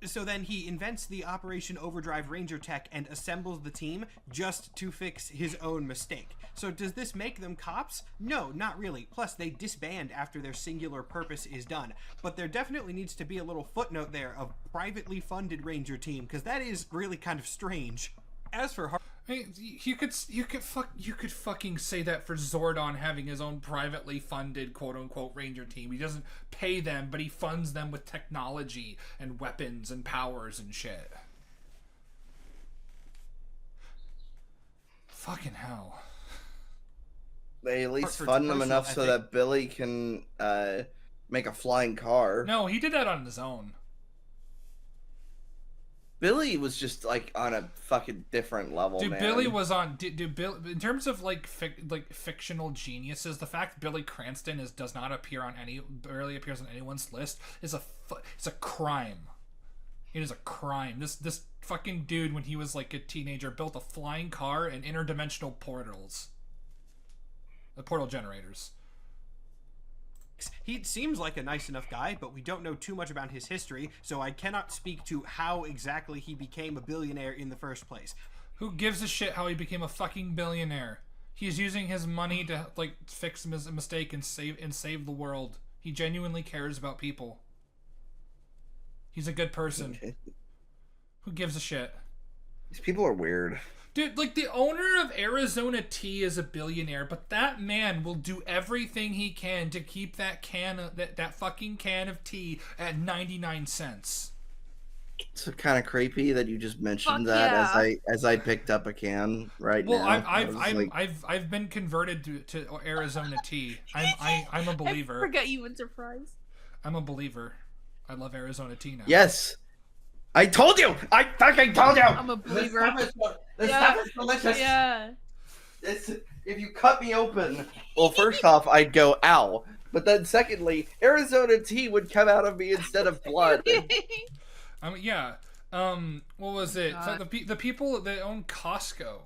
So then he invents the Operation Overdrive Ranger tech and assembles the team just to fix his own mistake. So does this make them cops? No, not really. Plus, they disband after their singular purpose is done. But there definitely needs to be a little footnote there of privately funded Ranger team, because that is really kind of strange. As for Hey, you could fucking say that for Zordon having his own privately funded quote-unquote Ranger team. He doesn't pay them, but he funds them with technology and weapons and powers and shit. Fucking hell. They at least For fund them personal enough so ethic. that Billy can make a flying car. No, he did that on his own. Billy was just like on a fucking different level, Dude, man. Billy was on. Dude, Bill. In terms of like fictional geniuses, the fact Billy Cranston does not appear on barely appears on anyone's list is it's a crime. It is a crime. This fucking dude, when he was like a teenager, built a flying car and interdimensional portals. The portal generators. He seems like a nice enough guy, but we don't know too much about his history, so I cannot speak to how exactly he became a billionaire in the first place. Who gives a shit how he became a fucking billionaire? He's using his money to like fix his mistake and save the world. He genuinely cares about people. He's a good person. Who gives a shit? These people are weird. Dude, like, the owner of Arizona Tea is a billionaire, but that man will do everything he can to keep that that fucking can of tea at 99 cents. It's kind of creepy that you just mentioned Fuck that yeah. as I picked up a can right Well, now. I've been converted to Arizona Tea. I'm a I believer. forgot you went to fries. I'm a believer. I love Arizona Tea now. Yes, I told you. I fucking told you. I'm a believer. This Yeah. stuff is delicious. Yeah. If you cut me open, well, first off, I'd go ow. But then, secondly, Arizona tea would come out of me instead of blood. Yeah. What was it? It's like the people that own Costco,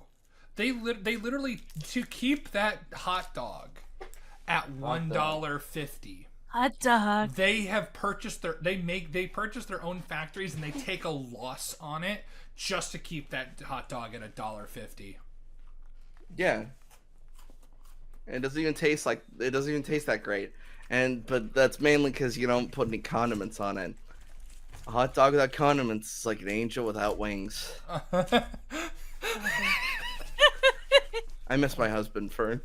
they literally, to keep that hot dog at $1.50. Hot dog. They have purchased they purchase their own factories and they take a loss on it just to keep that hot dog at $1.50. Yeah. And it doesn't even taste that great. But that's mainly because you don't put any condiments on it. A hot dog without condiments is like an angel without wings. I miss my husband, Fern.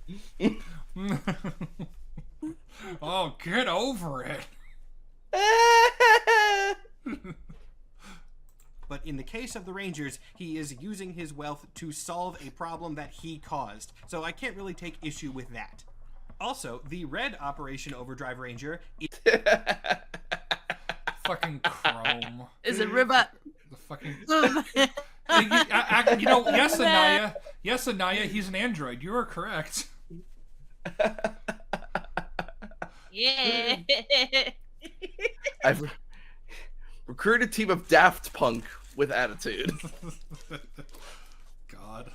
Oh, get over it. But in the case of the Rangers, he is using his wealth to solve a problem that he caused. So I can't really take issue with that. Also, the red Operation Overdrive Ranger Fucking Chrome. Is it robot? The fucking. Oh, You know, yes, Anaya. Yes, Anaya. He's an android. You are correct. yeah. I've recruited a team of Daft Punk with attitude. God.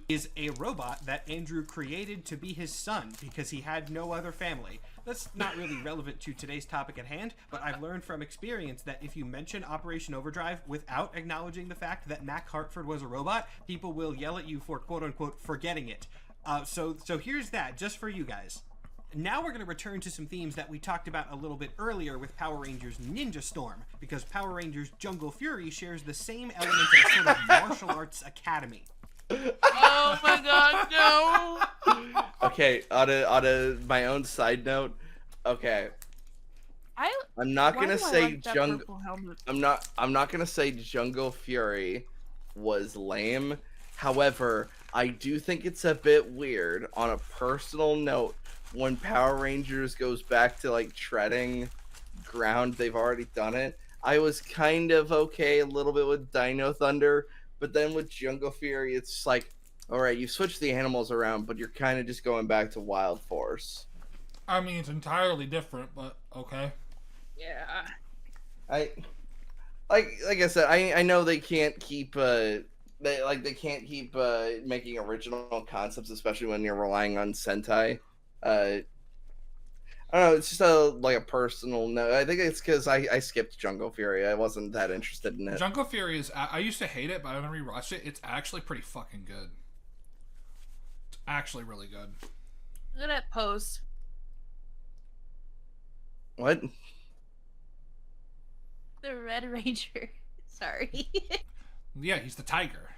is a robot that Andrew created to be his son because he had no other family. That's not really relevant to today's topic at hand, but I've learned from experience that if you mention Operation Overdrive without acknowledging the fact that Mac Hartford was a robot, people will yell at you for quote-unquote forgetting it. So here's that, just for you guys. Now we're going to return to some themes that we talked about a little bit earlier with Power Rangers Ninja Storm, because Power Rangers Jungle Fury shares the same elements of sort of martial arts academy. Oh my god, no! Okay, on a my own side note, okay. I'm not gonna say I'm not gonna say Jungle Fury was lame. However, I do think it's a bit weird on a personal note when Power Rangers goes back to like treading ground they've already done it. I was kind of okay a little bit with Dino Thunder, but then with Jungle Fury, it's just like, all right, you switch the animals around, but you're kind of just going back to Wild Force. I mean, it's entirely different, but okay. Yeah. Like I said, I know they can't keep they can't keep making original concepts, especially when you're relying on Sentai. I don't know. It's just a personal note. I think it's because I skipped Jungle Fury. I wasn't that interested in it. Jungle Fury is. I used to hate it, but when I rewatched it, it's actually pretty fucking good. It's actually really good. Look at that pose. What? The Red Ranger. Sorry. Yeah, he's the tiger.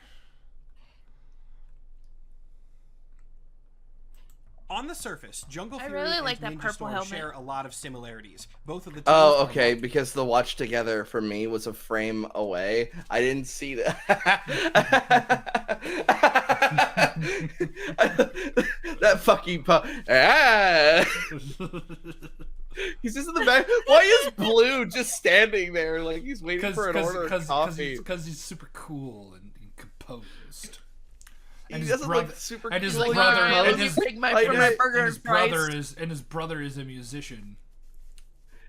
On the surface, Jungle Fury really and like that Ninja purple Storm helmet. share a lot of similarities. Both of the teams Oh, are okay. Because the watch together for me was a frame away. I didn't see that. That fucking He's just in the back. Why is Blue just standing there like he's waiting for an order of coffee? Because he's super cool and composed. He doesn't look super and his cool. brother and his brother is a musician.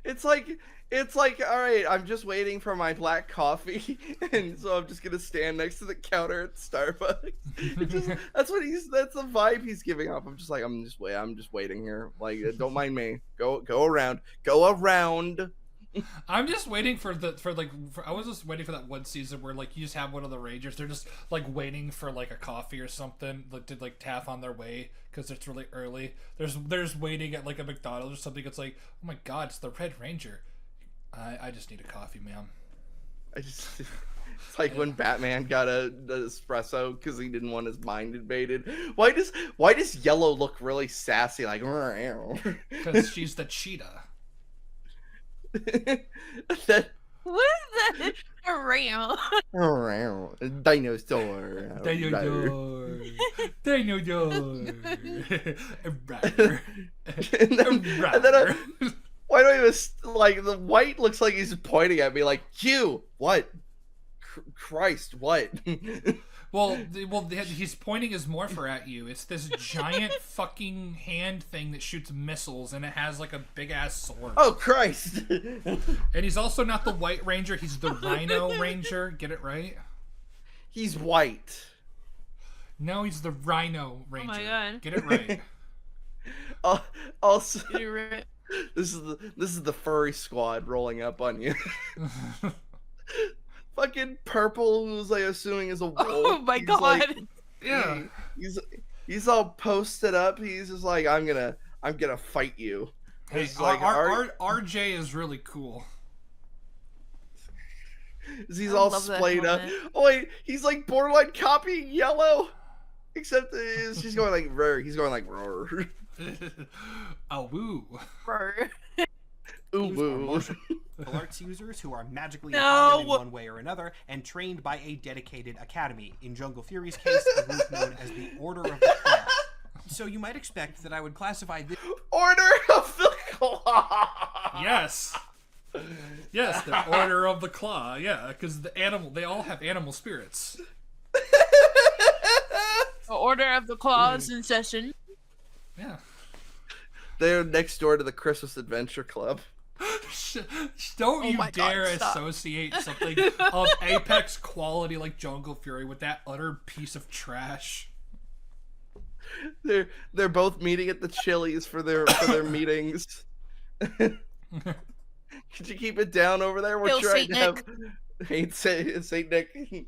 It's like, all right, I'm just waiting for my black coffee, and so I'm just gonna stand next to the counter at Starbucks. That's the vibe he's giving off. I'm just waiting here. Like, don't mind me. Go around. I'm just waiting I was just waiting for that one season where like you just have one of the Rangers. They're just like waiting for like a coffee or something to like tap on their way because it's really early. There's waiting at like a McDonald's or something. It's like, oh my god, it's the Red Ranger. I just need a coffee, ma'am. It's like when Batman got an espresso because he didn't want his mind invaded. Why does Yellow look really sassy? Like, because she's the cheetah. That What is that? Around. dinosaur. Why do I even like the white looks like he's pointing at me like you? What? Christ, what? Well, he's pointing his morpher at you. It's this giant fucking hand thing that shoots missiles, and it has like a big ass sword. Oh Christ! And he's also not the White Ranger. He's the Rhino Ranger. Get it right? He's white. No, he's the Rhino Ranger. Oh my god! Get it right. Also, You're right. this is the furry squad rolling up on you. Fucking Purple, who's like assuming is a wolf. Oh my He's god! like, Yeah. He's all posted up. He's just like, I'm gonna fight you. Hey, It's like, RJ is really cool. He's I all love that splayed up. helmet. Oh wait, he's like borderline copying Yellow, except she's going like roar. He's going like roar. Oh woo. Brr. Ooh Teams are woo. martial arts users who are magically No! empowered in one way or another and trained by a dedicated academy. In Jungle Fury's case, a group known as the Order of the Claw. So you might expect that I would classify this Order of the Claw. Yes. Yes, the Order of the Claw. Yeah, because they all have animal spirits. The Order of the Claws in session. Yeah. They're next door to the Christmas Adventure Club. Don't you my dare God, stop. associate something of apex quality like Jungle Fury with that utter piece of trash. They're both meeting at the Chili's for their meetings. Could you keep it down over there? We're Kill trying Saint to have hate Saint Nick.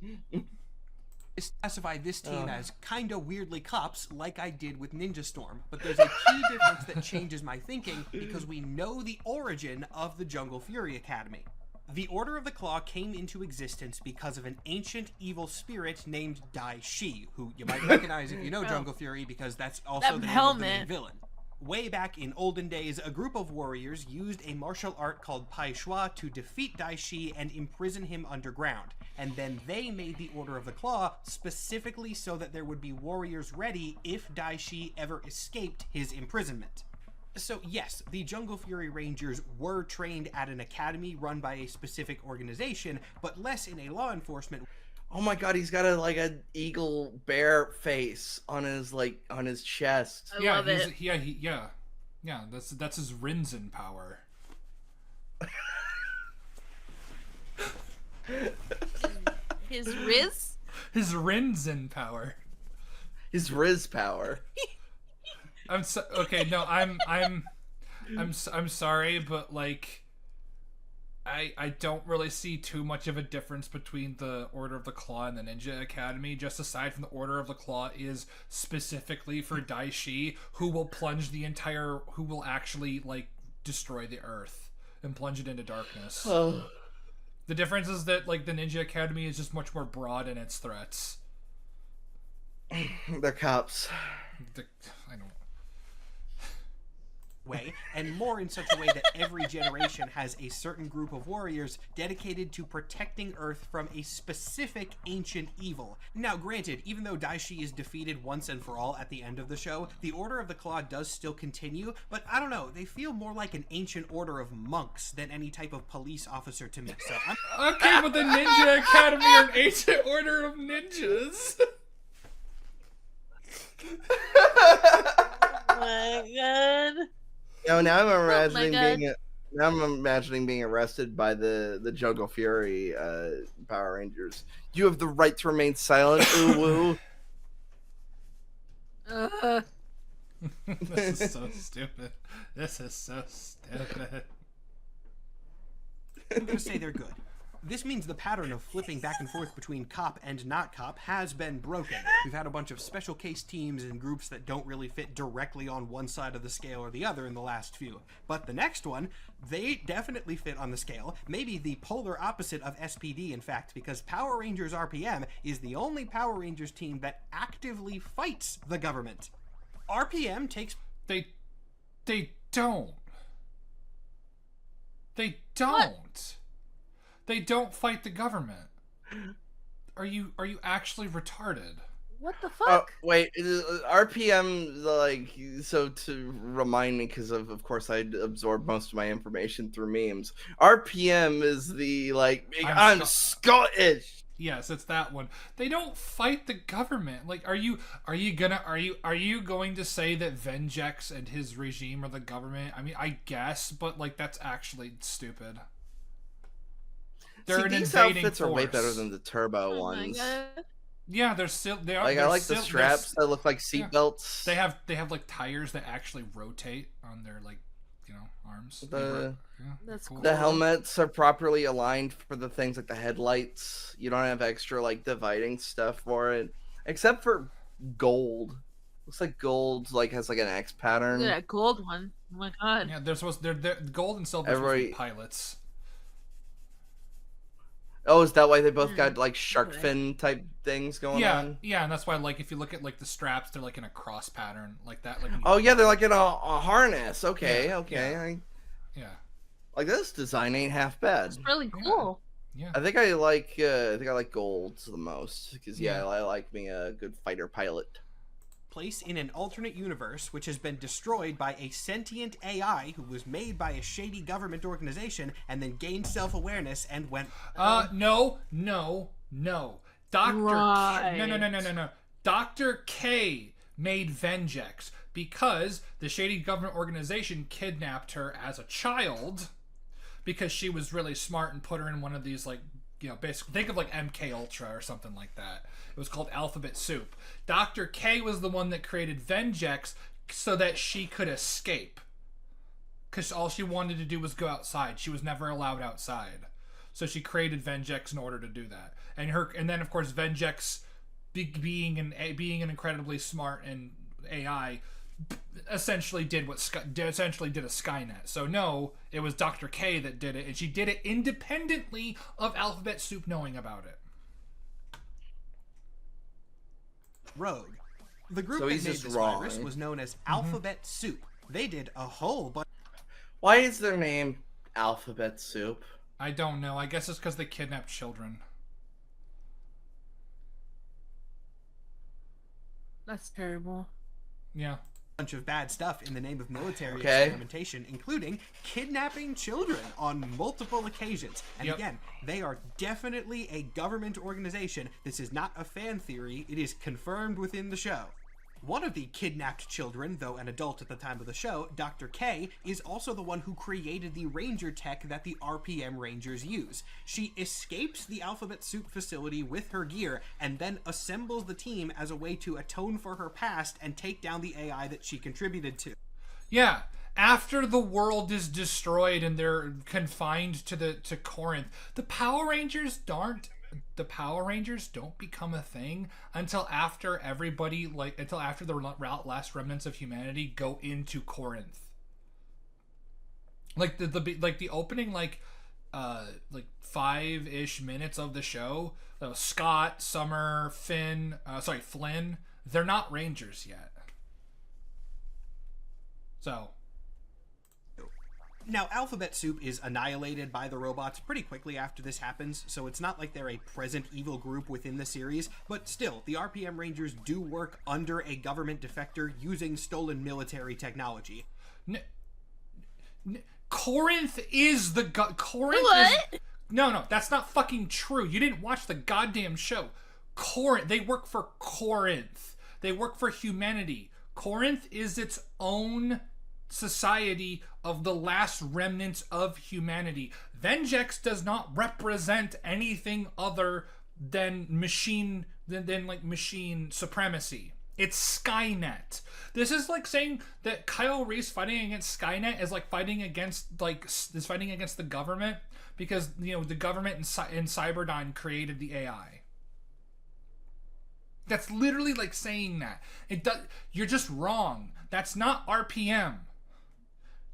classify this team as kinda weirdly cops, like I did with Ninja Storm. But there's a key difference that changes my thinking because we know the origin of the Jungle Fury Academy. The Order of the Claw came into existence because of an ancient evil spirit named Dai Shi, who you might recognize if you know Jungle Fury because that's also That the name of the main helmet. villain. Way back in olden days, a group of warriors used a martial art called Pai Shui to defeat Dai Shi and imprison him underground. And then they made the Order of the Claw specifically so that there would be warriors ready if Dai Shi ever escaped his imprisonment. So yes, the Jungle Fury Rangers were trained at an academy run by a specific organization, but less in a law enforcement. Oh my God, he's got an eagle bear face on his chest. I love it. Yeah. That's his Rinzen power. His Riz? His Rinzen power. His Riz power. Okay. No, I'm sorry, but like, I don't really see too much of a difference between the Order of the Claw and the Ninja Academy. Just aside from the Order of the Claw is specifically for Dai Shi, who will actually like destroy the Earth and plunge it into darkness. Oh. The difference is that like the Ninja Academy is just much more broad in its threats. They're cops. I don't. Way, and more in such a way that every generation has a certain group of warriors dedicated to protecting Earth from a specific ancient evil. Now, granted, even though Dai Shi is defeated once and for all at the end of the show, the Order of the Claw does still continue, but I don't know, they feel more like an ancient order of monks than any type of police officer to me, so I'm... Okay, but the Ninja Academy are an ancient order of ninjas. Oh my God. Now I'm my God. imagining being arrested by the Jungle Fury Power Rangers. You have the right to remain silent, ooh woo. This is so stupid. I'm gonna say they're good. This means the pattern of flipping back and forth between cop and not cop has been broken. We've had a bunch of special case teams and groups that don't really fit directly on one side of the scale or the other in the last few. But the next one, they definitely fit on the scale. Maybe the polar opposite of SPD, in fact, because Power Rangers RPM is the only Power Rangers team that actively fights the government. RPM takes... They don't. They don't. They don't fight the government. Are you actually retarded? What the Oh, fuck? wait, RPM, like, so to remind me, because of course I absorb most of my information through memes. RPM is the, like, I'm Scottish. Yes, it's that one. They don't fight the government. Like, are you going to say that Vengex and his regime are the government? I mean, I guess, but like that's actually stupid. They're an These invading outfits are way force. better than the turbo Oh my ones. God. Yeah, they are. Like, I like the straps that look like seat belts. They have like tires that actually rotate on their like, arms. That's cool. The helmets are properly aligned for the things like the headlights. You don't have extra like dividing stuff for it, except for gold. Looks like gold like has like an X pattern. Look at that gold one. Oh my God. Yeah, they're gold and silver are supposed to be pilots. Oh, is that why they both got like shark Okay. fin type things going Yeah, on? yeah, and that's why like if you look at like the straps, they're like in a cross pattern like that. Like Oh yeah, they're like in a harness. Okay, Yeah, okay. yeah, Like this design ain't half bad. It's really cool. yeah. I think I like golds the most because I like being a good fighter pilot. place in an alternate universe which has been destroyed by a sentient AI who was made by a shady government organization and then gained self-awareness and went... No. Right. No. Dr. K made Vengex because the shady government organization kidnapped her as a child because she was really smart and put her in one of these, like, you know, basically think of like MK Ultra or something like that. It was called Alphabet Soup. Dr. K was the one that created Vengex so that she could escape. Because all she wanted to do was go outside. She was never allowed outside. So she created Vengex in order to do that. And then of course Vengex, being an incredibly smart and AI, essentially did a Skynet. So no, it was Dr. K that did it, and she did it independently of Alphabet Soup knowing about it. Rogue. The group So that he's made just this wrong. virus was known as Alphabet Soup. They did a whole bunch Why is their name Alphabet Soup? I don't know. I guess it's because they kidnapped children. That's terrible. Yeah. of bad stuff in the name of military Okay. experimentation, including kidnapping children on multiple occasions. And Yep. again, they are definitely a government organization. This is not a fan theory. It is confirmed within the show. One of the kidnapped children, though an adult at the time of the show, Dr. K, is also the one who created the Ranger tech that the RPM Rangers use. She escapes the Alphabet Soup facility with her gear and then assembles the team as a way to atone for her past and take down the AI that she contributed to. Yeah. After the world is destroyed and they're confined to Corinth, the Power Rangers don't become a thing until after the last remnants of humanity go into Corinth. Like the opening 5-ish minutes of the show, Scott, Summer, Flynn, they're not Rangers yet. So Now, Alphabet Soup is annihilated by the robots pretty quickly after this happens, so it's not like they're a present evil group within the series, but still, the RPM Rangers do work under a government defector using stolen military technology. Corinth is the Corinth. What? No, that's not fucking true. You didn't watch the goddamn show. Corinth. They work for Corinth. They work for humanity. Corinth is its own society of the last remnants of humanity. Vengex does not represent anything other than machine supremacy. It's Skynet. This is like saying that Kyle Reese fighting against Skynet is like fighting against the government because the government in Cyberdyne created the AI. That's literally like saying that. You're just wrong. That's not RPM.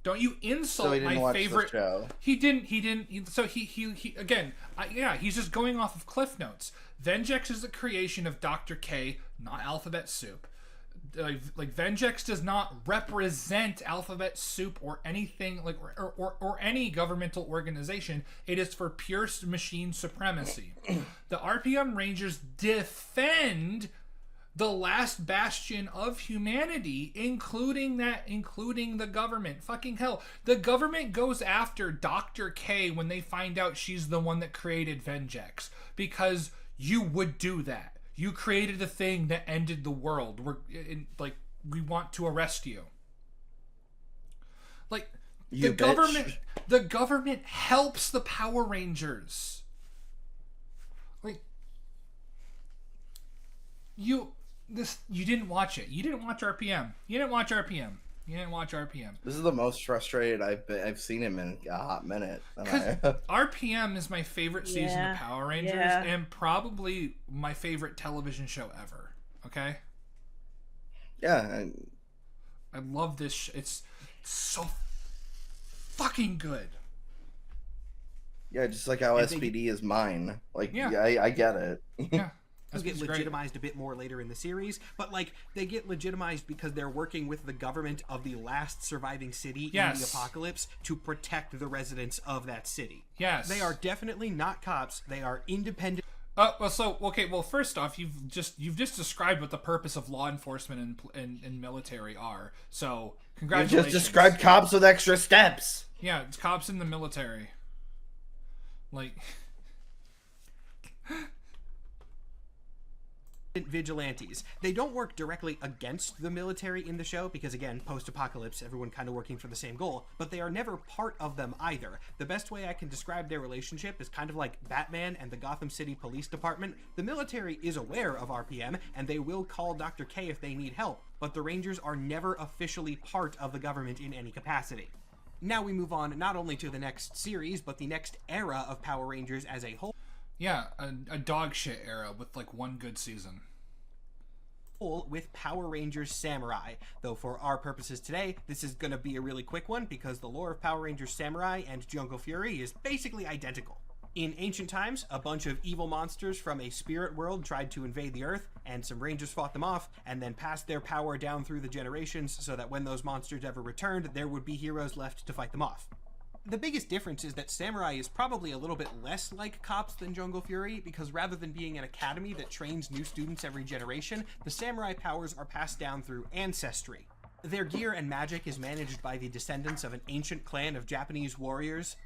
Don't you insult So he didn't my watch favorite the show. He didn't. So he again. He's just going off of cliff notes. Vengex is the creation of Dr. K, not Alphabet Soup. Like Vengex does not represent Alphabet Soup or anything or any governmental organization. It is for pure machine supremacy. The RPM Rangers defend the last bastion of humanity, including the government. Fucking hell. The government goes after Dr. K when they find out she's the one that created Vengex. Because you would do that. You created a thing that ended the world. We want to arrest you. You bitch. The government helps the Power Rangers. You didn't watch it. You didn't watch RPM. This is the most frustrated I've seen him in a hot minute. Because RPM is my favorite season of Power Rangers and probably my favorite television show ever. Okay? Yeah. I love this. It's so fucking good. Yeah, just like how SPD is mine. I get it. Yeah. Those get great. legitimized a bit more later in the series, but they get legitimized because they're working with the government of the last surviving city in the apocalypse to protect the residents of that city. Yes. They are definitely not cops. They are independent. Well, first off, you've just described what the purpose of law enforcement and military are. So, You congratulations. just described cops with extra steps. Yeah, it's cops in the military. Like, vigilantes. They don't work directly against the military in the show because, again, post-apocalypse, everyone kind of working for the same goal, but they are never part of them either. The best way I can describe their relationship is kind of like Batman and the Gotham City Police Department. The military is aware of RPM, and they will call Dr. K if they need help, but the Rangers are never officially part of the government in any capacity. Now we move on not only to the next series, but the next era of Power Rangers as a whole. yeah, a dog shit era with like one good season. With Power Rangers Samurai, though for our purposes today, this is going to be a really quick one because the lore of Power Rangers Samurai and Jungle Fury is basically identical. In ancient times, a bunch of evil monsters from a spirit world tried to invade the Earth, and some Rangers fought them off, and then passed their power down through the generations so that when those monsters ever returned, there would be heroes left to fight them off. The biggest difference is that Samurai is probably a little bit less like cops than Jungle Fury, because rather than being an academy that trains new students every generation, the Samurai powers are passed down through ancestry. Their gear and magic is managed by the descendants of an ancient clan of Japanese warriors.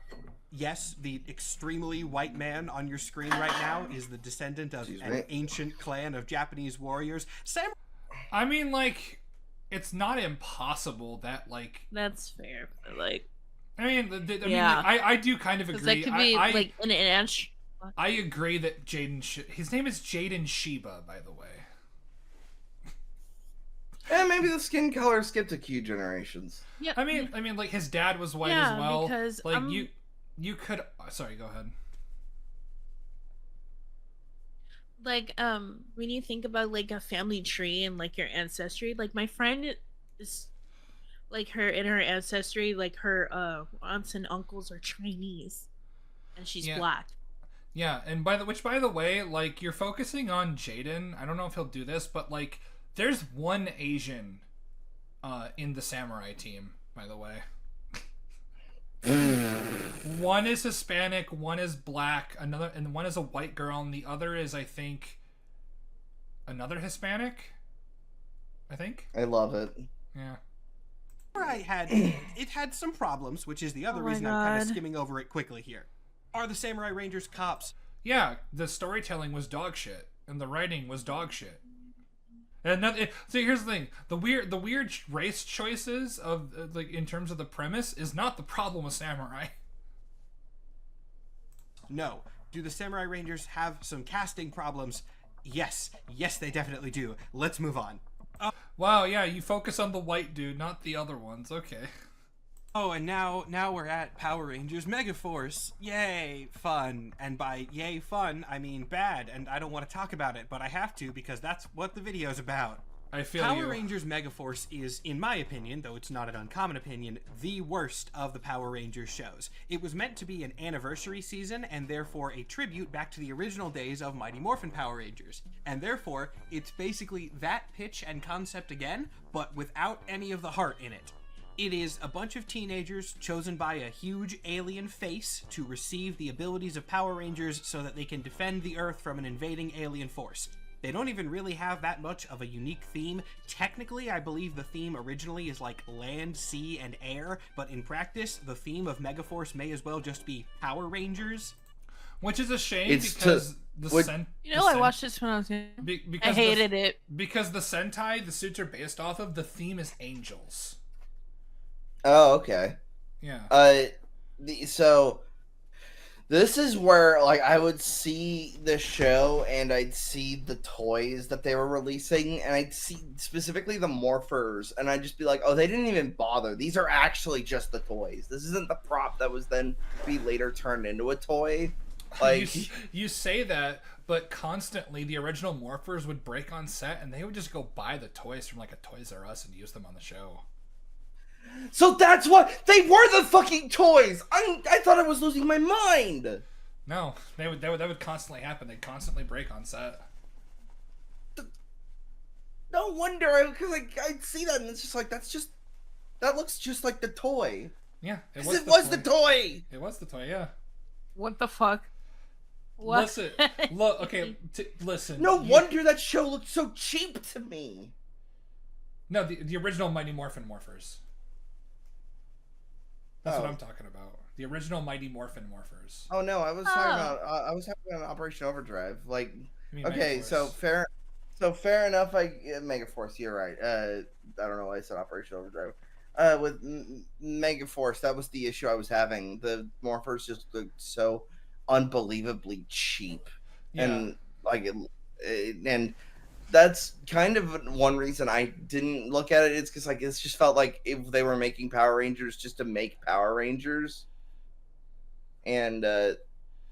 Yes, the extremely white man on your screen right now is the descendant of an ancient clan of Japanese warriors. I mean, like, it's not impossible that, like... That's fair. But, like... I mean, Yeah. I do kind of agree. That could be like an inch. I agree that his name is Jaden Shiba, by the way. And maybe the skin color skipped a few generations. Yeah. I mean, like his dad was white Yeah, as well. because, like you could. Sorry, go ahead. Like when you think about like a family tree and like your ancestry, like my friend is like her in her ancestry, like her aunts and uncles are Chinese, and she's black. Yeah, and by the way, like you're focusing on Jaden. I don't know if he'll do this, but like there's one Asian in the samurai team, by the way. One is Hispanic, one is black, and one is a white girl, and the other is, I think, another Hispanic. I think. I love it. Yeah. It had some problems, which is the other reason I'm kind of skimming over it quickly here. Are the Samurai Rangers cops? Yeah, the storytelling was dog shit, and the writing was dog shit. And see, here's the thing: the weird race choices of like in terms of the premise is not the problem with Samurai. No. Do the Samurai Rangers have some casting problems? Yes, they definitely do. Let's move on. Wow, yeah, you focus on the white dude, not the other ones. Okay. Oh, and now we're at Power Rangers Megaforce. Yay, fun. And by yay, fun, I mean bad, and I don't want to talk about it, but I have to because that's what the video's about. I feel Power Rangers Megaforce is, in my opinion, though it's not an uncommon opinion, the worst of the Power Rangers shows. It was meant to be an anniversary season, and therefore a tribute back to the original days of Mighty Morphin Power Rangers. And therefore, it's basically that pitch and concept again, but without any of the heart in it. It is a bunch of teenagers chosen by a huge alien face to receive the abilities of Power Rangers so that they can defend the Earth from an invading alien force. They don't even really have that much of a unique theme. Technically, I believe the theme originally is like land, sea, and air, but in practice, the theme of Megaforce may as well just be Power Rangers. Which is a shame because I watched this when I was young. I hated it. Because the Sentai the suits are based off of, the theme is angels. Oh, okay. Yeah. So this is where like I would see the show and I'd see the toys that they were releasing and I'd see specifically the morphers and I'd just be like, oh, they didn't even bother. These are actually just the toys. This isn't the prop that was then be later turned into a toy. Like you say that, but constantly the original morphers would break on set and they would just go buy the toys from like a Toys R Us and use them on the show. So that's what they were, the fucking toys. I thought I was losing my mind. No, that would constantly happen. They'd constantly break on set. No wonder, because I'd see that and it's just like that looks just like the toy. Yeah, it was the toy. It was the toy, yeah. What the fuck? What? Listen, look, okay, listen. No wonder that show looked so cheap to me. No, the original Mighty Morphin Morphers. That's what Oh. I'm talking about. The original Mighty Morphin Morphers. Oh no, I was talking about Operation Overdrive. Like, I mean, okay, Megaforce. so fair enough. Megaforce, you're right. I don't know why I said Operation Overdrive. With Megaforce, that was the issue I was having. The morphers just looked so unbelievably cheap, Yeah. and and that's kind of one reason I didn't look at it. It's because like it's just felt like if they were making Power Rangers just to make Power Rangers, and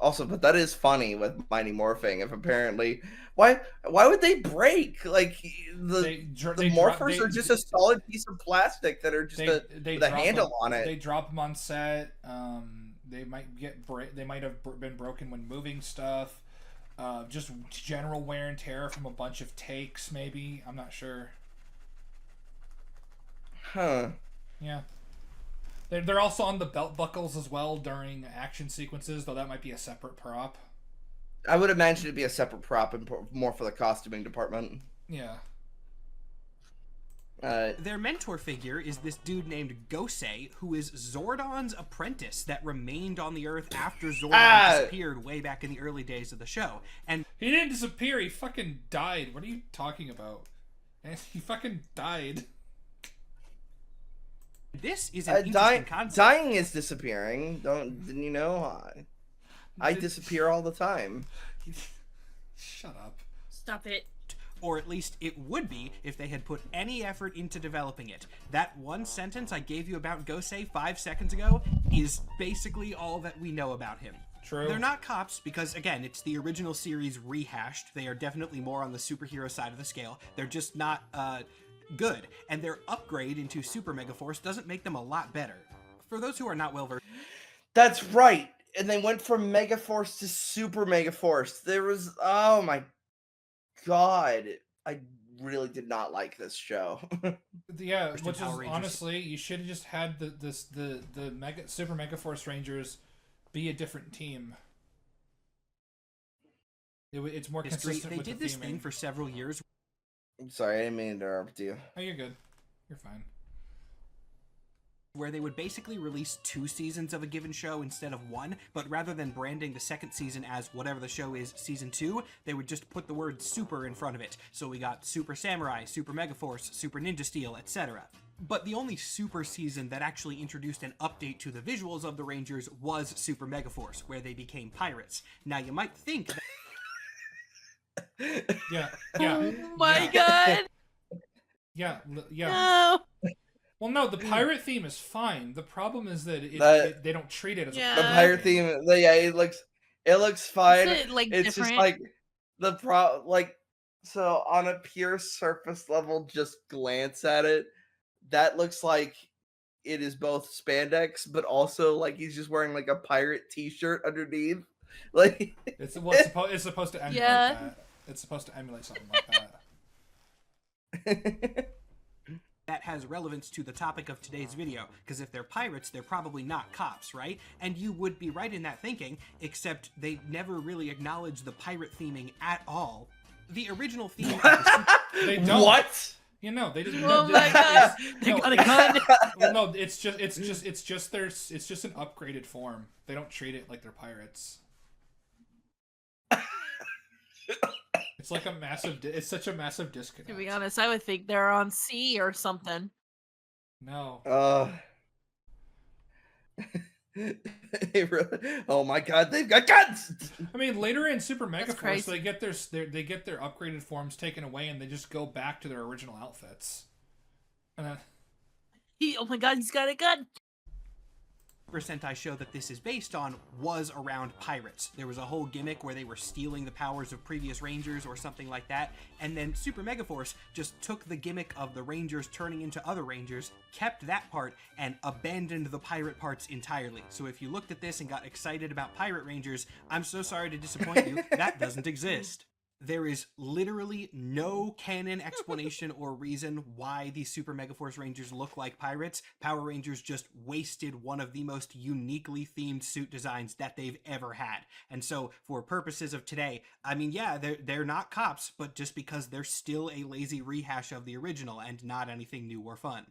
also, but that is funny with Mighty Morphing. If apparently, why would they break? Like the morphers are just a solid piece of plastic that are just with a handle on it. They drop them on set. They might they might have been broken when moving stuff. Just general wear and tear from a bunch of takes, maybe. I'm not sure. Huh. Yeah. They're also on the belt buckles as well during action sequences, though that might be a separate prop. I would imagine it'd be a separate prop and more for the costuming department. Yeah. Their mentor figure is this dude named Gosei, who is Zordon's apprentice that remained on the Earth after Zordon disappeared way back in the early days of the show. And he didn't disappear, he fucking died. What are you talking about? He fucking died. This is an interesting concept. Dying is disappearing. Didn't you know? I disappear all the time. Shut up. Stop it. Or at least it would be if they had put any effort into developing it. That one sentence I gave you about Gosei 5 seconds ago is basically all that we know about him. True. They're not cops because, again, it's the original series rehashed. They are definitely more on the superhero side of the scale. They're just not good. And their upgrade into Super Megaforce doesn't make them a lot better. For those who are not well versed... That's right. And they went from Megaforce to Super Megaforce. There was... Oh my God, I really did not like this show. Yeah, which is honestly, you should have just had the Super Megaforce Rangers be a different team. It's more consistent. They did this thing for several years. I'm sorry, I didn't mean to interrupt you. Oh, you're good. You're fine. Where they would basically release 2 seasons of a given show instead of 1, but rather than branding the second season as whatever the show is, season 2, they would just put the word super in front of it. So we got Super Samurai, Super Megaforce, Super Ninja Steel, etc. But the only super season that actually introduced an update to the visuals of the Rangers was Super Megaforce, where they became pirates. Now you might think that... Yeah. Oh my God. Yeah. No. Well, no, the pirate theme is fine. The problem is that they don't treat it as the pirate theme. Yeah, it looks fine. Is it, like, it's different? just like so on a pure surface level, just glance at it. That looks like it is both spandex, but also like he's just wearing like a pirate T-shirt underneath. Like it's supposed to emulate that. It's supposed to emulate something like that. That has relevance to the topic of today's video, because if they're pirates, they're probably not cops, right? And you would be right in that thinking, except they never really acknowledge the pirate theming at all. The original theme... They don't. What? You know, they just... Oh my God. They got a gun. Well, no, it's just an upgraded form. They don't treat it like they're pirates. It's like it's such a massive disconnect. To be honest, I would think they're on sea or something. No. Oh my God, they've got guns. I mean, later in Super Megaforce, they get their upgraded forms taken away, and they just go back to their original outfits. And then... Oh my God, he's got a gun. Sentai show that this is based on was around pirates. There was a whole gimmick where they were stealing the powers of previous Rangers or something like that, and then Super Megaforce just took the gimmick of the Rangers turning into other Rangers, kept that part, and abandoned the pirate parts entirely. So if you looked at this and got excited about Pirate Rangers, I'm so sorry to disappoint you, that doesn't exist. There is literally no canon explanation or reason why the Super Megaforce Rangers look like pirates. Power Rangers just wasted one of the most uniquely themed suit designs that they've ever had. And so, for purposes of today, I mean, yeah, they're not cops, but just because they're still a lazy rehash of the original and not anything new or fun.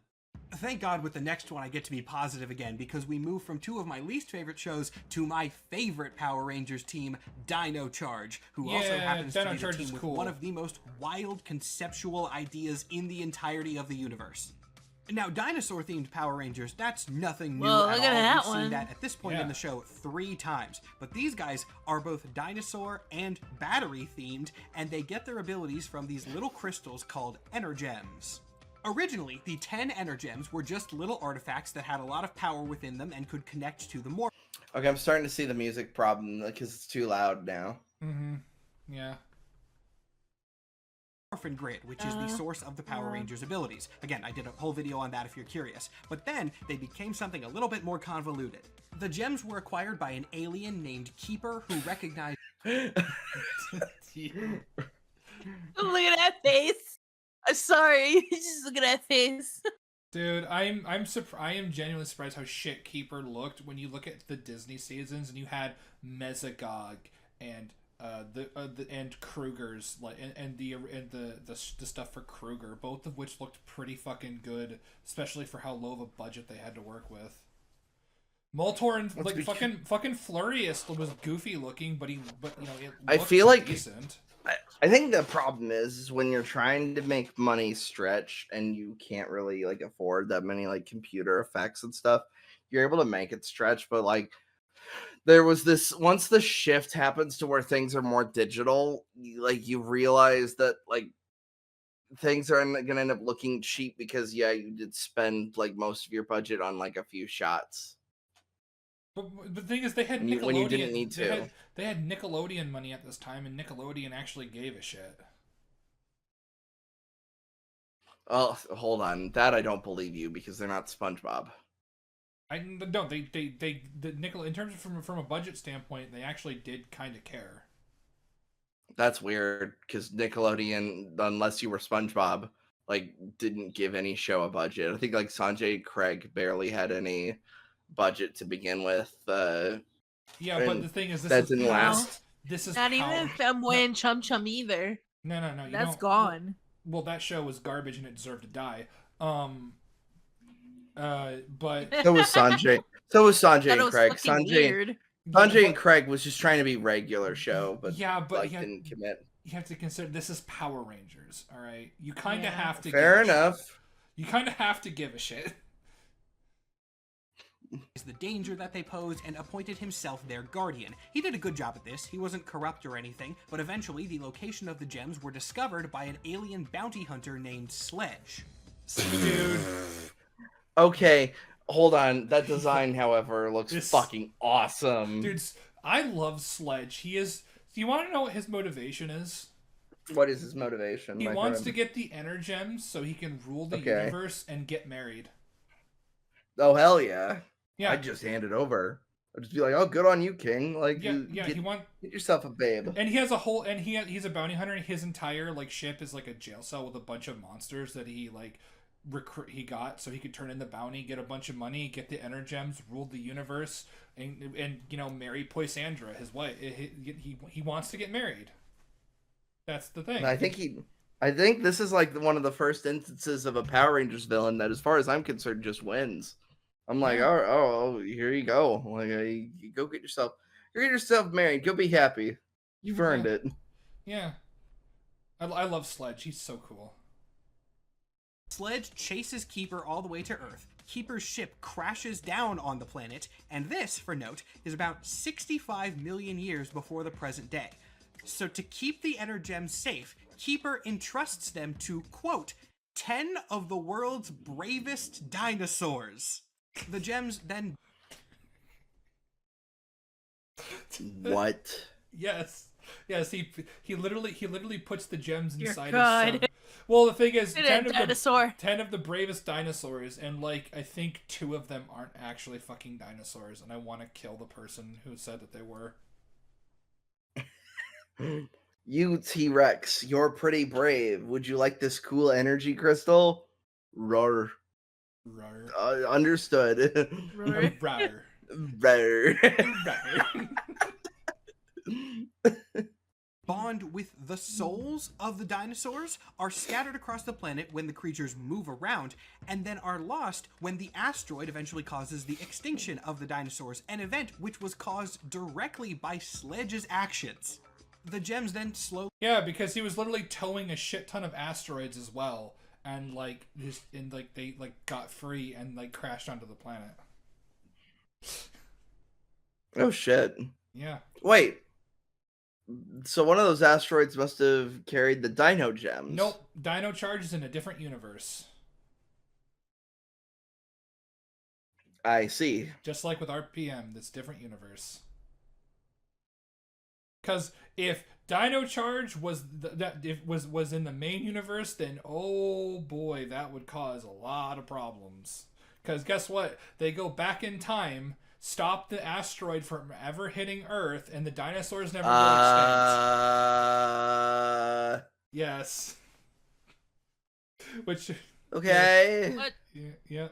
Thank God with the next one I get to be positive again, because we move from two of my least favorite shows to my favorite Power Rangers team, Dino Charge, who also happens Dino to be Charge the is team with cool. one of the most wild conceptual ideas in the entirety of the universe. Now, dinosaur-themed Power Rangers, that's nothing new Well, at look at all. that We've seen one. that at this point in Yeah. the show 3 times. But these guys are both dinosaur and battery-themed, and they get their abilities from these little crystals called Energems. Originally, the 10 Energems were just little artifacts that had a lot of power within them and could connect to the Okay, I'm starting to see the music problem because it's too loud now. Mm-hmm. Yeah. Morphin Grid, which is the source of the Power Rangers' abilities. Again, I did a whole video on that if you're curious. But then, they became something a little bit more convoluted. The gems were acquired by an alien named Keeper who recognized... Look at that face. I'm sorry. Just look at that face. Dude, I am genuinely surprised how shit Keeper looked when you look at the Disney seasons and you had Mesogog and and Kruger's and the stuff for Kruger, both of which looked pretty fucking good, especially for how low of a budget they had to work with. Moltor and like fucking Flurious was goofy looking, but it I feel like decent. I think the problem is when you're trying to make money stretch and you can't really like afford that many like computer effects and stuff, you're able to make it stretch. But like there was this, once the shift happens to where things are more digital, you realize that like things are gonna end up looking cheap because you did spend like most of your budget on like a few shots. But the thing is, they had Nickelodeon. When you didn't need to. They had Nickelodeon money at this time, and Nickelodeon actually gave a shit. Oh, hold on. That I don't believe you because they're not SpongeBob. I don't. The Nickel in terms of from a budget standpoint, they actually did kind of care. That's weird because Nickelodeon, unless you were SpongeBob, like didn't give any show a budget. I think like Sanjay and Craig barely had any budget to begin with. Yeah, but the thing is, that didn't last. This is not even Femboy and Chum Chum either. No. That's gone. Well, that show was garbage and it deserved to die. But so was Sanjay. So was Sanjay and Craig. Sanjay and Craig was just trying to be regular show, but didn't commit. You have to consider this is Power Rangers, all right? You kind of have to. Fair enough. You kind of have to give a shit. Is the danger that they posed and appointed himself their guardian. He did a good job at this. He wasn't corrupt or anything, but eventually the location of the gems were discovered by an alien bounty hunter named Sledge. Dude. Okay, hold on. That design, however, looks fucking awesome. Dude, I love Sledge. He is... Do you want to know what his motivation is? What is his motivation? He wants to get the Energems so he can rule the universe and get married. Oh, hell yeah. Yeah. I'd just hand it over. I'd just be like, oh, good on you, King. Like, get yourself a babe. And he has a whole... And he's a bounty hunter, and his entire, like, ship is, like, a jail cell with a bunch of monsters that he, like... he got so he could turn in the bounty, get a bunch of money, get the Energems, rule the universe, and marry Poisandra, his wife. He wants to get married. That's the thing. And I think this is like one of the first instances of a Power Rangers villain that, as far as I'm concerned, just wins. I'm like, oh, here you go. Like, you go get yourself married. Go be happy. You've earned it. Yeah. I love Sledge. He's so cool. Sledge chases Keeper all the way to Earth. Keeper's ship crashes down on the planet, and this, for note, is about 65 million years before the present day. So to keep the Energems safe, Keeper entrusts them to, quote, 10 of the world's bravest dinosaurs. The gems then... What? Yes, he literally puts the gems inside God. of some... Well, the thing is, 10 of the bravest dinosaurs, and like I think 2 of them aren't actually fucking dinosaurs, and I want to kill the person who said that they were. You T-Rex, you're pretty brave. Would you like this cool energy crystal? Roar. Rar. Understood. Roar. Rar. Roar. Rar. Bond with the souls of the dinosaurs are scattered across the planet when the creatures move around, and then are lost when the asteroid eventually causes the extinction of the dinosaurs, an event which was caused directly by Sledge's actions. The gems then slowly... Yeah, because he was literally towing a shit ton of asteroids as well, and they got free and like crashed onto the planet. Oh shit. Yeah. Wait. So one of those asteroids must have carried the dino gems. Nope. Dino Charge is in a different universe. I see. Just like with RPM, this different universe. Because if Dino Charge was was in the main universe, then oh boy, that would cause a lot of problems. Because guess what? They go back in time, stop the asteroid from ever hitting Earth, and the dinosaurs never go extinct. Yes. Which. Okay. What? Yeah.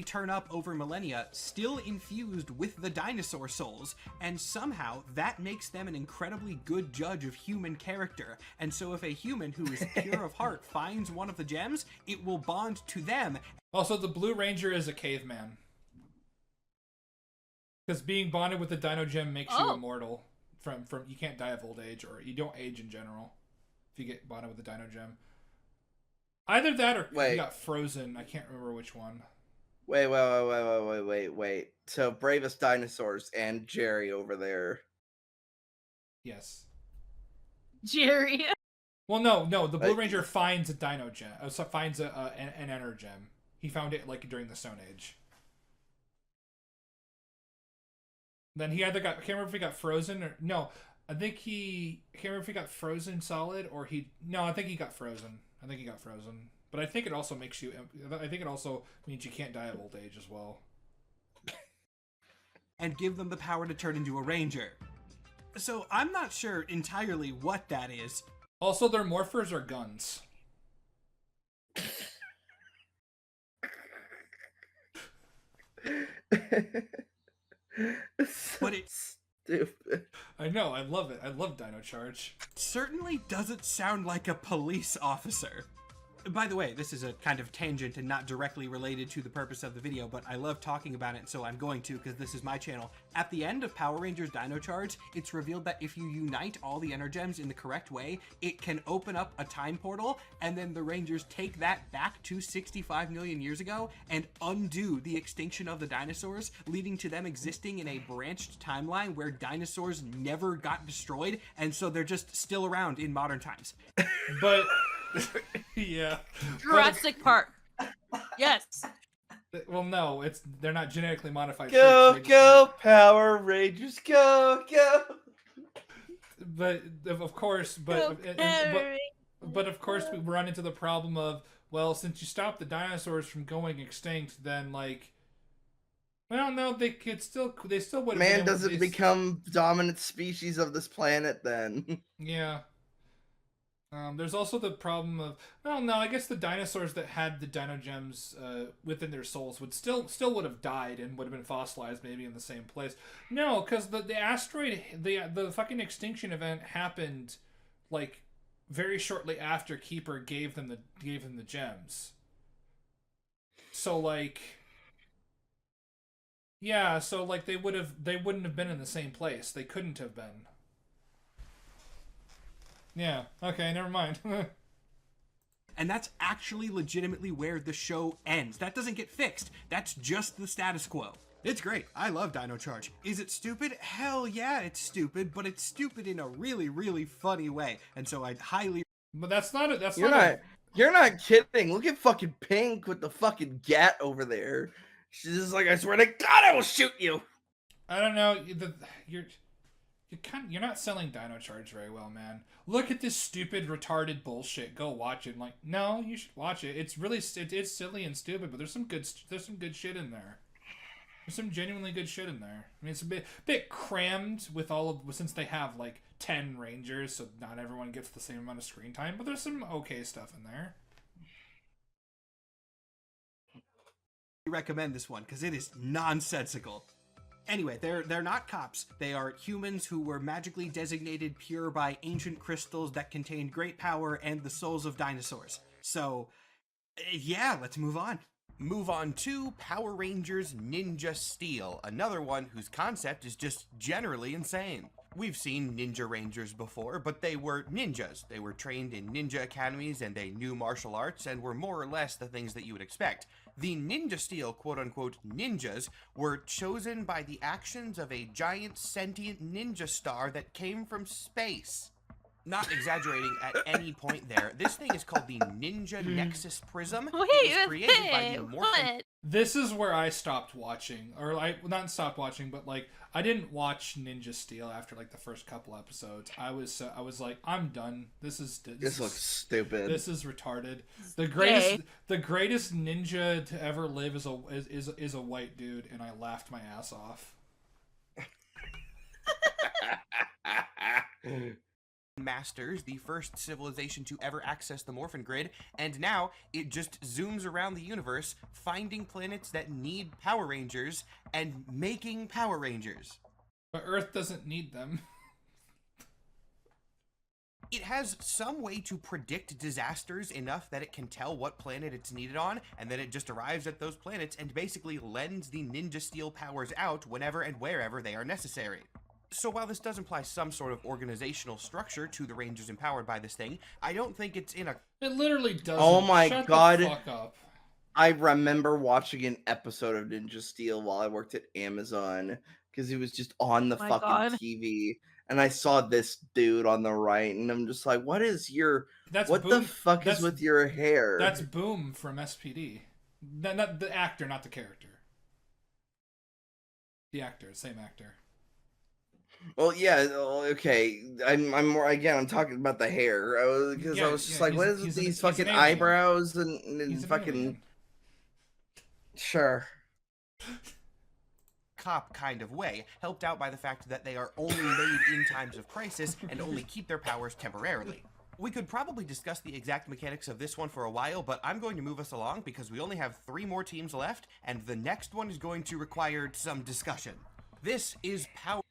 turn up over millennia, still infused with the dinosaur souls, and somehow that makes them an incredibly good judge of human character. And so if a human who is pure of heart finds one of the gems, it will bond to them. Also, the Blue Ranger is a caveman. Because being bonded with the Dino Gem makes you immortal. From you can't die of old age, or you don't age in general if you get bonded with the Dino Gem. Either that or you got frozen. I can't remember which one. Wait. So Bravest Dinosaurs and Jerry over there. Yes. Jerry. Well, no. The Blue Ranger finds a Dino Gem. Finds an Energem. He found it like during the Stone Age. Then he either got, I can't remember if he got frozen or, no, I think he, I can't remember if he got frozen solid or I think he got frozen. But I think it also makes you, I think it also means you can't die of old age as well. And give them the power to turn into a ranger. So I'm not sure entirely what that is. Also, their morphers are guns. But it's stupid. I know, I love it. I love Dino Charge. Certainly doesn't sound like a police officer. By the way, this is a kind of tangent and not directly related to the purpose of the video, but I love talking about it, so I'm going to because this is my channel. At the end of Power Rangers Dino Charge, it's revealed that if you unite all the Energems in the correct way, it can open up a time portal, and then the Rangers take that back to 65 million years ago and undo the extinction of the dinosaurs, leading to them existing in a branched timeline where dinosaurs never got destroyed, and so they're just still around in modern times. But... yeah. Jurassic Park. Yes. Well, no, they're not genetically modified. Go, Power Rangers, go. But of course, but of course, we run into the problem of, well, since you stopped the dinosaurs from going extinct, then well, no, they still would. Man doesn't become dominant species of this planet then. Yeah. There's also the problem of, well, no, I guess the dinosaurs that had the Dino Gems within their souls would still would have died and would have been fossilized maybe in the same place. No, because the asteroid, the fucking extinction event happened like very shortly after Keeper gave them the gems. So yeah, so they wouldn't have been in the same place. They couldn't have been. Yeah, okay, never mind. And that's actually legitimately where the show ends. That doesn't get fixed. That's just the status quo. It's great. I love Dino Charge. Is it stupid? Hell yeah, it's stupid, but it's stupid in a really, really funny way. And so I'd highly... But that's not it. You're not kidding. Look at fucking Pink with the fucking gat over there. She's just like, I swear to God, I will shoot you. I don't know. You're not selling Dino Charge very well, man. Look at this stupid, retarded bullshit. Go watch it. No, you should watch it. It's really it's silly and stupid, but there's some good shit in there. There's some genuinely good shit in there. I mean, it's a bit crammed with all of, since they have like 10 rangers, so not everyone gets the same amount of screen time. But there's some okay stuff in there. I recommend this one because it is nonsensical. Anyway, they're not cops. They are humans who were magically designated pure by ancient crystals that contained great power and the souls of dinosaurs. So, yeah, let's move on. Move on to Power Rangers Ninja Steel, another one whose concept is just generally insane. We've seen Ninja Rangers before, but they were ninjas. They were trained in ninja academies and they knew martial arts and were more or less the things that you would expect. The Ninja Steel quote-unquote ninjas were chosen by the actions of a giant sentient ninja star that came from space. Not exaggerating at any point there. This thing is called the Ninja Nexus Prism. Wait, it was created by the what? This is where I stopped watching, or I not stopped watching, but like I didn't watch Ninja Steel after like the first couple episodes. I was like, I'm done. This looks stupid. This is retarded. The greatest ninja to ever live is a white dude, and I laughed my ass off. Masters, the first civilization to ever access the Morphin Grid, and now it just zooms around the universe, finding planets that need Power Rangers and making Power Rangers. But Earth doesn't need them. It has some way to predict disasters enough that it can tell what planet it's needed on, and then it just arrives at those planets and basically lends the Ninja Steel powers out whenever and wherever they are necessary. So while this does imply some sort of organizational structure to the Rangers empowered by this thing, I don't think it's in a... It literally doesn't. Oh my God. The fuck up. I remember watching an episode of Ninja Steel while I worked at Amazon because it was just on the fucking TV, and I saw this dude on the right, and I'm just like, what is your... What the fuck is with your hair? That's Boom from SPD. Not the actor, not the character. The actor, same actor. Well, yeah, okay. I'm more again. I'm talking about the hair because I was just like, what is with these fucking eyebrows and fucking? Sure. Cop kind of way, helped out by the fact that they are only made in times of crisis and only keep their powers temporarily. We could probably discuss the exact mechanics of this one for a while, but I'm going to move us along because we only have 3 more teams left, and the next one is going to require some discussion. This is Power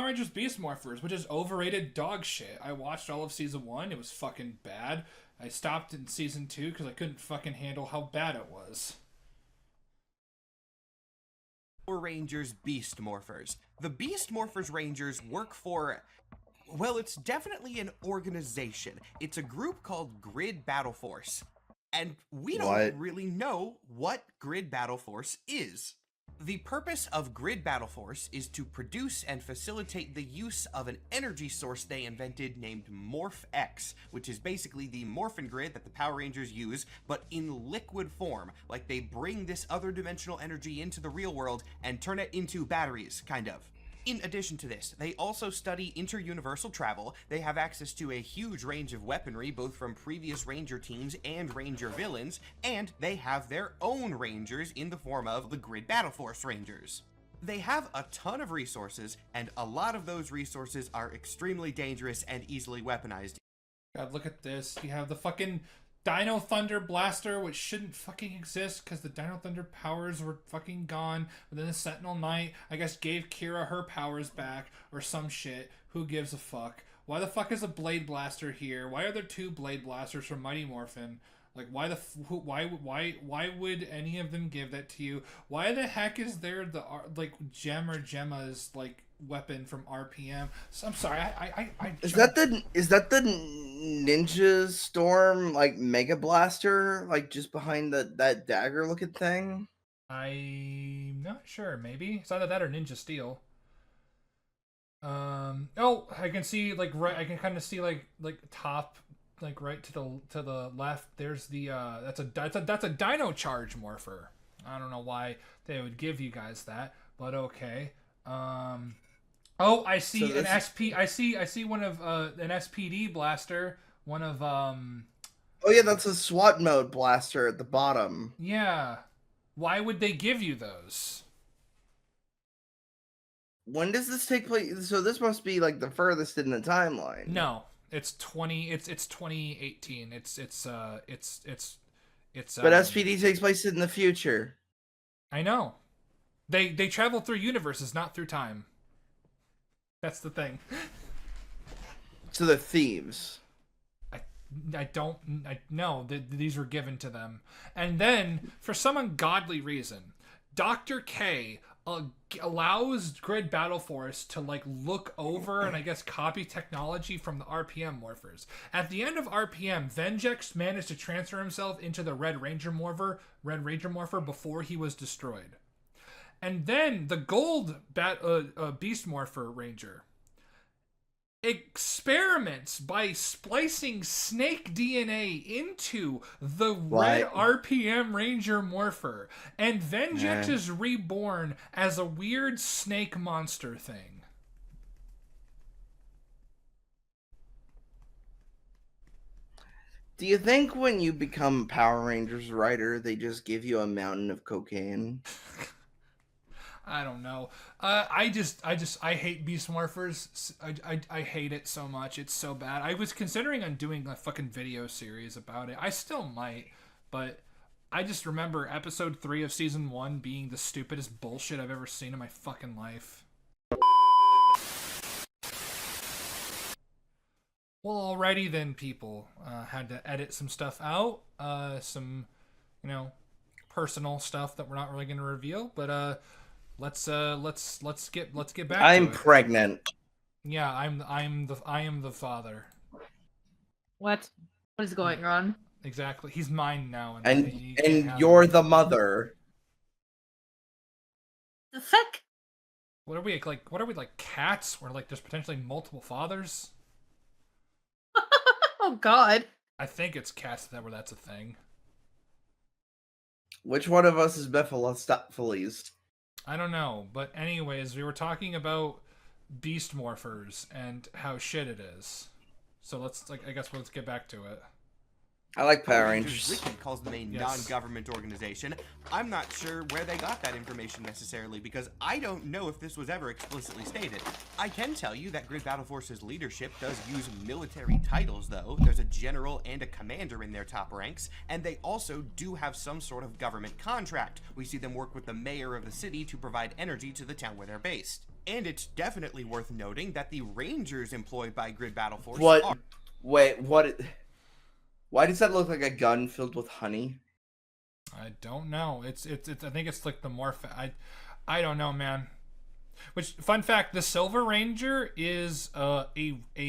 Rangers Beast Morphers, which is overrated dog shit. I watched all of season 1. It was fucking bad. I stopped in season 2 because I couldn't fucking handle how bad it was. Power Rangers Beast Morphers. The Beast Morphers Rangers work for... well, it's definitely an organization. It's a group called Grid Battle Force. And we don't really know what Grid Battle Force is. The purpose of Grid Battle Force is to produce and facilitate the use of an energy source they invented named MorphX, which is basically the Morphin Grid that the Power Rangers use, but in liquid form. Like they bring this other dimensional energy into the real world and turn it into batteries, kind of. In addition to this, they also study inter-universal travel, they have access to a huge range of weaponry both from previous Ranger teams and Ranger villains, and they have their own Rangers in the form of the Grid Battle Force Rangers. They have a ton of resources, and a lot of those resources are extremely dangerous and easily weaponized. God, look at this. You have the fucking Dino Thunder Blaster, which shouldn't fucking exist because the Dino Thunder powers were fucking gone. But then the Sentinel Knight, I guess, gave Kira her powers back or some shit. Who gives a fuck? Why the fuck is a Blade Blaster here? Why are there 2 Blade Blasters from Mighty Morphin? Like, why would any of them give that to you? Why the heck is there the like Gem or Gemma's like weapon from RPM? So, I'm sorry, Is that the Ninja Storm like Mega Blaster like just behind that dagger looking thing? I'm not sure. Maybe it's either that or Ninja Steel. Oh, I can see like right. I can kind of see like top. Like right to the left, there's the that's a Dino Charge Morpher. I don't know why they would give you guys that, but okay. Oh, I see an SP. I see one of an SPD blaster. One of Oh yeah, that's a SWAT mode blaster at the bottom. Yeah. Why would they give you those? When does this take place? So this must be like the furthest in the timeline. No, it's 2018. It's But SPD takes place in the future. I know. They travel through universes, not through time. That's the thing. So they're thieves. I know these were given to them. And then, for some ungodly reason, Dr. K allows Grid Battle Force to like look over and I guess copy technology from the RPM morphers. At the end of RPM, Vengex managed to transfer himself into the Red Ranger morpher before he was destroyed. And then the Gold Beast Morpher Ranger experiments by splicing snake DNA into the red RPM Ranger Morpher, and Vengex is reborn as a weird snake monster thing. Do you think when you become Power Rangers writer, they just give you a mountain of cocaine? I don't know. I hate Beast Morphers. I hate it so much. It's so bad. I was considering on doing a fucking video series about it. I still might, but I just remember episode 3 of season 1 being the stupidest bullshit I've ever seen in my fucking life. Well, alrighty then, people. Had to edit some stuff out. Some, personal stuff that we're not really going to reveal, but let's get back to it. I'm pregnant. Yeah, I am the father. What is going on? Exactly. He's mine now, And you're the mother. The fuck? What are we like cats? Where like there's potentially multiple fathers? Oh God. I think it's cats where that's a thing. Which one of us is Mephistopheles? I don't know, but anyways, we were talking about beast morphers and how shit it is. So let's get back to it. I like Power Rangers. Wicked calls them a non-government organization. I'm not sure where they got that information necessarily, because I don't know if this was ever explicitly stated. I can tell you that Grid Battle Force's leadership does use military titles, though. There's a general and a commander in their top ranks, and they also do have some sort of government contract. We see them work with the mayor of the city to provide energy to the town where they're based. And it's definitely worth noting that the Rangers employed by Grid Battle Force are... Wait, what... Why does that look like a gun filled with honey? I don't know. It's I think it's like the morph. I don't know, man. Which fun fact: the Silver Ranger is a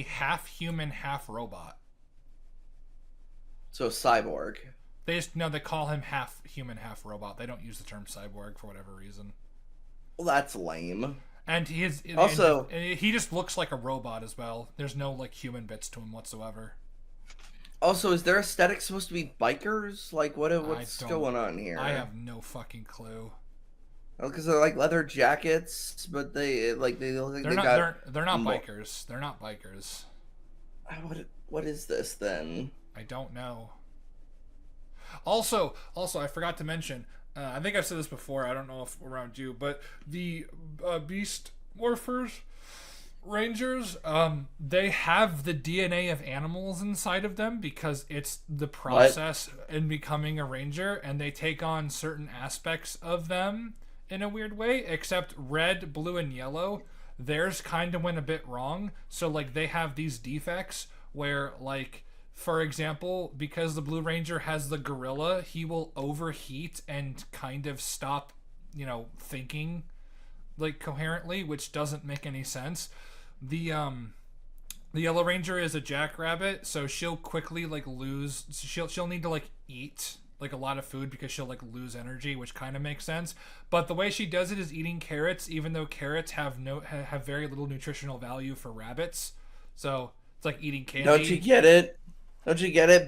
half human, half robot. So cyborg. They call him half human, half robot. They don't use the term cyborg for whatever reason. Well, that's lame. And he just looks like a robot as well. There's no like human bits to him whatsoever. Also, is their aesthetic supposed to be bikers? Like, what's going on here? I have no fucking clue. Because they're like leather jackets, but they look like they're not bikers. They're not bikers. What is this then? I don't know. Also, I forgot to mention. I think I've said this before. I don't know if around you, but the Beast Morphers Rangers, they have the DNA of animals inside of them because it's the process in becoming a ranger, and they take on certain aspects of them in a weird way, except red, blue, and yellow. Theirs kind of went a bit wrong. So, like, they have these defects where, like, for example, because the Blue Ranger has the gorilla, he will overheat and kind of stop, thinking, like, coherently, which doesn't make any sense. The Yellow Ranger is a jackrabbit, so she'll quickly like lose. She'll need to like eat like a lot of food because she'll like lose energy, which kind of makes sense. But the way she does it is eating carrots, even though carrots have very little nutritional value for rabbits. So it's like eating candy. Don't you get it?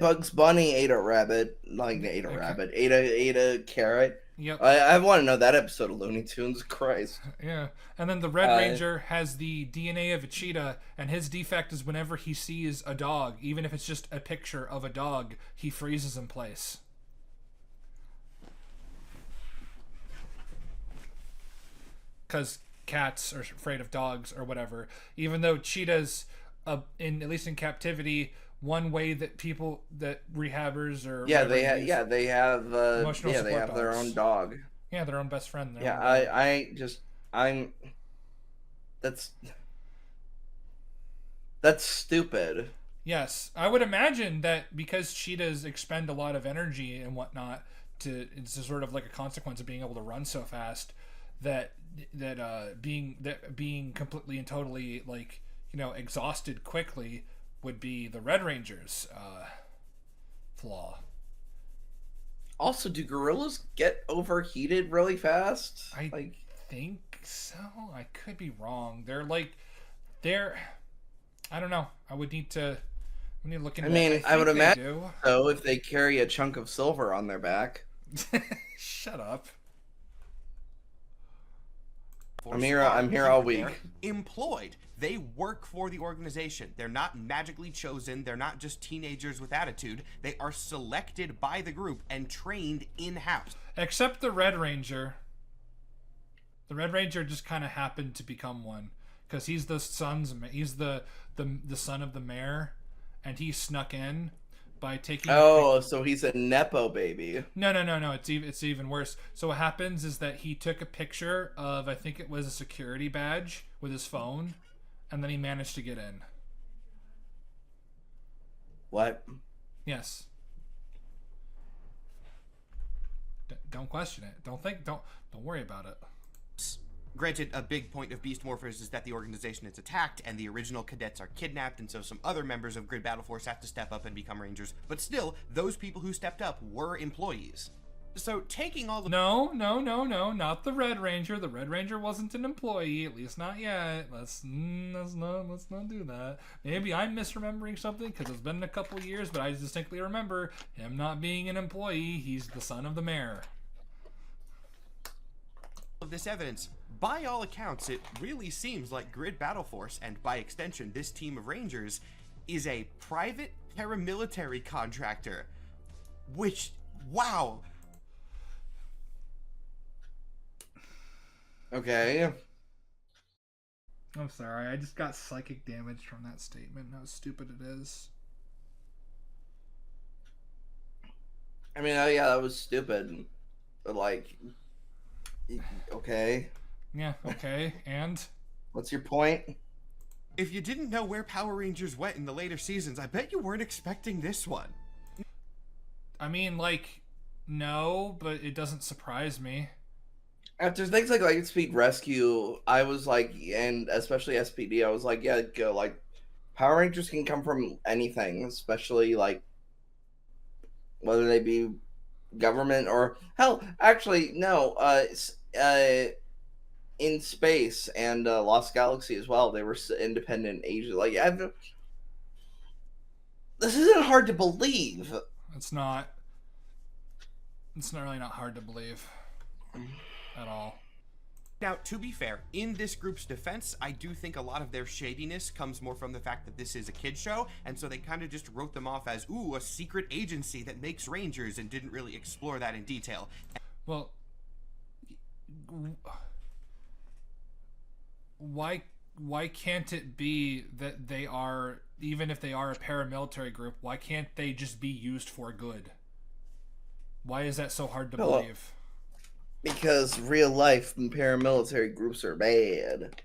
Bugs Bunny ate a rabbit, ate a carrot. Yep. I want to know that episode of Looney Tunes. Christ. Yeah. And then the Red Ranger has the DNA of a cheetah, and his defect is whenever he sees a dog, even if it's just a picture of a dog, he freezes in place. Because cats or afraid of dogs or whatever. Even though cheetahs, in at least in captivity, one way that rehabbers or Yeah, whatever use they have emotional yeah, they support have their dogs. own dog. Yeah, their own best friend. Yeah, own dog. I'm that's stupid. Yes, I would imagine that because cheetahs expend a lot of energy and whatnot, it's sort of like a consequence of being able to run so fast, that being completely and totally like exhausted quickly would be the Red Ranger's flaw. Also, do gorillas get overheated really fast? I think so. I could be wrong. I don't know. I would need to. We need to look into. I mean, I would imagine do. so if they carry a chunk of silver on their back. Shut up. I'm here all week. Employed. They work for the organization. They're not magically chosen. They're not just teenagers with attitude. They are selected by the group and trained in-house. Except the Red Ranger. The Red Ranger just kind of happened to become one because he's the son of the mayor, and he snuck in by taking. Oh, so he's a nepo baby. No. It's even worse. So what happens is that he took a picture of, I think it was a security badge with his phone, and then he managed to get in. What? Yes. Don't question it. Don't worry about it. Granted, a big point of Beast Morphers is that the organization is attacked and the original cadets are kidnapped, and so some other members of Grid Battle Force have to step up and become Rangers. But still, those people who stepped up were employees. So taking all the... No, not the Red Ranger. The Red Ranger wasn't an employee, at least not yet. Let's not do that. Maybe I'm misremembering something because it's been a couple years, but I distinctly remember him not being an employee. He's the son of the mayor. Of this evidence, by all accounts, it really seems like Grid Battle Force, and by extension this team of Rangers, is a private paramilitary contractor. Which, wow. Okay. I'm sorry, I just got psychic damage from that statement. How stupid it is. I mean, oh yeah, that was stupid. But like, okay. Yeah, okay, and? What's your point? If you didn't know where Power Rangers went in the later seasons, I bet you weren't expecting this one. I mean, like, no, but it doesn't surprise me. After things like Lightspeed Rescue, I was like, and especially SPD, I was like, yeah, go. Like, Power Rangers can come from anything, especially like whether they be government or hell. Actually, no. In space and Lost Galaxy as well, they were independent agents. Like, this isn't hard to believe. It's not. It's not really not hard to believe at all. Now, to be fair, in this group's defense, I do think a lot of their shadiness comes more from the fact that this is a kid show, and so they kind of just wrote them off as, ooh, a secret agency that makes Rangers, and didn't really explore that in detail. Well, why can't it be that they are, even if they are a paramilitary group, why can't they just be used for good? Why is that so hard to believe? Because real life paramilitary groups are bad.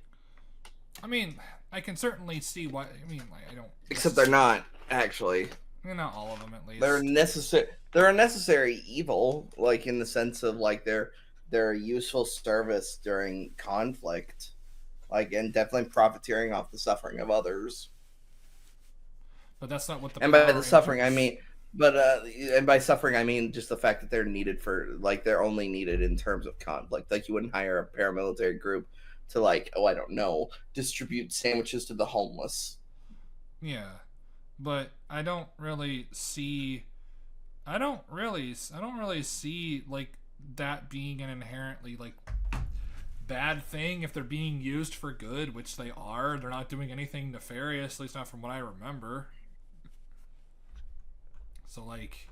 I mean, I can certainly see why. I mean, like, I don't. Except they're not, actually. Not all of them, at least. They're necessary. They're a necessary evil, like in the sense of like they're a useful service during conflict, like, and definitely profiteering off the suffering of others. But that's not what the. And by the suffering, I mean. But and by suffering, I mean just the fact that they're needed for, like, they're only needed in terms of conflict. Like, you wouldn't hire a paramilitary group to, like, I don't know, distribute sandwiches to the homeless. Yeah, but I don't really see like that being an inherently like bad thing if they're being used for good, which they are. They're not doing anything nefarious, at least not from what I remember. So, like,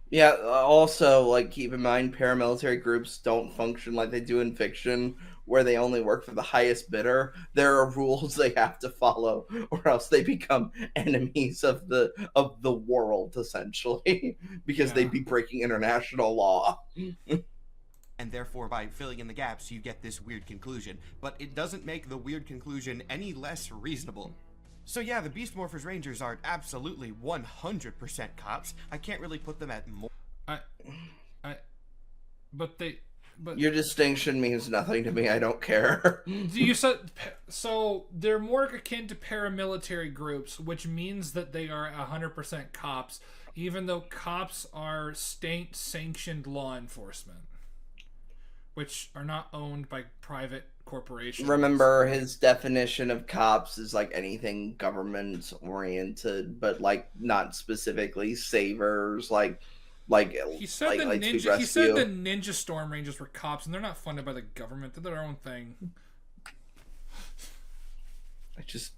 Yeah, also, like, keep in mind, paramilitary groups don't function like they do in fiction, where they only work for the highest bidder. There are rules they have to follow, or else they become enemies of the world, essentially, because Yeah. they'd be breaking international law. And therefore, by filling in the gaps, you get this weird conclusion. But it doesn't make the weird conclusion any less reasonable. So yeah, the Beast Morphers Rangers are absolutely 100% cops. I can't really put them at more. I, I, but they, but Your distinction means nothing to me. I don't care. you said so they're more akin to paramilitary groups, which means that they are 100% cops, even though cops are state-sanctioned law enforcement, which are not owned by private corporations. Remember, his definition of cops is like anything government oriented, but like not specifically savers, like He said like the Lightspeed ninja. He said the Rescue. Ninja Storm Rangers were cops, and they're not funded by the government. They're their own thing. I just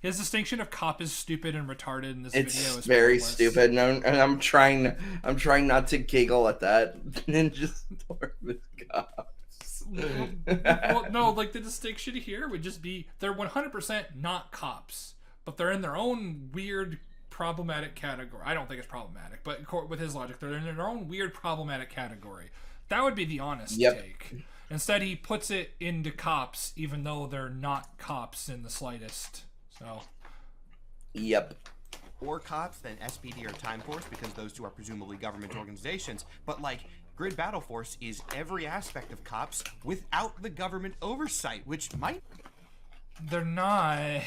His distinction of cop is stupid and retarded in this it's video is very pointless. stupid, and I'm trying not to giggle at that. Ninja Storm is cops. Well, no, like the distinction here would just be they're 100% not cops, but they're in their own weird problematic category. I don't think it's problematic, but with his logic, they're in their own weird problematic category. That would be the honest take. Instead, he puts it into cops, even though they're not cops in the slightest. So, Yep. More cops than SPD or Time Force because those two are presumably government organizations. But like, Grid Battle Force is every aspect of cops without the government oversight, which might. they're not.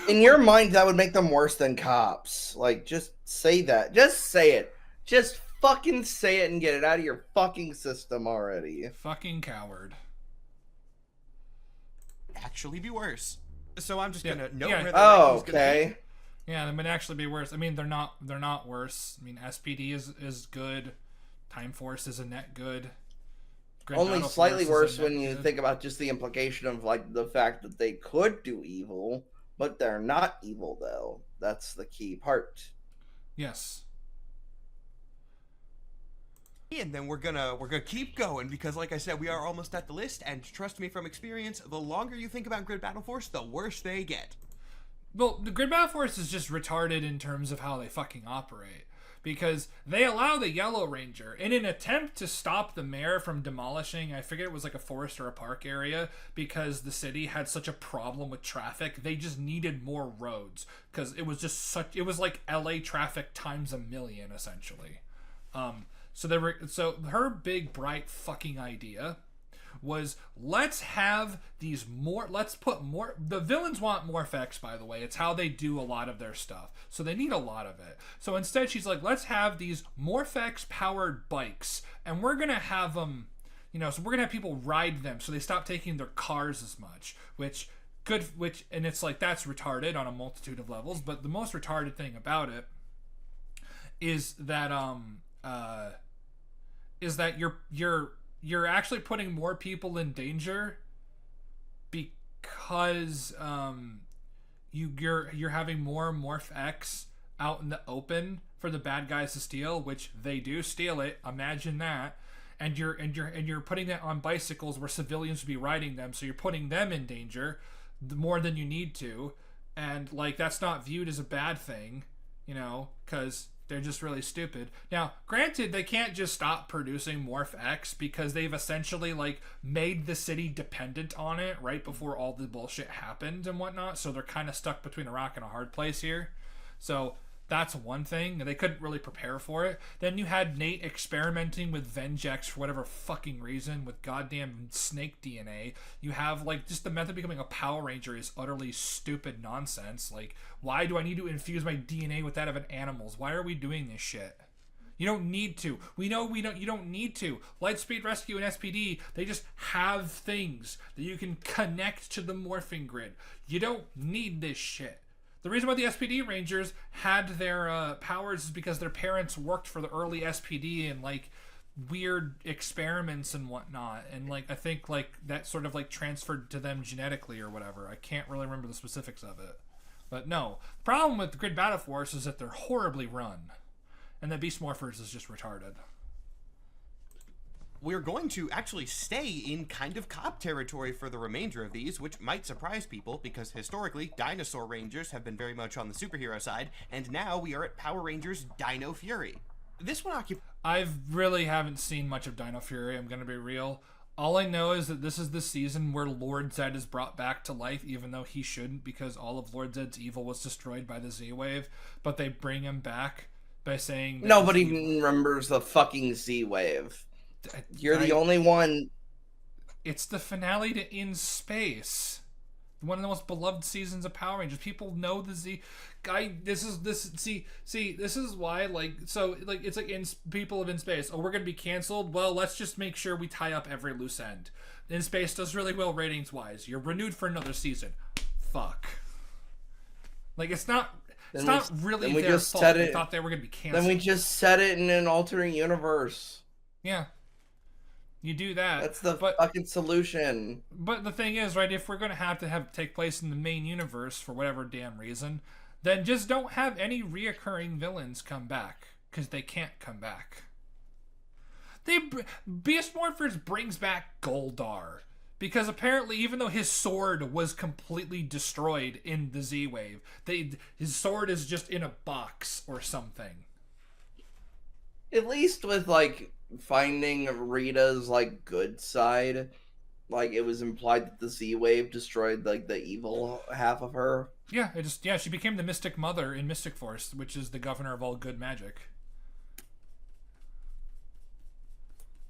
In your mind, that would make them worse than cops. Like, just say that. Just say it. Just fucking say it and get it out of your fucking system already. Fucking coward. actually be worse. So I'm just gonna note yeah. where the Oh, ranking's gonna be. okay. Yeah, they might actually be worse. I mean, they're not worse. I mean, SPD is good. Time Force is a net good. Grid Only Battle slightly Force is worse a when net you good. think about just the implication of like the fact that they could do evil, but they're not evil though. That's the key part. Yes. And then we're gonna keep going because, like I said, we are almost at the list. And trust me from experience, the longer you think about Grid Battle Force, the worse they get. Well, the Grid Battle Force is just retarded in terms of how they fucking operate. Because they allow the Yellow Ranger, in an attempt to stop the mayor from demolishing, I forget it was like a forest or a park area, because the city had such a problem with traffic, they just needed more roads. Because it was just it was like LA traffic times a million, essentially. So her big, bright fucking idea was let's put more. The villains want more effects, by the way. It's how they do a lot of their stuff, so they need a lot of it. So instead she's like, let's have these Morphex powered bikes, and we're gonna have them, so we're gonna have people ride them so they stop taking their cars as much, and it's like, that's retarded on a multitude of levels. But the most retarded thing about it is that you're actually putting more people in danger because you're having more Morph X out in the open for the bad guys to steal, which they do steal it. Imagine that. And you're putting that on bicycles where civilians would be riding them, so you're putting them in danger more than you need to. And like, that's not viewed as a bad thing, because they're just really stupid. Now, granted, they can't just stop producing Morph X because they've essentially like made the city dependent on it right before all the bullshit happened and whatnot. So they're kind of stuck between a rock and a hard place here. So that's one thing. They couldn't really prepare for it. Then you had Nate experimenting with Vengex for whatever fucking reason with goddamn snake DNA. You have like just the method of becoming a Power Ranger is utterly stupid nonsense. Like, why do I need to infuse my DNA with that of an animal's? Why are we doing this shit? You don't need to. We know you don't need to. Lightspeed Rescue and SPD, they just have things that you can connect to the morphing grid. You don't need this shit. The reason why the SPD Rangers had their powers is because their parents worked for the early SPD and like weird experiments and whatnot, and like I think like that sort of like transferred to them genetically or whatever. I can't really remember the specifics of it, but no. The problem with the Grid Battle Force is that they're horribly run, And the Beast Morphers is just retarded. We're going to actually stay in kind of cop territory for the remainder of these, which might surprise people because historically, Dinosaur Rangers have been very much on the superhero side, and now we are at Power Rangers Dino Fury. This one occupies... I really haven't seen much of Dino Fury, I'm going to be real. All I know is that this is the season where Lord Zed is brought back to life, even though he shouldn't, because all of Lord Zed's evil was destroyed by the Z-Wave, but they bring him back by saying... that Nobody remembers the fucking Z-Wave. You're the only one. It's the finale to In Space, one of the most beloved seasons of Power Rangers. People know the Z guy. This is why, like, so, like, it's like in people of In Space. Oh, we're gonna be canceled. Well, let's just make sure we tie up every loose end. In Space does really well ratings wise. You're renewed for another season. Fuck. Like, it's not really their fault. They thought they were gonna be canceled. Then we just set it in an alternate universe. Yeah. You do that. That's the fucking solution. But the thing is, right, if we're going to have take place in the main universe for whatever damn reason, then just don't have any reoccurring villains come back, because they can't come back. Beast Morphers brings back Goldar, because apparently even though his sword was completely destroyed in the Z-Wave, his sword is just in a box or something. At least with, like, finding Rita's, like, good side, like, it was implied that the Z-Wave destroyed, like, the evil half of her. Yeah, she became the Mystic Mother in Mystic Force, which is the governor of all good magic.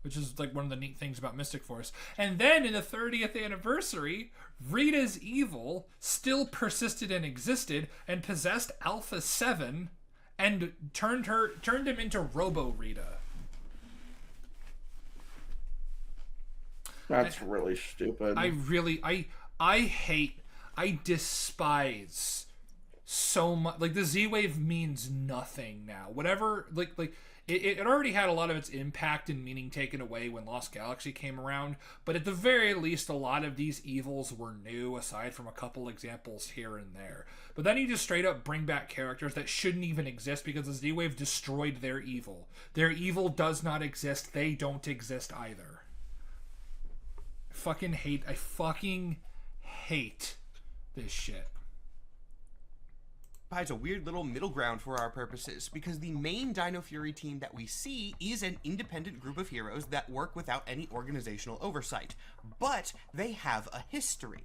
Which is, like, one of the neat things about Mystic Force. And then, in the 30th anniversary, Rita's evil still persisted and existed, and possessed Alpha 7, and turned him into Robo-Rita. That's really stupid. I despise so much. Like, the Z-Wave means nothing now. Whatever, it already had a lot of its impact and meaning taken away when Lost Galaxy came around, but at the very least, a lot of these evils were new, aside from a couple examples here and there. But then you just straight up bring back characters that shouldn't even exist because the Z-Wave destroyed their evil. Their evil does not exist. They don't exist either. I fucking hate this shit. Provides a weird little middle ground for our purposes, because the main Dino Fury team that we see is an independent group of heroes that work without any organizational oversight, but they have a history.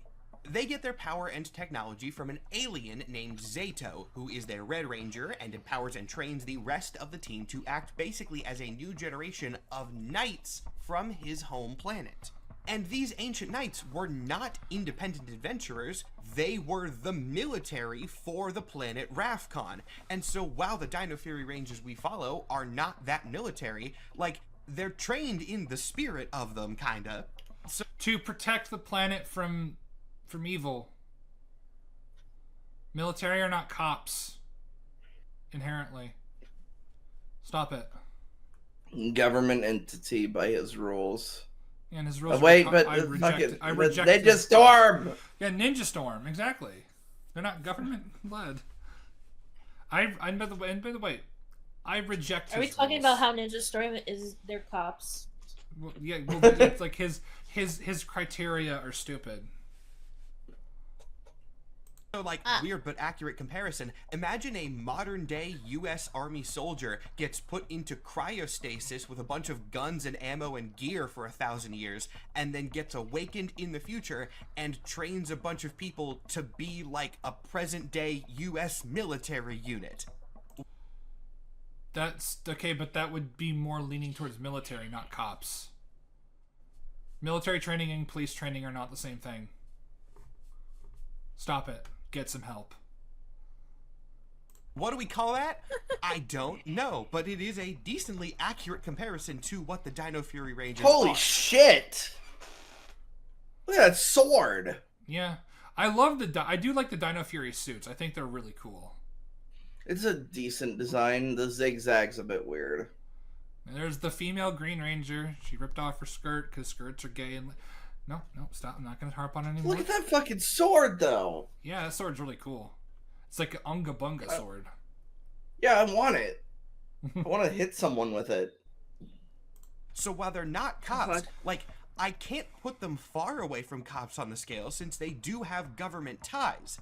They get their power and technology from an alien named Zato, who is their Red Ranger and empowers and trains the rest of the team to act basically as a new generation of knights from his home planet. And these ancient knights were not independent adventurers, they were the military for the planet Rafcon. And so while the Dino Fury Rangers we follow are not that military, like, they're trained in the spirit of them, kinda. So to protect the planet from evil. Military are not cops. Inherently. Stop it. Government entity by his rules. Yeah, and his rules. Wait, but I reject Ninja Storm. Yeah, Ninja Storm, exactly. They're not government led. By the way, I reject. Are we talking about how Ninja Storm is their cops? Well, yeah, it's like his criteria are stupid. So, like, weird but accurate comparison, imagine a modern-day U.S. Army soldier gets put into cryostasis with a bunch of guns and ammo and gear for 1,000 years, and then gets awakened in the future and trains a bunch of people to be like a present-day U.S. military unit. That's okay, but that would be more leaning towards military, not cops. Military training and police training are not the same thing. Stop it. Get some help. What do we call that? I don't know, but it is a decently accurate comparison to what the Dino Fury Rangers Holy are. shit! Look at that sword! Yeah. I do like the Dino Fury suits. I think they're really cool. It's a decent design. The zigzag's a bit weird. And there's the female Green Ranger. She ripped off her skirt because skirts are gay and... No, stop. I'm not going to harp on it anymore. Look at that fucking sword, though. Yeah, that sword's really cool. It's like an Unga Bunga sword. Yeah, I want it. I want to hit someone with it. So while they're not cops, God. like, I can't put them far away from cops on the scale since they do have government ties.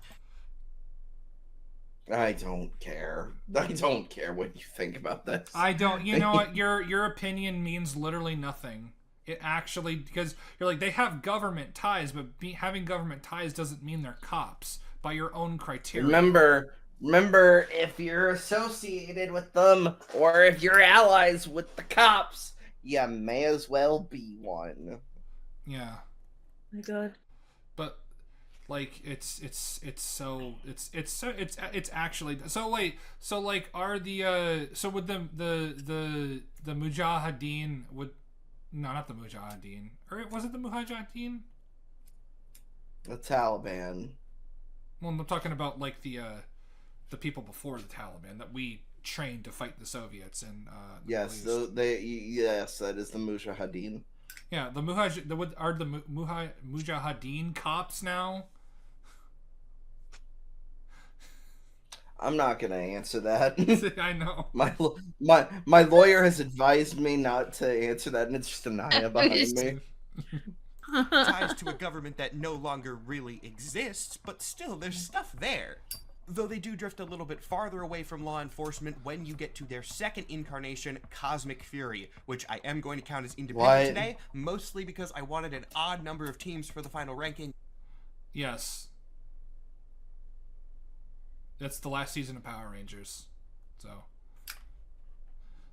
I don't care. I don't care what you think about this. I don't. You know what? Your opinion means literally nothing. It actually, because you're like, they have government ties, but having government ties doesn't mean they're cops by your own criteria. Remember, if you're associated with them or if you're allies with the cops, you may as well be one. Yeah. Oh my God. But like it's actually so wait, so like are the so would the Mujahideen would no, not the Mujahideen, or was it the Mujahideen? The Taliban. Well, I'm talking about like the people before the Taliban that we trained to fight the Soviets and Yes, yes, that is the Mujahideen. Yeah, are the Mujahideen cops now? I'm not gonna answer that. I know. My lawyer has advised me not to answer that, and it's just Anaya behind me. Ties to a government that no longer really exists, but still, there's stuff there. Though they do drift a little bit farther away from law enforcement when you get to their second incarnation, Cosmic Fury, which I am going to count as independent today, mostly because I wanted an odd number of teams for the final ranking. Yes. That's the last season of Power Rangers. So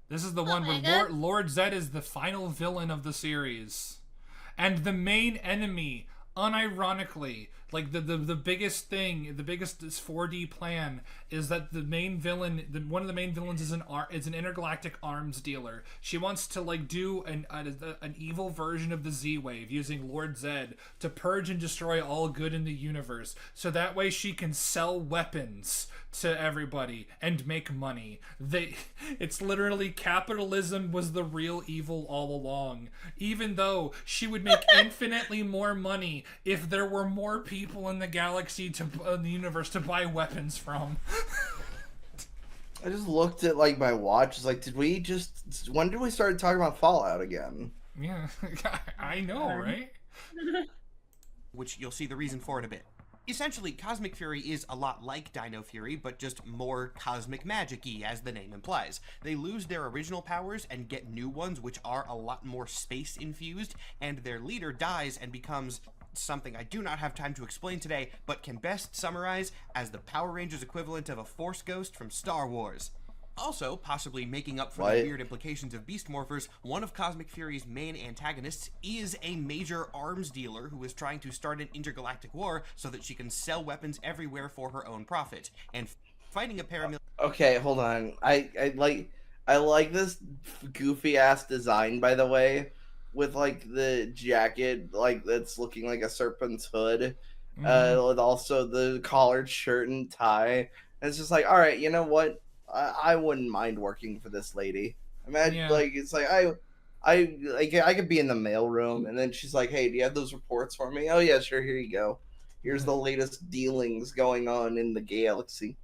this is the one where Lord Zed is the final villain of the series. And the main enemy, unironically, like the biggest thing, the biggest 4D plan is that the main villain, one of the main villains is an intergalactic arms dealer. She wants to like do an evil version of the Z-Wave using Lord Zed to purge and destroy all good in the universe. So that way she can sell weapons to everybody and make money. It's literally capitalism was the real evil all along. Even though she would make infinitely more money if there were more people in the galaxy in the universe to buy weapons from. I just looked at like my watch. It's like, when did we start talking about Fallout again? Yeah, I know, right? Which you'll see the reason for in a bit. Essentially, Cosmic Fury is a lot like Dino Fury, but just more cosmic magic-y, as the name implies. They lose their original powers and get new ones, which are a lot more space-infused, and their leader dies and becomes something I do not have time to explain today, but can best summarize as the Power Rangers equivalent of a Force Ghost from Star Wars. Also, possibly making up for the weird implications of Beast Morphers, one of Cosmic Fury's main antagonists is a major arms dealer who is trying to start an intergalactic war so that she can sell weapons everywhere for her own profit. And fighting a paramilitary... Okay, hold on. I like this goofy ass design, by the way, with like the jacket like that's looking like a serpent's hood, with also the collared shirt and tie. And it's just like, all right, you know what? I wouldn't mind working for this lady. Imagine, like, it's like I could be in the mailroom, and then she's like, "Hey, do you have those reports for me?" Oh yeah, sure. Here you go. Here's the latest dealings going on in the galaxy.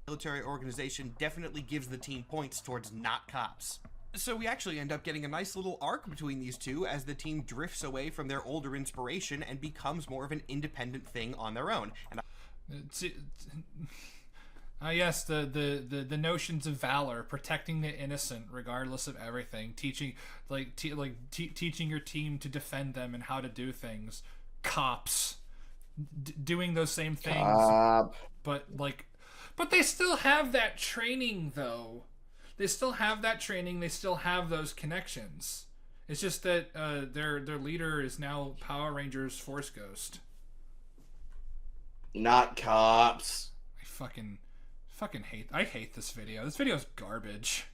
Military organization definitely gives the team points towards not cops. So we actually end up getting a nice little arc between these two as the team drifts away from their older inspiration and becomes more of an independent thing on their own. And yes, the notions of valor, protecting the innocent regardless of everything, teaching teaching your team to defend them and how to do things. Cops doing those same things, but they still have that training though. They still have that training. They still have those connections. It's just that their leader is now Power Rangers Force Ghost. Not cops. I fucking hate this video. This video is garbage.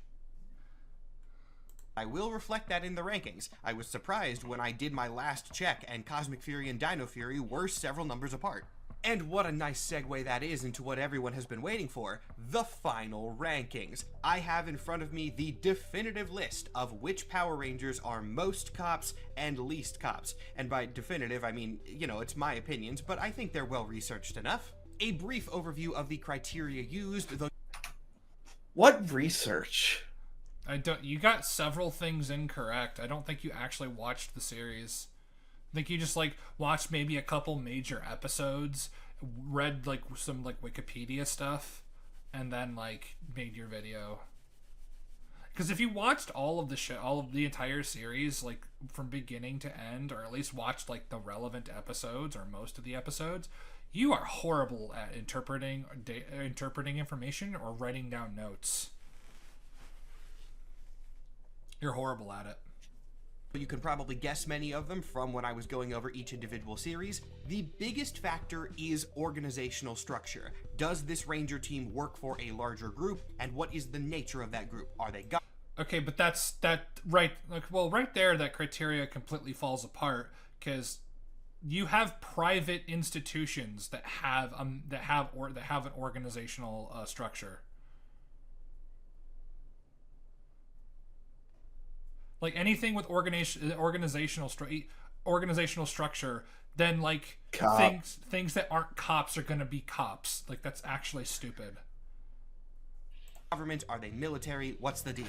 I will reflect that in the rankings. I was surprised when I did my last check and Cosmic Fury and Dino Fury were several numbers apart. And what a nice segue that is into what everyone has been waiting for, the final rankings. I have in front of me the definitive list of which Power Rangers are most cops and least cops. And by definitive, I mean, it's my opinions, but I think they're well researched enough. A brief overview of the criteria used, though... What research? You got several things incorrect. I don't think you actually watched the series. I think you just like watched maybe a couple major episodes, read like some like Wikipedia stuff, and then like made your video. Because if you watched all of the entire series, like from beginning to end, or at least watched like the relevant episodes or most of the episodes, you are horrible at interpreting information or writing down notes. You're horrible at it. You can probably guess many of them from when I was going over each individual series. The biggest factor is organizational structure. Does this Ranger team work for a larger group, and what is the nature of that group? Are they Okay, but right there that criteria completely falls apart, because you have private institutions that have an organizational structure. Like anything with organizational structure, then like things that aren't cops are gonna be cops. Like that's actually stupid. government? Are they military? What's the deal?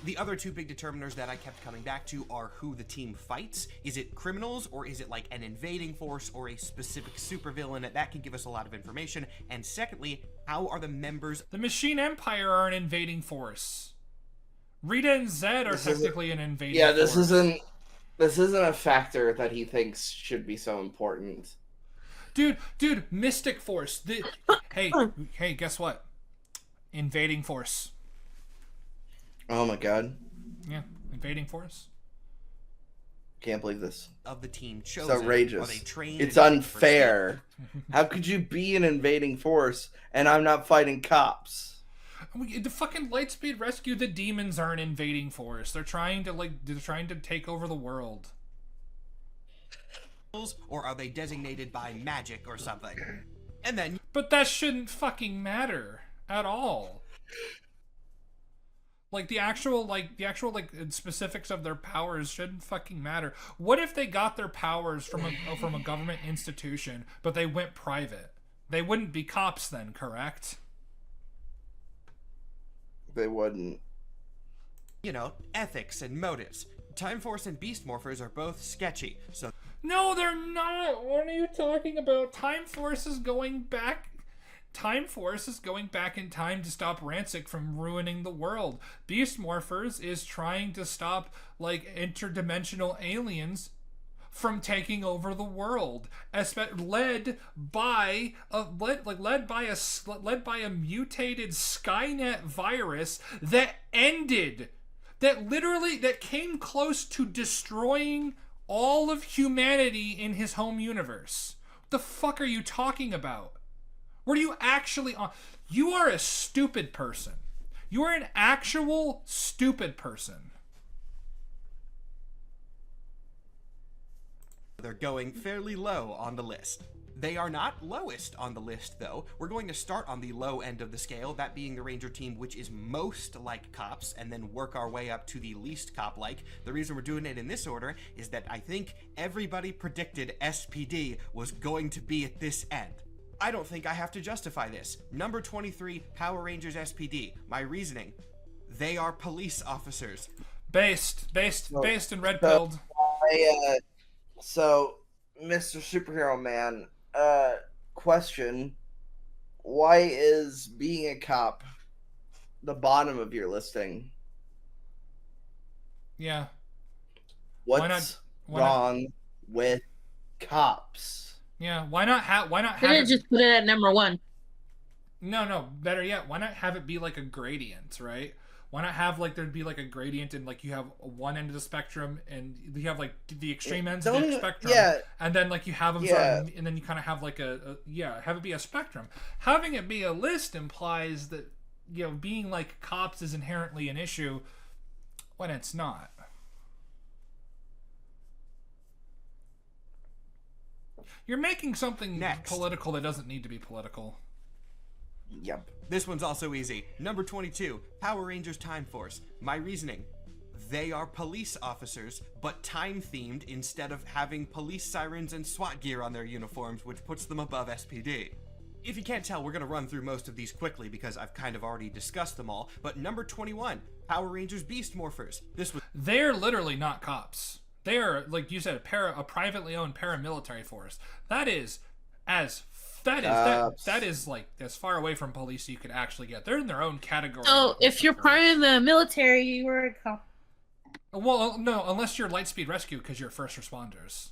The other two big determiners that I kept coming back to are who the team fights. Is it criminals, or is it like an invading force or a specific supervillain? That can give us a lot of information. And secondly, how are the members... The Machine Empire are an invading force. Rita and Zed are technically an invading force. This isn't a factor that he should be so important. Dude, Mystic Force. Hey, guess what? Invading force. Oh my god. Yeah, invading force. Can't believe this. Of the team chosen. It's outrageous. Are they trained It's unfair. How could you be an invading force and I'm not fighting cops? The fucking Lightspeed Rescue, the demons are an invading force. They're trying to take over the world. Or are they designated by magic or something? And then... But that shouldn't fucking matter at all. Like the actual specifics of their powers shouldn't fucking matter. What if they got their powers from a government institution, but they went private? They wouldn't be cops then, correct? They wouldn't. You know, ethics and motives. Time Force and Beast Morphers are both sketchy, so... No, they're not! What are you talking about? Time Force is going back in time to stop Rancic from ruining the world. Beast Morphers is trying to stop, like, interdimensional aliens from taking over the world, led by a mutated Skynet virus that came close to destroying all of humanity in his home universe. What the fuck are you talking about? What are you actually on? You are a stupid person. You are an actual stupid person. They're going fairly low on the list. They are not lowest on the list, though. We're going to start on the low end of the scale, that being the Ranger team, which is most like cops, and then work our way up to the least cop-like. The reason we're doing it in this order is that I think everybody predicted SPD was going to be at this end. I don't think I have to justify this. Number 23, Power Rangers SPD. My reasoning: they are police officers. Based and red-pilled. So, Mr. Superhero Man, question: why is being a cop the bottom of your listing? Yeah. What's wrong with cops? Yeah, why not have Didn't just put it at number 1. No, better yet, why not have it be like a gradient, right? Why not have like there'd be like a gradient and like you have one end of the spectrum and you have like the extreme ends of the spectrum, and then like you have them and then you kind of have like have it be a spectrum. Having it be a list implies that, you know, being like cops is inherently an issue when it's not. You're making something political that doesn't need to be political. Yep. This one's also easy. Number 22, Power Rangers Time Force. My reasoning: they are police officers, but time-themed instead of having police sirens and SWAT gear on their uniforms, which puts them above SPD. If you can't tell, we're going to run through most of these quickly because I've kind of already discussed them all, but number 21, Power Rangers Beast Morphers. This was They're literally not cops. They're, like you said, a privately owned paramilitary force. That is like as far away from police you could actually get. They're in their own category. So if you're part of the military, you were a cop. Well, no, unless you're Lightspeed Rescue because you're first responders.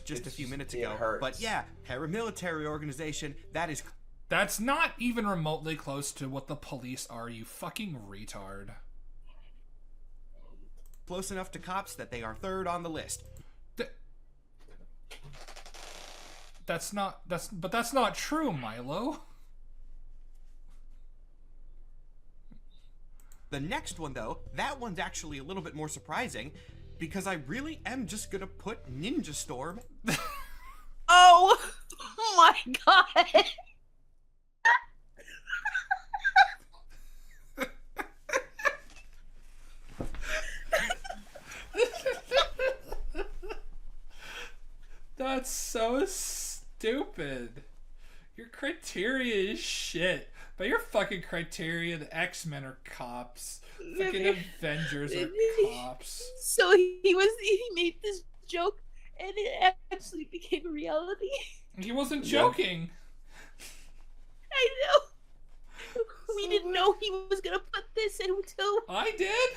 just a few minutes it ago. hurts. But yeah, paramilitary organization, That's not even remotely close to what the police are, you fucking retard. close enough to cops that they are third on the list. That's not true, Milo. The next one, though, that one's actually a little bit more surprising, because I really am just gonna put Ninja Storm. Oh my god. That's so stupid. Your criteria is shit. But your fucking criteria, the X-Men are cops. Fucking Avengers are cops. So he made this joke and it actually became a reality. He wasn't joking. I know. We didn't know he was gonna put this until I did.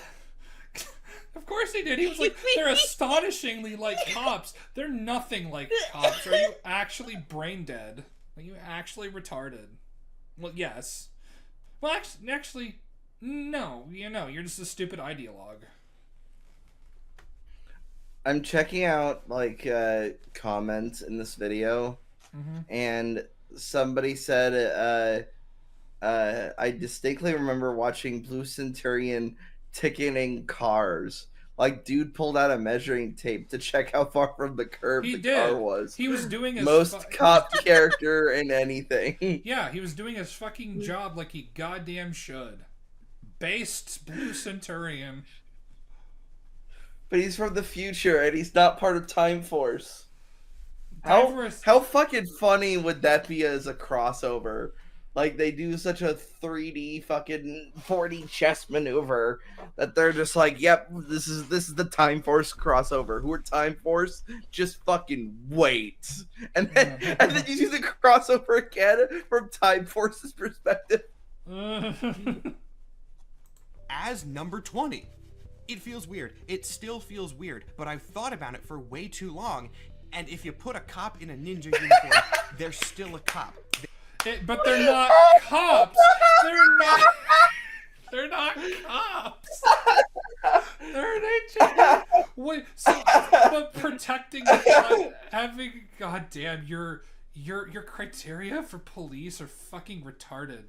Of course he did. He was like, they're astonishingly like cops. They're nothing like cops. Are you actually brain dead? Are you actually retarded? Well, yes. Well, actually, no. You know, you're just a stupid ideologue. I'm checking out like comments in this video, and somebody said, "I distinctly remember watching Blue Centurion ticketing cars. Like, dude pulled out a measuring tape to check how far from the curb car was. He was doing his most cop character in anything. Yeah, he was doing his fucking job like he goddamn should. Based Blue Centurion. But he's from the future, and he's not part of Time Force. How fucking funny would that be as a crossover? Like, they do such a 3D fucking 4D chess maneuver that they're just like, yep, this is the Time Force crossover. Who are Time Force? Just fucking wait. And then you do the crossover again from Time Force's perspective. As number 20. It feels weird. It still feels weird, but I've thought about it for way too long. And if you put a cop in a ninja uniform, they're still a cop. But they're not cops. They're not cops. They're ninja. Wait, so but protecting having goddamn your criteria for police are fucking retarded.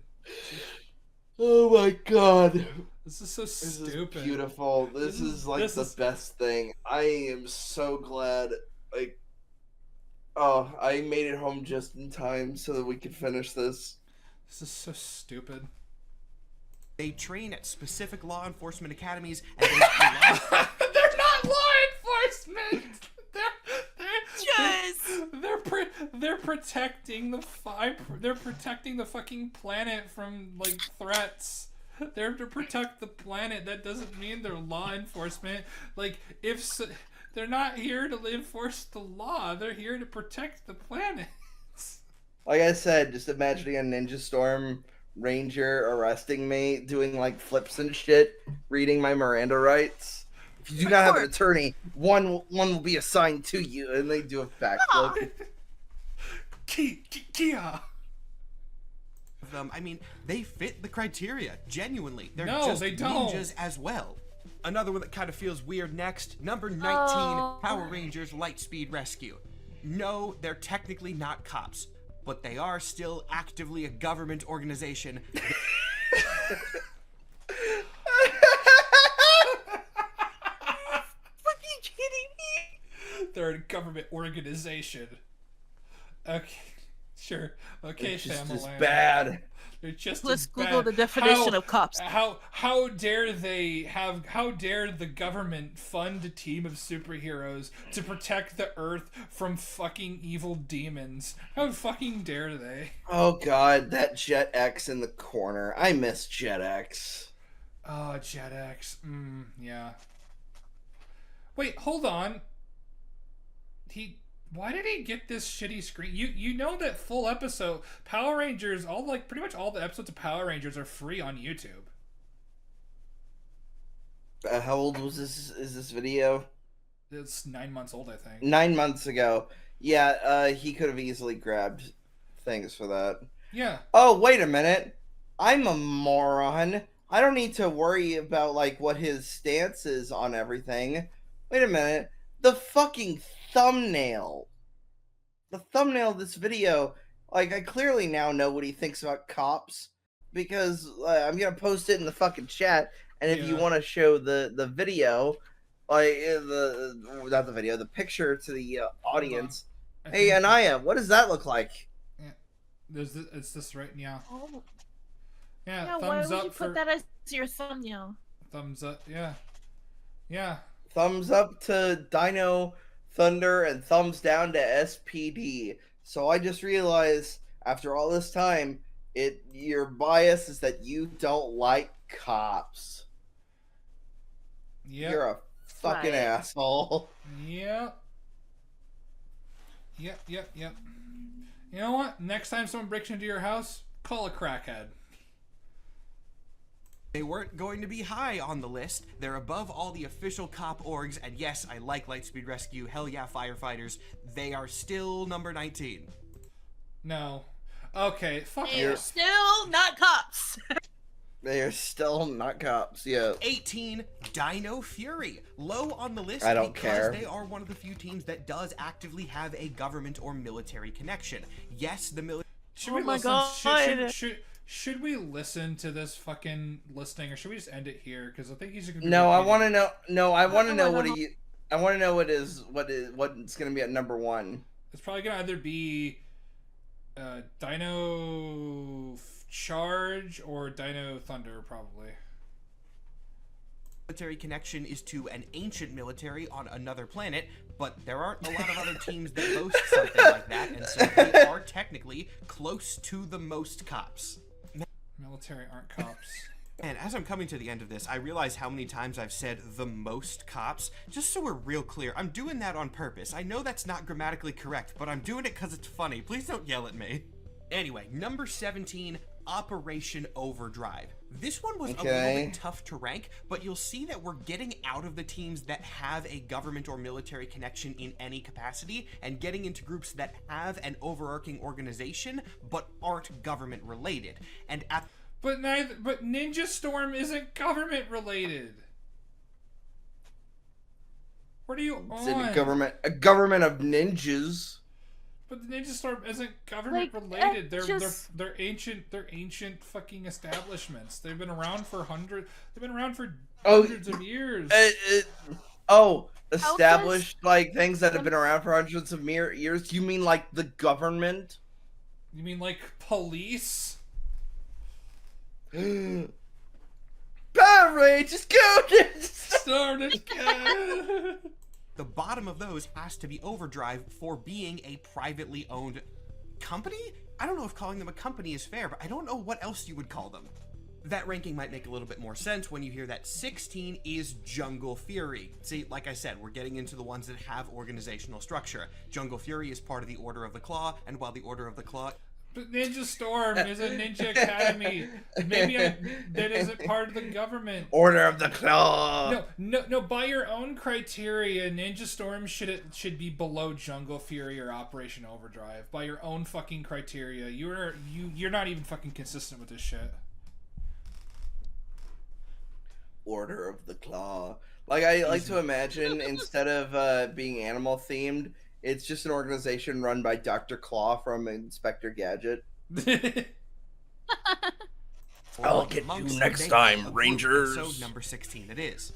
Oh my god. This is so stupid. Is beautiful. This is like the best thing. I am so glad. Like, oh, I made it home just in time so that we could finish this. This is so stupid. They train at specific law enforcement academies, and they're not law enforcement. They're protecting they're protecting the fucking planet from like threats. They're to protect the planet. That doesn't mean they're law enforcement. Like they're not here to enforce the law. They're here to protect the planet. Like I said, just imagining a Ninja Storm Ranger arresting me, doing like flips and shit, reading my Miranda rights. If you do not have an attorney, one will be assigned to you, and they do a backflip. Kia. I mean, they fit the criteria. Genuinely, they're No, just they don't. ninjas as well. Another one that kind of feels weird next, number 19, Power Rangers Lightspeed Rescue. No, they're technically not cops, but they are still actively a government organization. Fucking kidding me? They're a government organization. Okay. Sure. Okay, It's just family. as bad. They're just Let's as Google bad. the definition of cops. How dare they have? How dare the government fund a team of superheroes to protect the Earth from fucking evil demons? How fucking dare they? Oh god, that Jet X in the corner. I miss Jet X. Oh, Jet X. Yeah. Wait, hold on. Why did he get this shitty screen? You know that full episode Power Rangers, pretty much all the episodes of Power Rangers are free on YouTube. How old was this? Is this video? It's 9 months old, I think. 9 months ago. Yeah, he could have easily grabbed things for that. Yeah. Oh, wait a minute. I'm a moron. I don't need to worry about like what his stance is on everything. Wait a minute. The fucking thumbnail. The thumbnail of this video, like I clearly now know what he thinks about cops because I'm gonna post it in the fucking chat. And if you want to show the video, like not the video, the picture to the audience. Hey Anaya, what does that look like? Yeah, it's this right now. Oh. Yeah, Yeah, why would you put that as your thumbnail? Thumbs up, yeah. Yeah. Thumbs up to Dino Thunder and thumbs down to SPD. So I just realized after all this time, your bias is that you don't like cops. Yeah. You're a fucking asshole. Yep. Yep. You know what? Next time someone breaks into your house, call a crackhead. They weren't going to be high on the list. They're above all the official cop orgs, and yes, I like Lightspeed Rescue, hell yeah, firefighters. They are still number 19. No. Okay, fuck They're still not cops. They are still not cops, yeah. 18, Dino Fury. Low on the list I don't because care. they are one of the few teams that does actively have a government or military connection. Yes, the military... Should we listen? Should we listen to this fucking listing, or should we just end it here? Because I think he's gonna. No, I want to know. No, I want to know what he. I want to know what's going to be at number 1. It's probably gonna either be Dino Charge or Dino Thunder, probably. Military connection is to an ancient military on another planet, but there aren't a lot of other teams that boast something like that, and so they are technically close to the most cops. Military aren't cops. And as I'm coming to the end of this, I realize how many times I've said the most cops. Just so we're real clear, I'm doing that on purpose. I know that's not grammatically correct, but I'm doing it because it's funny. Please don't yell at me. Anyway, number 17, Operation Overdrive. This one was a little bit tough to rank, but you'll see that we're getting out of the teams that have a government or military connection in any capacity and getting into groups that have an overarching organization but aren't government related. And But Ninja Storm isn't government related. What are you It's on? in a government of ninjas. But the Ninja Storm isn't government related. They're ancient fucking establishments. They've been around for hundreds of years. Established like things that have been around for hundreds of years. You mean like the government? You mean like police? Power Rangers, go! Storm is good. the bottom of those has to be Overdrive for being a privately owned company? I don't know if calling them a company is fair, but I don't know what else you would call them. That ranking might make a little bit more sense when you hear that 16 is Jungle Fury. See, like I said, we're getting into the ones that have organizational structure. Jungle Fury is part of the Order of the Claw, and while the Order of the Claw... But Ninja Storm is a ninja academy. That isn't part of the government. Order of the Claw. No. By your own criteria, Ninja Storm should be below Jungle Fury or Operation Overdrive. By your own fucking criteria, you're not even fucking consistent with this shit. Order of the Claw. Like I like to imagine instead of being animal themed, it's just an organization run by Dr. Claw from Inspector Gadget. I'll get you next time, Rangers. Episode number 16 it is.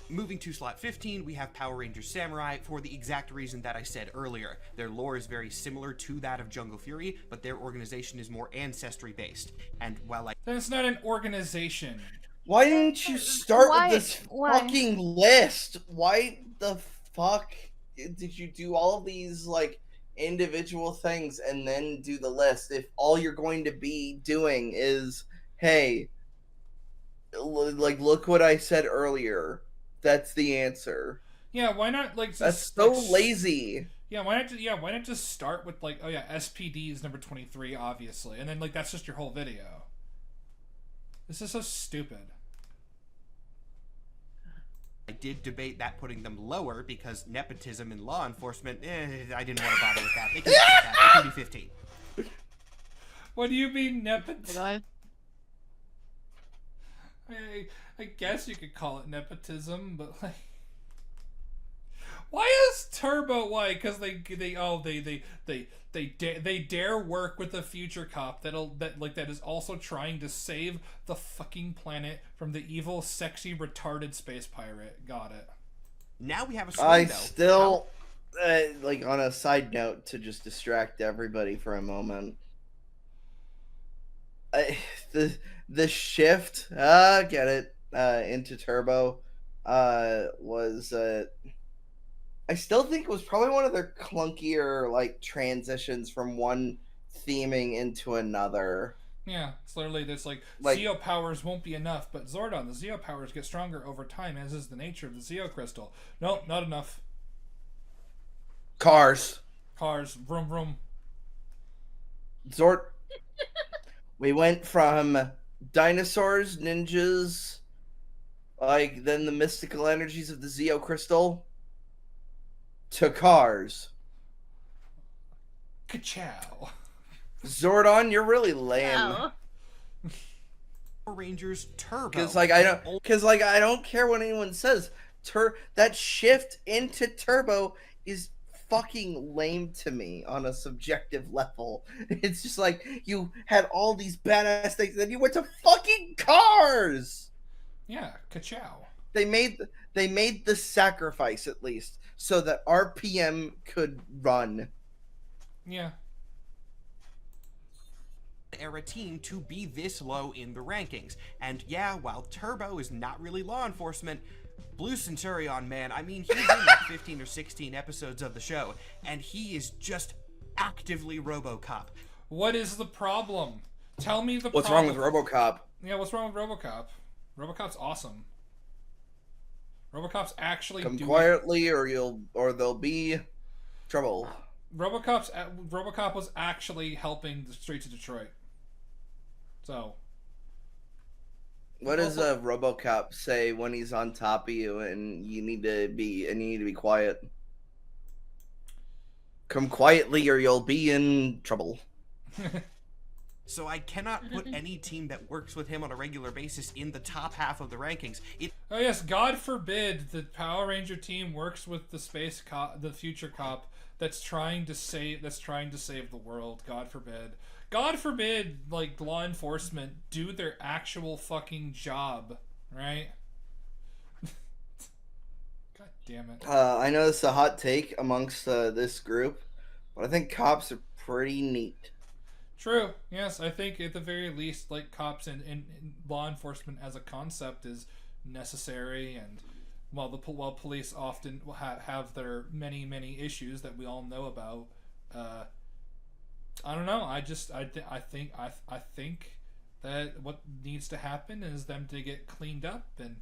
Moving to slot 15, we have Power Rangers Samurai for the exact reason that I said earlier. Their lore is very similar to that of Jungle Fury, but their organization is more ancestry-based. And while I... Then it's not an organization. Why didn't you start Why? with this Why? fucking list? Why the fuck did you do all these, like, individual things and then do the list if all you're going to be doing is, hey, like, look what I said earlier. That's the answer. Yeah, why not like just, That's so like, lazy. Yeah, why not just start with like, oh yeah, SPD is number 23, obviously, and then like that's just your whole video. This is so stupid. I did debate that putting them lower because nepotism in law enforcement, I didn't want to bother with that. They can, they can be 15. What do you mean nepotism? Oh my God. I guess you could call it nepotism, but like, why is Turbo white? Because they dare work with a future cop that is also trying to save the fucking planet from the evil, sexy, retarded space pirate. Got it. Now we have a swing, I though. still, like, on a side note to just distract everybody for a moment. The shift, get it, into Turbo, was, I still think it was probably one of their clunkier, like, transitions from one theming into another. Yeah, it's literally this like Like- Zeo powers won't be enough, but Zordon, the Zeo powers get stronger over time, as is the nature of the Zeo crystal. Nope, not enough. Cars. Cars, vroom vroom. We went from dinosaurs, ninjas, like, then the mystical energies of the Zeo crystal, to cars. Ka-chow. Zordon, you're really lame. Wow. Power Rangers Turbo. Because I don't care what anyone says. That shift into Turbo is fucking lame to me on a subjective level. It's just like you had all these badass things, then you went to fucking cars. Yeah, ka-chow. They made the sacrifice at least so that RPM could run. Yeah. Era team to be this low in the rankings. And yeah, while Turbo is not really law enforcement, Blue Centurion, man, I mean, he's in like 15 or 16 episodes of the show, and he is just actively RoboCop. What is the problem? Tell me the What's problem. wrong with RoboCop? Yeah, what's wrong with RoboCop? RoboCop's awesome. RoboCop's actually Come doing... quietly, or there'll be trouble. RoboCop was actually helping the streets of Detroit. So, What does a RoboCop say when he's on top of you and you need to be quiet? Come quietly, or you'll be in trouble. So I cannot put any team that works with him on a regular basis in the top half of the rankings. oh yes, God forbid the Power Ranger team works with the space cop, the future cop that's trying to save the world. God forbid. God forbid, like, law enforcement do their actual fucking job, right? God damn it. I know this is a hot take amongst this group, but I think cops are pretty neat. True. Yes, I think at the very least, like, cops and law enforcement as a concept is necessary, and while police often have their many issues that we all know about, I don't know. I think that what needs to happen is them to get cleaned up and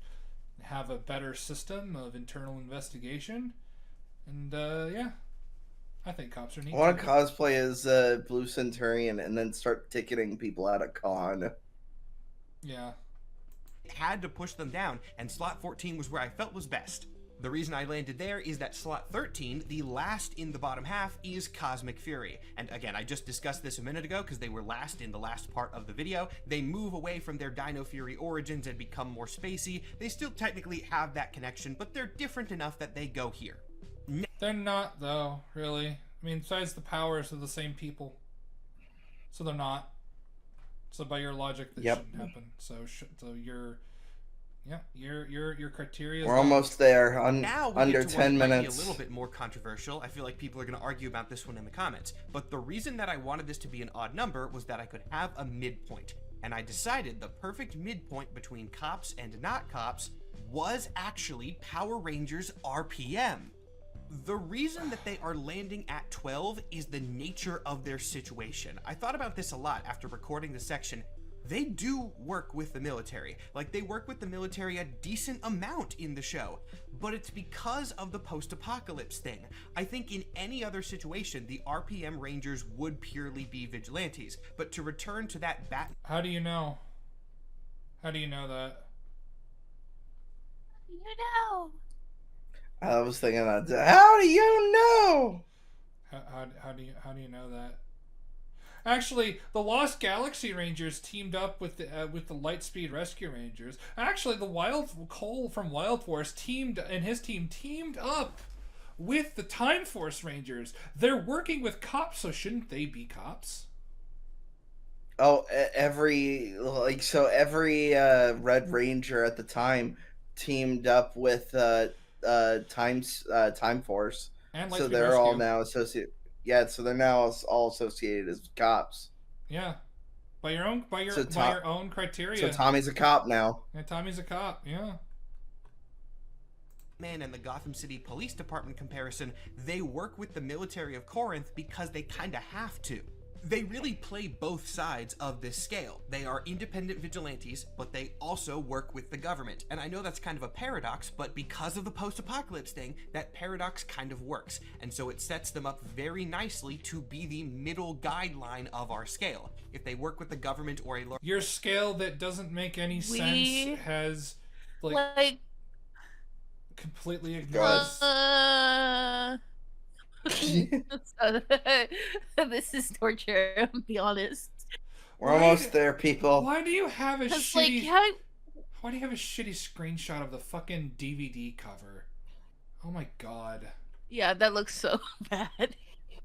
have a better system of internal investigation, and yeah. I think cops are neat. I want to cosplay as Blue Centurion and then start ticketing people at a con. Yeah. Had to push them down, and slot 14 was where I felt was best. The reason I landed there is that slot 13, the last in the bottom half, is Cosmic Fury. And again, I just discussed this a minute ago because they were last in the last part of the video. They move away from their Dino Fury origins and become more spacey. They still technically have that connection, but they're different enough that they go here. They're not, though, really. I mean, besides the powers of the same people. So they're not. So by your logic, that Yep. shouldn't happen. So Yeah, your criteria is We're done. almost there. Now we Under get to one 10 that might be minutes. a little bit more controversial. I feel like people are going to argue about this one in the comments. But the reason that I wanted this to be an odd number was that I could have a midpoint. And I decided the perfect midpoint between cops and not cops was actually Power Rangers RPM. The reason that they are landing at 12 is the nature of their situation. I thought about this a lot after recording the section. They do work with the military. Like, they work with the military a decent amount in the show, but it's because of the post-apocalypse thing. I think in any other situation, the RPM Rangers would purely be vigilantes, but to return to that How do you know? How do you know that? You know. I was thinking that. How do you know? How do you know that? Actually, the Lost Galaxy Rangers teamed up with the Lightspeed Rescue Rangers. Actually, the Cole from Wild Force his team teamed up with the Time Force Rangers. They're working with cops, so shouldn't they be cops? Oh, every Red Ranger at the time teamed up with Time Force, And so Lightspeed they're all Rescue. now associated. Yeah, so they're now all associated as cops. Yeah, by your own criteria. So Tommy's a cop now. And Tommy's a cop. Yeah. Batman and the Gotham City Police Department comparison, they work with the military of Corinth because they kind of have to. They really play both sides of this scale. They are independent vigilantes, but they also work with the government. And I know that's kind of a paradox, but because of the post-apocalypse thing, that paradox kind of works. And so it sets them up very nicely to be the middle guideline of our scale. If they work with the government or a Your scale that doesn't make any sense has like completely ignored. This is torture. I'll be honest. We're almost there, people. Why do you have a Cause shitty? like, Why do you have a shitty screenshot of the fucking DVD cover? Oh my god. yeah, that looks so bad.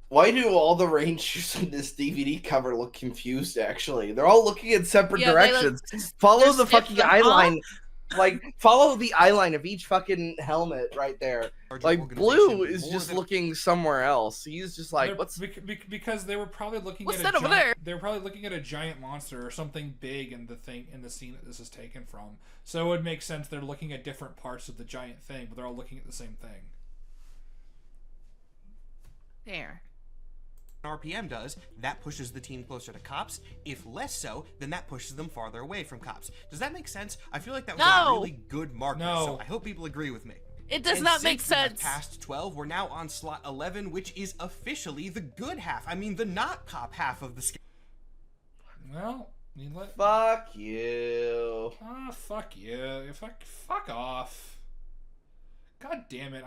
Why do all the Rangers in this DVD cover look confused, actually? They're all looking in separate directions. Follow the fucking eye line. Like, follow the eye line of each fucking helmet right there. Like, Blue is just looking somewhere else. He's just like, what's... Because they were probably looking What's at that over there? They were probably looking at a giant monster or something big in the scene that this is taken from. So it would make sense they're looking at different parts of the giant thing, but they're all looking at the same thing. There. RPM does, that pushes the team closer to cops. If less so, then that pushes them farther away from cops. Does that make sense? I feel like that was a really good marker, so I hope people agree with me. It does not make sense. Past 12, we're now on slot 11, which is officially the good half. I mean, the not cop half of the scale. Well, fuck you. Ah, fuck you. Fuck off. God damn it.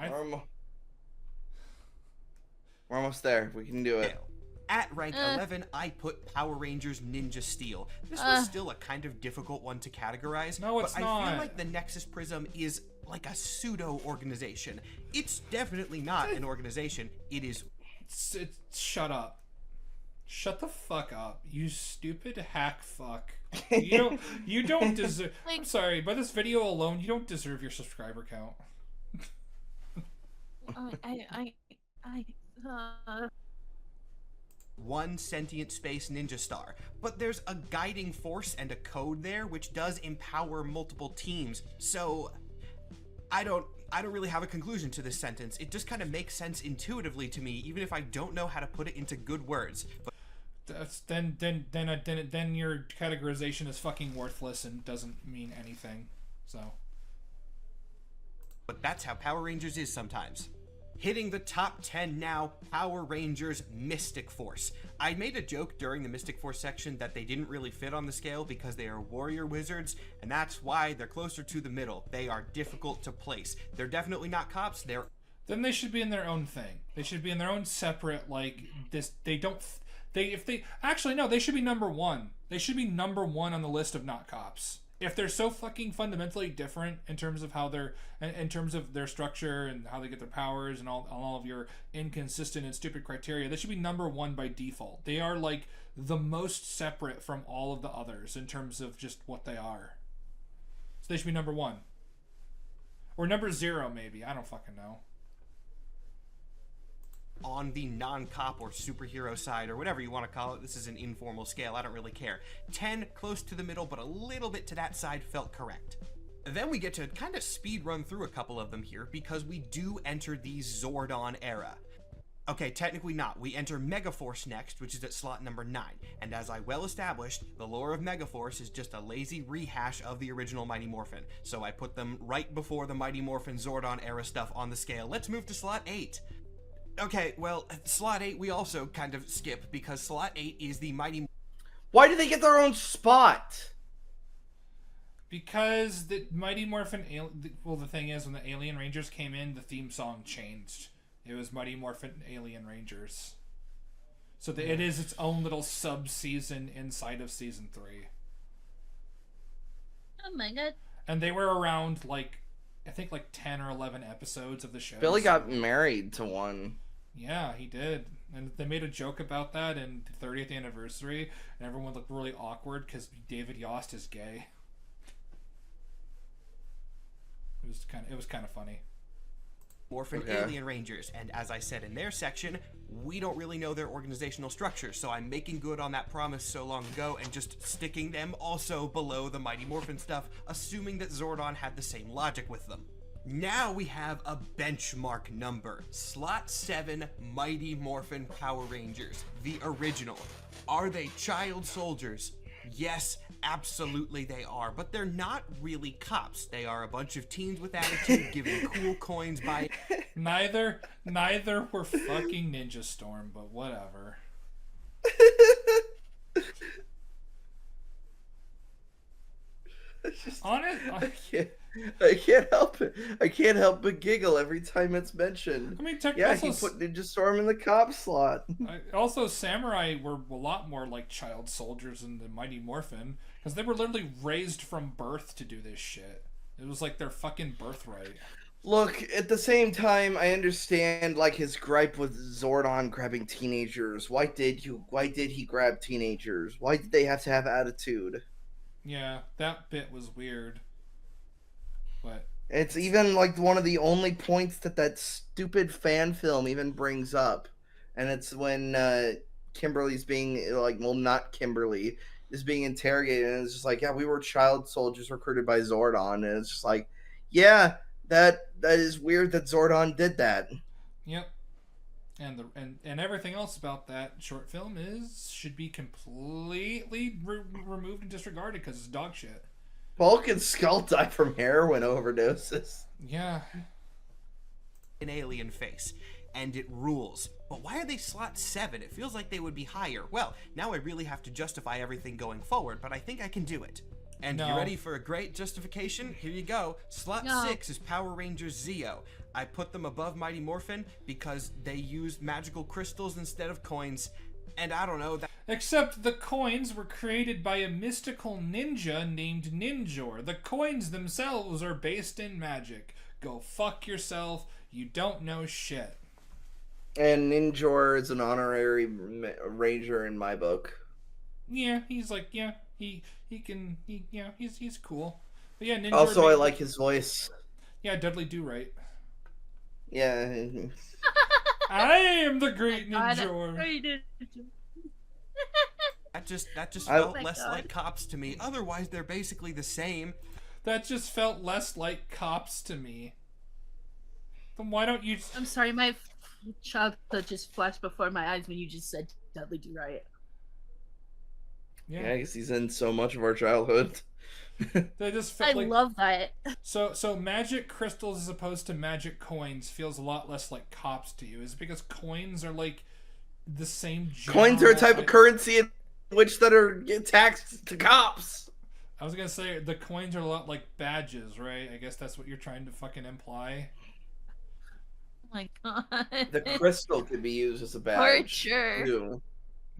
We're almost there. We can do it. At rank 11, I put Power Rangers Ninja Steel. This was still a kind of difficult one to categorize. No, it's not. I feel like the Nexus Prism is like a pseudo-organization. It's definitely not an organization. It is... Shut up. Shut the fuck up, you stupid hack fuck. You don't deserve... I'm sorry, by this video alone, you don't deserve your subscriber count. One sentient space ninja star, but there's a guiding force and a code there which does empower multiple teams. So I don't really have a conclusion to this sentence. It just kind of makes sense intuitively to me, even if I don't know how to put it into good words. But then your categorization is fucking worthless and doesn't mean anything. But that's how Power Rangers is sometimes. Hitting the top 10 now, Power Rangers Mystic Force. I made a joke during the Mystic Force section that they didn't really fit on the scale because they are warrior wizards, and that's why they're closer to the middle. They are difficult to place. They're definitely not cops. Then they should be in their own thing. They should be in their own separate, like, this. Actually, no, they should be number one. They should be number one on the list of not cops. If they're so fucking fundamentally different in terms of how in terms of their structure and how they get their powers and all of your inconsistent and stupid criteria, they should be number one by default. They are like the most separate from all of the others in terms of just what they are. they should be number 1. Or number 0, maybe. I don't fucking know. On the non-cop or superhero side, or whatever you want to call it, this is an informal scale, I don't really care. 10, close to the middle, but a little bit to that side, felt correct. Then we get to kind of speed run through a couple of them here, because we do enter the Zordon era. Okay, technically not. We enter Megaforce next, which is at slot number 9. And as I well established, the lore of Megaforce is just a lazy rehash of the original Mighty Morphin. So I put them right before the Mighty Morphin Zordon era stuff on the scale. Let's move to slot 8. Okay, well, slot 8 we also kind of skip, because slot 8 is the Mighty... Why do they get their own spot? Because the Mighty Morphin... Well, the thing is, when the Alien Rangers came in, the theme song changed. It was Mighty Morphin Alien Rangers. So it is its own little sub-season inside of Season 3. Oh my god. And they were around, like, I think like 10 or 11 episodes of the show. Billy got married to one. Yeah, he did. And they made a joke about that in the 30th anniversary, and everyone looked really awkward because David Yost is gay. It was kind of funny. Morphin Alien Rangers, and as I said in their section, we don't really know their organizational structure, so I'm making good on that promise so long ago and just sticking them also below the Mighty Morphin stuff, assuming that Zordon had the same logic with them. Now we have a benchmark number. Slot 7 Mighty Morphin Power Rangers, the original. Are they child soldiers? Yes, absolutely they are, but they're not really cops. They are a bunch of teens with attitude giving cool coins by... Neither were fucking Ninja Storm, but whatever. I can't help it. I can't help but giggle every time it's mentioned. I mean, yeah, he put Ninja Storm in the cop slot. Also, Samurai were a lot more like child soldiers than the Mighty Morphin, because they were literally raised from birth to do this shit. It was like their fucking birthright. Look, at the same time, I understand like his gripe with Zordon grabbing teenagers. Why did he grab teenagers? Why did they have to have attitude? Yeah, that bit was weird. But it's even like one of the only points that stupid fan film even brings up. And it's when Kimberly's being like, well, not Kimberly, is being interrogated, and it's just like, yeah, we were child soldiers recruited by Zordon, and it's just like, yeah, that is weird that Zordon did that. Yep. And everything else about that short film should be completely removed and disregarded because it's dog shit. Bulk and Skull die from heroin overdoses. Yeah. An alien face, and it rules. But why are they slot 7? It feels like they would be higher. Well, now I really have to justify everything going forward, but I think I can do it. And you ready for a great justification? Here you go. Slot 6 is Power Rangers Zeo. I put them above Mighty Morphin because they used magical crystals instead of coins. And I don't know that. Except the coins were created by a mystical ninja named Ninjor. The coins themselves are based in magic. Go fuck yourself. You don't know shit. And Ninjor is an honorary ranger in my book. Yeah, he's like, yeah, he's cool. But yeah, Ninjor. Also, I like his voice. Yeah, Dudley Do-Right. Yeah. I am the great Ninjor. That just felt less like cops to me. Otherwise, they're basically the same. That just felt less like cops to me. Then why don't you... I'm sorry, my childhood just flashed before my eyes when you just said Dudley Do-Right. Yeah, I guess he's in so much of our childhood. They just felt I love that. So magic crystals as opposed to magic coins feels a lot less like cops to you. Is it because coins are like the same coins are a type of currency in which that are taxed to cops. I was gonna say the coins are a lot like badges, right? I guess that's what you're trying to fucking imply. Oh my god. The crystal could be used as a badge. For sure. Too.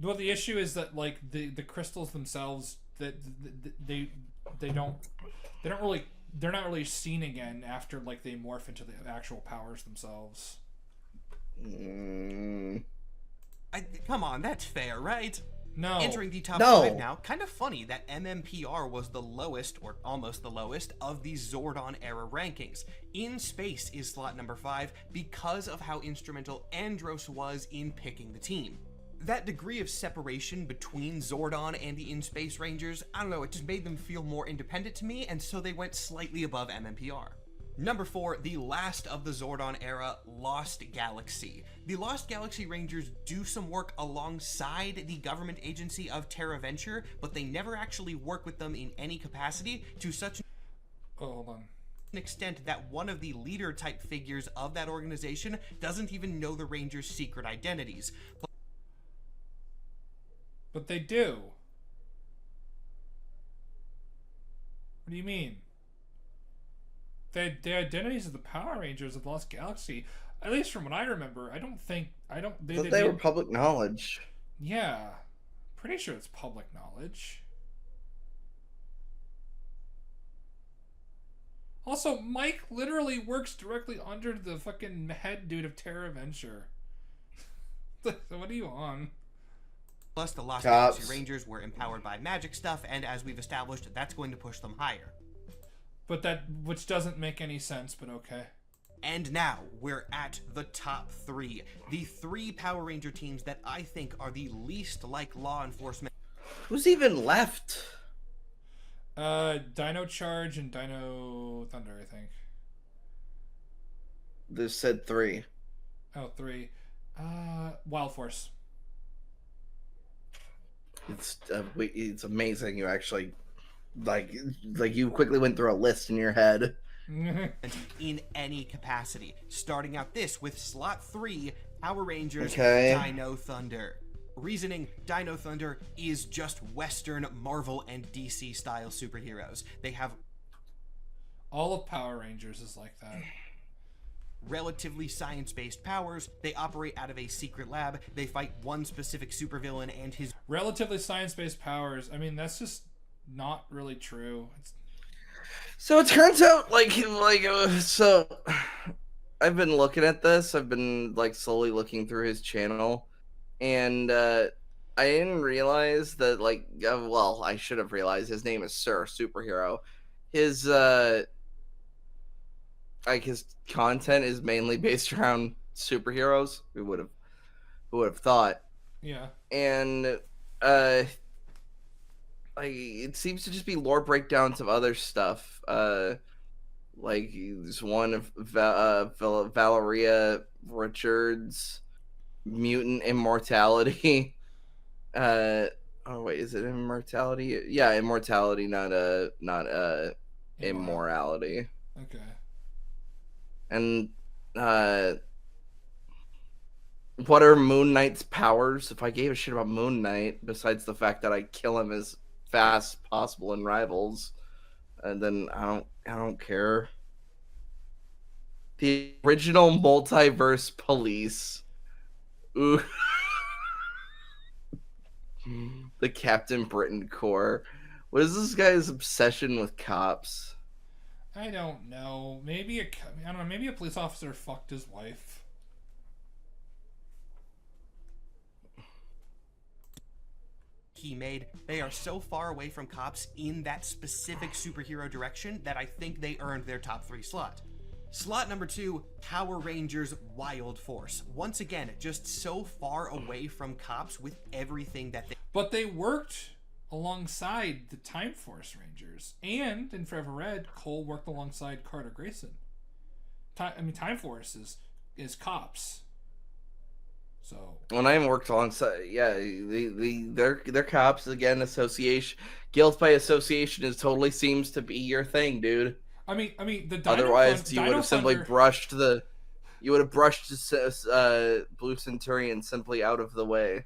Well, the issue is that like the crystals themselves that they're not really seen again after like they morph into the actual powers themselves. Come on, that's fair, right? No. Entering the top No. 5 now, kind of funny that MMPR was the lowest, or almost the lowest, of the Zordon era rankings. In Space is slot number 5 because of how instrumental Andros was in picking the team. That degree of separation between Zordon and the In Space Rangers, I don't know, it just made them feel more independent to me, and so they went slightly above MMPR. Number 4, the last of the Zordon era, Lost Galaxy. The Lost Galaxy Rangers do some work alongside the government agency of TerraVenture, but they never actually work with them in any capacity to such hold on. an extent that one of the leader-type figures of that organization doesn't even know the Rangers' secret identities. But they do. What do you mean? The identities of the Power Rangers of the Lost Galaxy, at least from what I remember, They were public knowledge. Yeah. Pretty sure it's public knowledge. Also, Mike literally works directly under the fucking head dude of TerraVenture. What are you on? Plus, the Lost Cops. Galaxy Rangers were empowered by magic stuff, and as we've established, that's going to push them higher. Which doesn't make any sense, but okay. And now, we're at the top 3. The 3 Power Ranger teams that I think are the least like law enforcement. Who's even left? Dino Charge and Dino Thunder, I think. This said 3. Oh, 3. Wild Force. It's amazing you actually like you quickly went through a list in your head. In any capacity. Starting out this with slot 3, Power Rangers, Okay. Dino Thunder. Reasoning, Dino Thunder is just Western Marvel and DC style superheroes. They have All of Power Rangers is like that. relatively science-based powers. They operate out of a secret lab. They fight one specific supervillain and his Relatively science-based powers. I mean, that's just not really true. So it turns out so I've been looking at this. I've been slowly looking through his channel, and I didn't realize that well, I should have realized his name is Sir Superhero. His his content is mainly based around superheroes. Who would have thought? Yeah. And it seems to just be lore breakdowns of other stuff. There's one of Valeria Richards, mutant immortality. Oh wait, is it immortality? Yeah, immortality, not immorality. Okay. And what are Moon Knight's powers? If I gave a shit about Moon Knight, besides the fact that I kill him as fast as possible in Rivals, and then I don't care. The original Multiverse Police. Ooh. The Captain Britain Corps. What is this guy's obsession with cops? I don't know. Maybe I don't know. Maybe a police officer fucked his wife. he made, they are so far away from cops in that specific superhero direction that I think they earned their top 3 slot. Slot number 2, Power Rangers Wild Force. Once again, just so far away from cops with everything that they... But they worked alongside the Time Force Rangers. And in Forever Red, Cole worked alongside Carter Grayson. Time Force is cops. So when I worked alongside, yeah, they're cops again. Association, guilt by association is totally seems to be your thing, dude. I mean, the Dino otherwise you would have simply Thunder... brushed the Blue Centurion simply out of the way.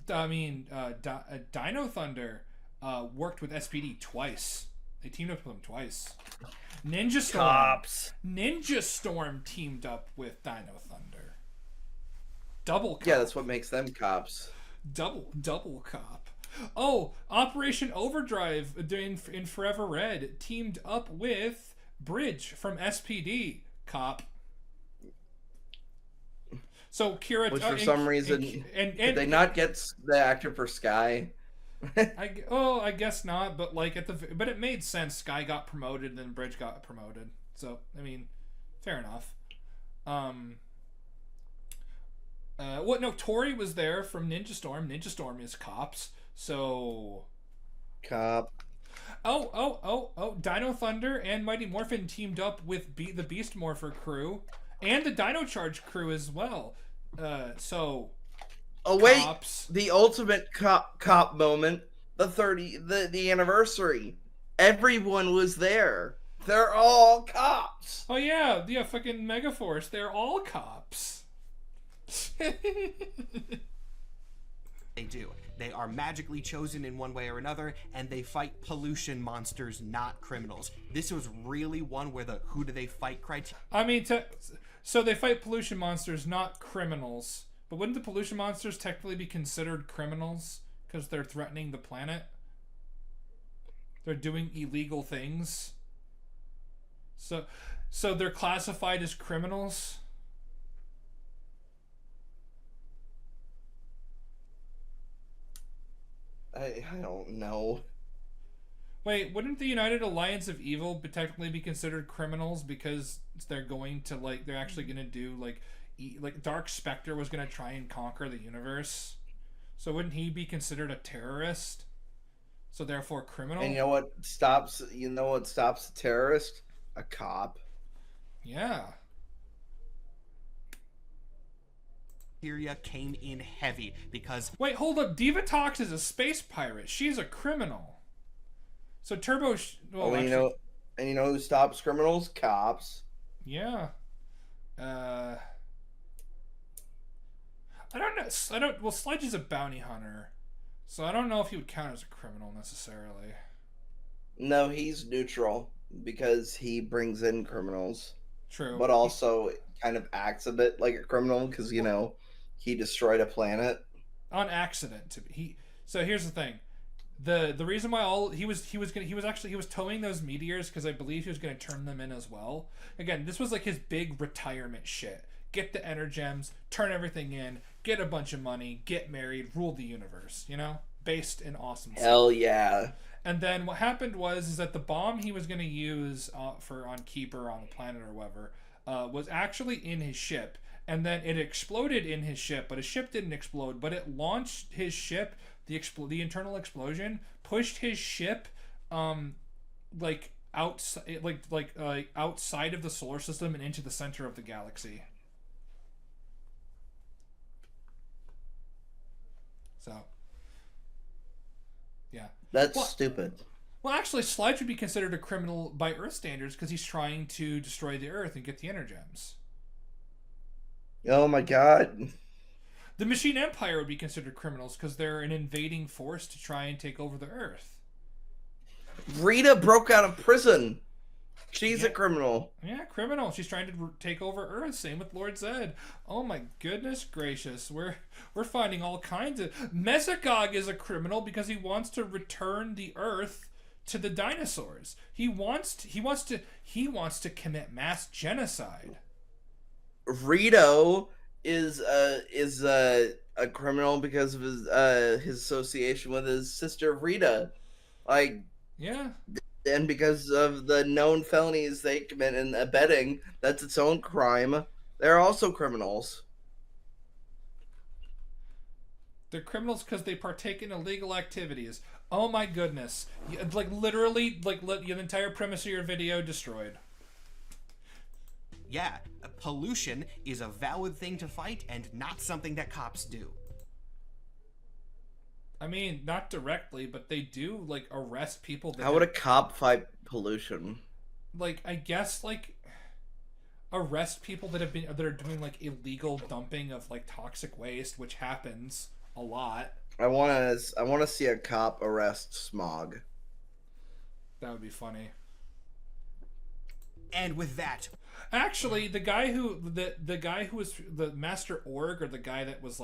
I mean, Dino Thunder worked with SPD twice. They teamed up with him twice. Ninja Storm teamed up with Dino Thunder. Double cop. Yeah, that's what makes them cops. Double cop. Oh, Operation Overdrive in Forever Red teamed up with Bridge from SPD. Cop. So Kira, which for some reason and did they not get the actor for Sky? I guess not, but like but it made sense. Sky got promoted, and then Bridge got promoted. So I mean, fair enough. What? No, Tori was there from Ninja Storm. Ninja Storm is cops. So. Cop. Oh! Dino Thunder and Mighty Morphin teamed up with the Beast Morpher crew and the Dino Charge crew as well. So. Oh wait, cops. The ultimate cop moment, the anniversary. Everyone was there. They're all cops. Oh yeah, fucking Megaforce. They're all cops. They do. They are magically chosen in one way or another, and they fight pollution monsters, not criminals. This was really one where the who do they fight criteria. I mean, so they fight pollution monsters, not criminals. But wouldn't the pollution monsters technically be considered criminals because they're threatening the planet? They're doing illegal things. So they're classified as criminals. I don't know. Wait, wouldn't the United Alliance of Evil technically be considered criminals because they're going to they're actually going to do like Dark Spectre was going to try and conquer the universe? So wouldn't he be considered a terrorist? So therefore criminal? And you know what stops a terrorist? A cop. Yeah. Came in heavy because wait, hold up. Diva Tox is a space pirate. She's a criminal. So Turbo. You know who stops criminals? Cops. Yeah. I don't know. Well, Sledge is a bounty hunter, so I don't know if he would count as a criminal necessarily. No, he's neutral because he brings in criminals. True. But also kind of acts a bit like a criminal because he destroyed a planet on accident. So here's the thing. The reason why he was towing those meteors because I believe he was going to turn them in as well. Again, this was like his big retirement shit. Get the energems, turn everything in, get a bunch of money, get married, rule the universe. Based in awesome stuff. Hell yeah. And then what happened is that the bomb he was going to use on Keeper on the planet or whatever was actually in his ship. And then it exploded in his ship, but his ship didn't explode. But it launched his ship. The internal explosion pushed his ship, outside of the solar system and into the center of the galaxy. So, yeah, that's stupid. Well, actually, Sludge would be considered a criminal by Earth standards because he's trying to destroy the Earth and get the energems. Oh my god. The Machine Empire would be considered criminals because they're an invading force to try and take over the Earth. Rita broke out of prison. She's a criminal. Yeah, criminal. She's trying to take over Earth. Same with Lord Zed. Oh my goodness gracious. We're finding all kinds of... Mesogog is a criminal because he wants to return the Earth to the dinosaurs. He wants to commit mass genocide. Rito is a criminal because of his association with his sister Rita, yeah, and because of the known felonies they commit in abetting. That's its own crime. They're also criminals. They're criminals because they partake in illegal activities. Oh my goodness! Literally, the entire premise of your video destroyed. Yeah, pollution is a valid thing to fight and not something that cops do. I mean, not directly, but they do arrest people. How would a cop fight pollution? I guess arrest people that are doing illegal dumping of toxic waste, which happens a lot. I want to see a cop arrest Smog. That would be funny. And with that, actually, the guy who was the Master Org, or the guy that was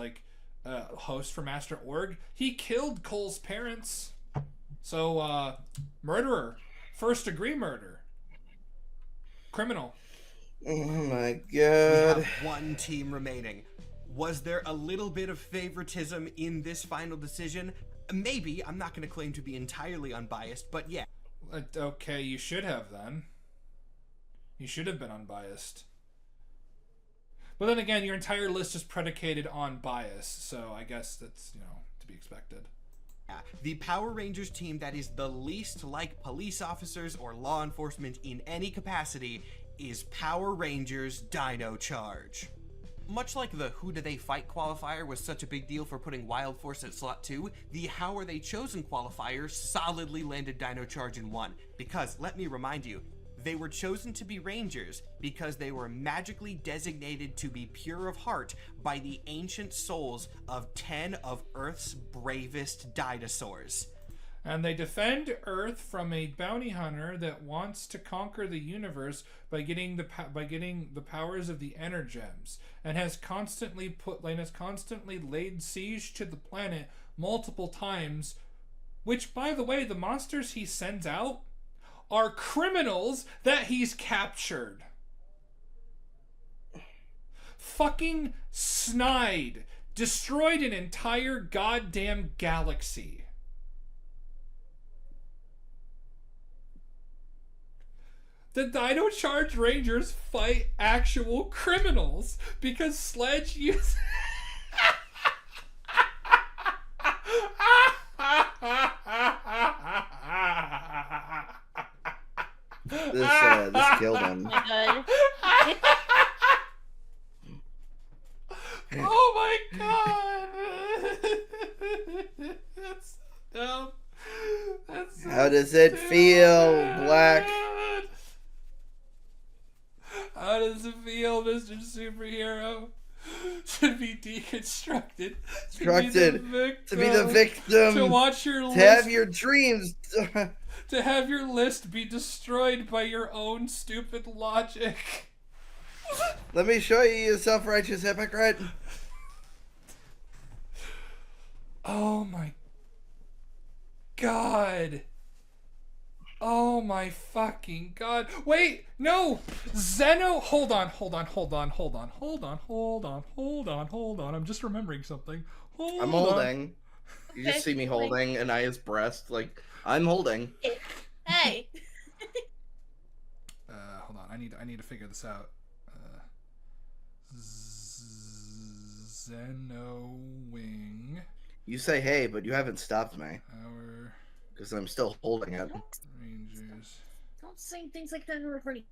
host for Master Org, he killed Cole's parents. So murderer, first degree murder, criminal. Oh my god. we have one team remaining. Was there a little bit of favoritism in this final decision? Maybe. I'm not going to claim to be entirely unbiased, but yeah. Okay, you should have then. You should have been unbiased. But then again, your entire list is predicated on bias, so I guess that's, to be expected. The Power Rangers team that is the least like police officers or law enforcement in any capacity is Power Rangers Dino Charge. Much like the Who Do They Fight qualifier was such a big deal for putting Wild Force at slot 2, the How Are They Chosen qualifier solidly landed Dino Charge in 1. Because, let me remind you, they were chosen to be Rangers because they were magically designated to be pure of heart by the ancient souls of 10 of Earth's bravest dinosaurs. And they defend Earth from a bounty hunter that wants to conquer the universe by getting the powers of the Energems, and has constantly laid siege to the planet multiple times. Which, by the way, the monsters he sends out are criminals that he's captured. Fucking snide. Destroyed an entire goddamn galaxy. The Dino Charge Rangers fight actual criminals because Sledge uses... This killed him. Oh my god. Oh my god! That's so dumb. That's so How does it feel, Black? How does it feel, Mr. Superhero? To be deconstructed. To be the victim. To watch your list. To have your dreams. To have your list be destroyed by your own stupid logic. Let me show you, you self-righteous hypocrite. Oh my god. Oh my fucking god. Wait, no! Zeno, hold on. I'm just remembering something. I'm holding. You just see me holding Anaya's breast, like, I'm holding. Hey. Hold on, I need to figure this out. Zeno Wing. You say hey, but you haven't stopped me. Our Because I'm still holding it. Rangers. Don't say things like that in a recording.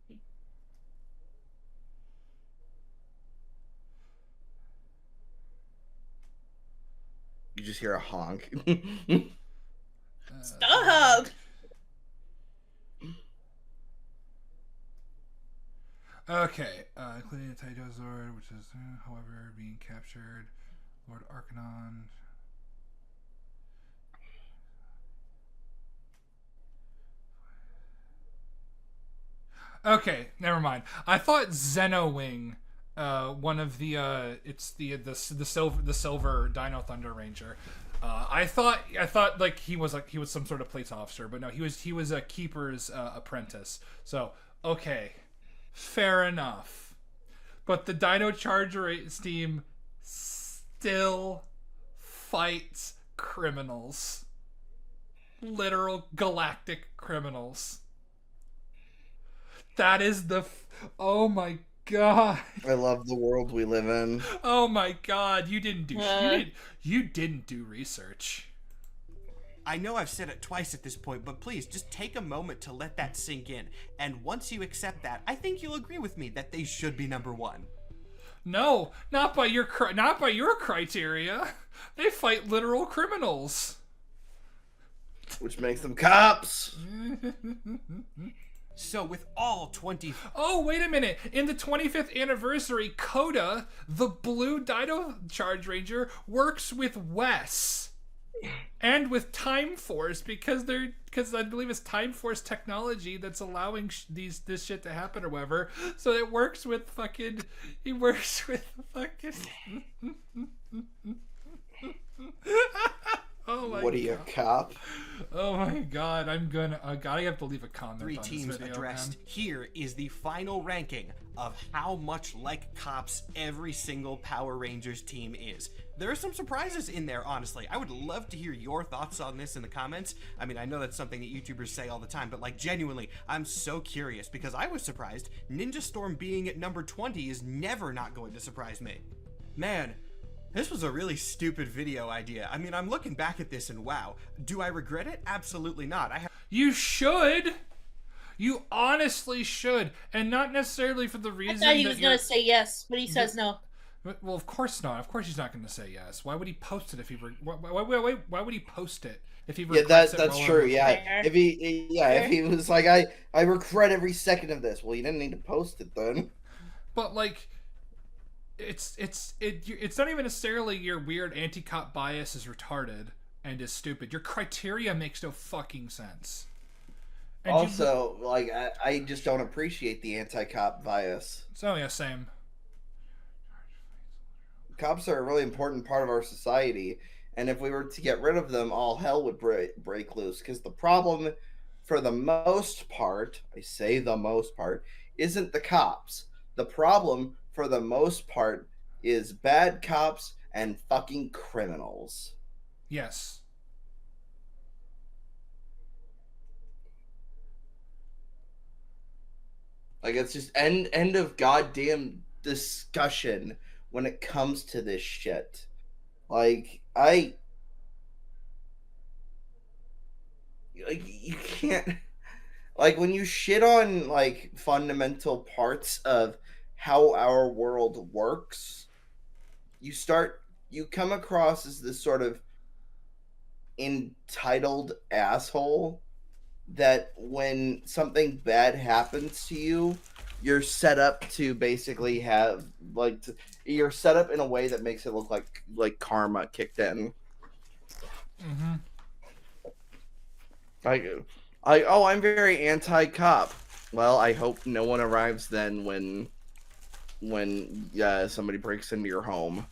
You just hear a honk. Stop! Okay, including the Taito which is, however, being captured. Lord Arcanon. Okay, never mind. I thought Zeno Wing, one of the it's the silver Dino Thunder Ranger. I thought like he was some sort of police officer, but no, he was a keeper's apprentice. So okay, fair enough. But the Dino Charger team still fights criminals, literal galactic criminals. That is oh my god. I love the world we live in. Oh my god, you didn't do research. I know I've said it twice at this point, but please just take a moment to let that sink in. And once you accept that, I think you'll agree with me that they should be number 1. No, not by your criteria. They fight literal criminals. Which makes them cops. So with all 20... Oh, wait a minute. In the 25th anniversary, Coda, the blue Dino Charge Ranger, works with Wes. And with Time Force, because I believe it's Time Force technology that's allowing this shit to happen or whatever. So it works with fucking... He works with fucking... Oh my What are you, god. a cop? Oh my god, I'm gonna. I have to leave a comment. Three on teams this video, addressed. man. Here is the final ranking of how much like cops every single Power Rangers team is. There are some surprises in there, honestly. I would love to hear your thoughts on this in the comments. I mean, I know that's something that YouTubers say all the time, but like genuinely, I'm so curious because I was surprised. Ninja Storm being at number 20 is never not going to surprise me. Man, this was a really stupid video idea. I mean, I'm looking back at this and wow. Do I regret it? Absolutely not. You should. You honestly should, and not necessarily for the I reason thought he that was you're. gonna say yes, but he says no. Well, of course not. Of course he's not going to say yes. Why would he post it if he? Why would he post it if he? Yeah, regrets it that's while true. on- Yeah, Fair. if he was like, I regret every second of this. Well, you didn't need to post it then. But like, it's not even necessarily your weird anti-cop bias is retarded and is stupid. Your criteria makes no fucking sense. And Also, like, I just don't appreciate the anti-cop bias. so yeah, same. Cops are a really important part of our society, and if we were to get rid of them, all hell would break loose. Because the problem, for the most part, I say the most part, isn't the cops. The problem, for the most part, is bad cops and fucking criminals. Yes. Like, it's just end of goddamn discussion when it comes to this shit. Like, you can't, like, when you shit on like fundamental parts of how our world works, you come across as this sort of entitled asshole that when something bad happens to you, you're set up to basically have you're set up in a way that makes it look like karma kicked in. Mm-hmm. I'm very anti-cop. Well, I hope no one arrives then when somebody breaks into your home.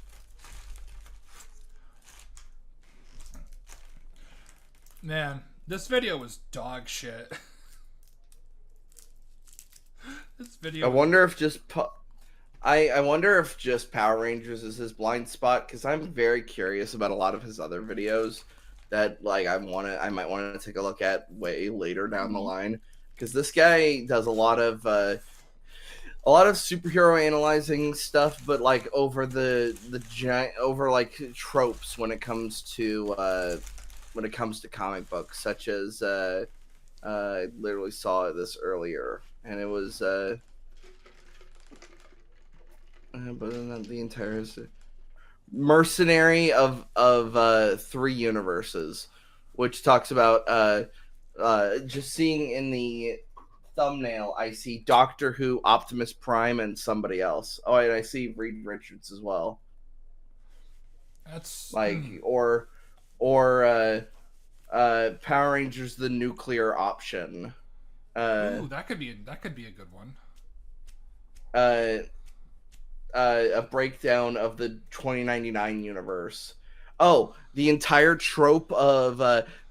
Man, this video was dog shit. This video. I wonder if I wonder if just Power Rangers is his blind spot, because I'm very curious about a lot of his other videos that like I might want to take a look at way later down the line, because this guy does a lot of superhero analyzing stuff, but like over the giant over like tropes when it comes to comic books, such as I literally saw this earlier, and it was but not the entire mercenary of three universes, which talks about just seeing in the thumbnail, I see Doctor Who, Optimus Prime, and somebody else. Oh, and I see Reed Richards as well. That's like or Power Rangers: The Nuclear Option. Ooh, that could be a good one. A breakdown of the 2099 universe. Oh, the entire trope of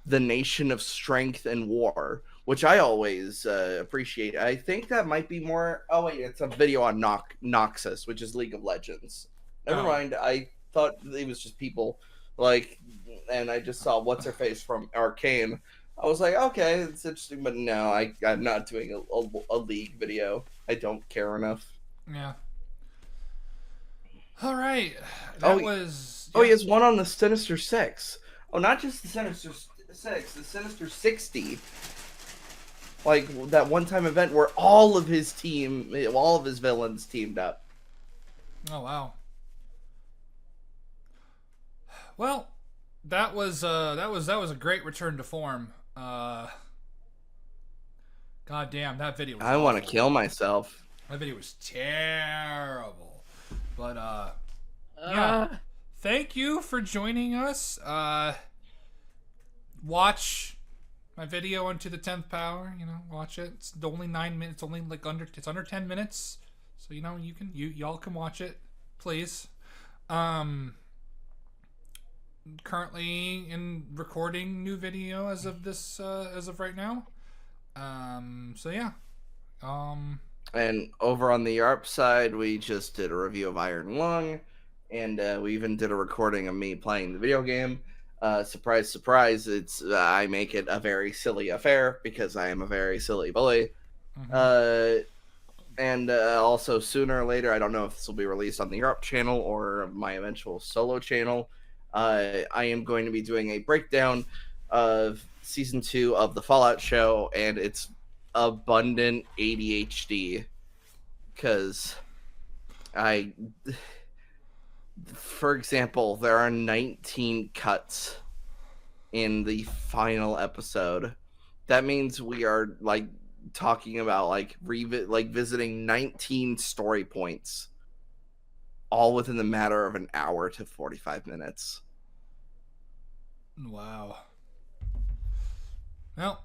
the nation of strength and war, which I always appreciate. I think that might be more. Oh wait, it's a video on Noxus, which is League of Legends. Never mind. I thought it was just people like, and I just saw what's her face from Arcane. I was like, okay, it's interesting, but no, I'm not doing a League video. I don't care enough. Yeah. All right. Oh, was. Oh, he has one on the Sinister Six. Oh, not just the Sinister Six, the Sinister 60. Like that one-time event where all of his villains teamed up. Oh wow. Well, that was a great return to form. God damn, that video was I want to awful. kill myself. That video was terrible. But yeah. Thank you for joining us. Watch my video on To the 10th Power, watch it. It's only 9 minutes, it's under 10 minutes. So y'all can watch it, please. currently in recording new video as of right now. So yeah. And over on the ARP side, we just did a review of Iron Lung, and we even did a recording of me playing the video game. Surprise, surprise! It's I make it a very silly affair because I am a very silly bully. And also sooner or later, I don't know if this will be released on the ARP channel or my eventual solo channel. I am going to be doing a breakdown of season 2 of the Fallout show and its abundant ADHD, because for example, there are 19 cuts in the final episode. That means we are like talking about visiting 19 story points, all within the matter of an hour to 45 minutes. Wow. Well,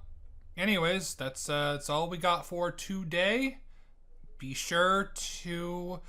anyways, that's all we got for today. Be sure to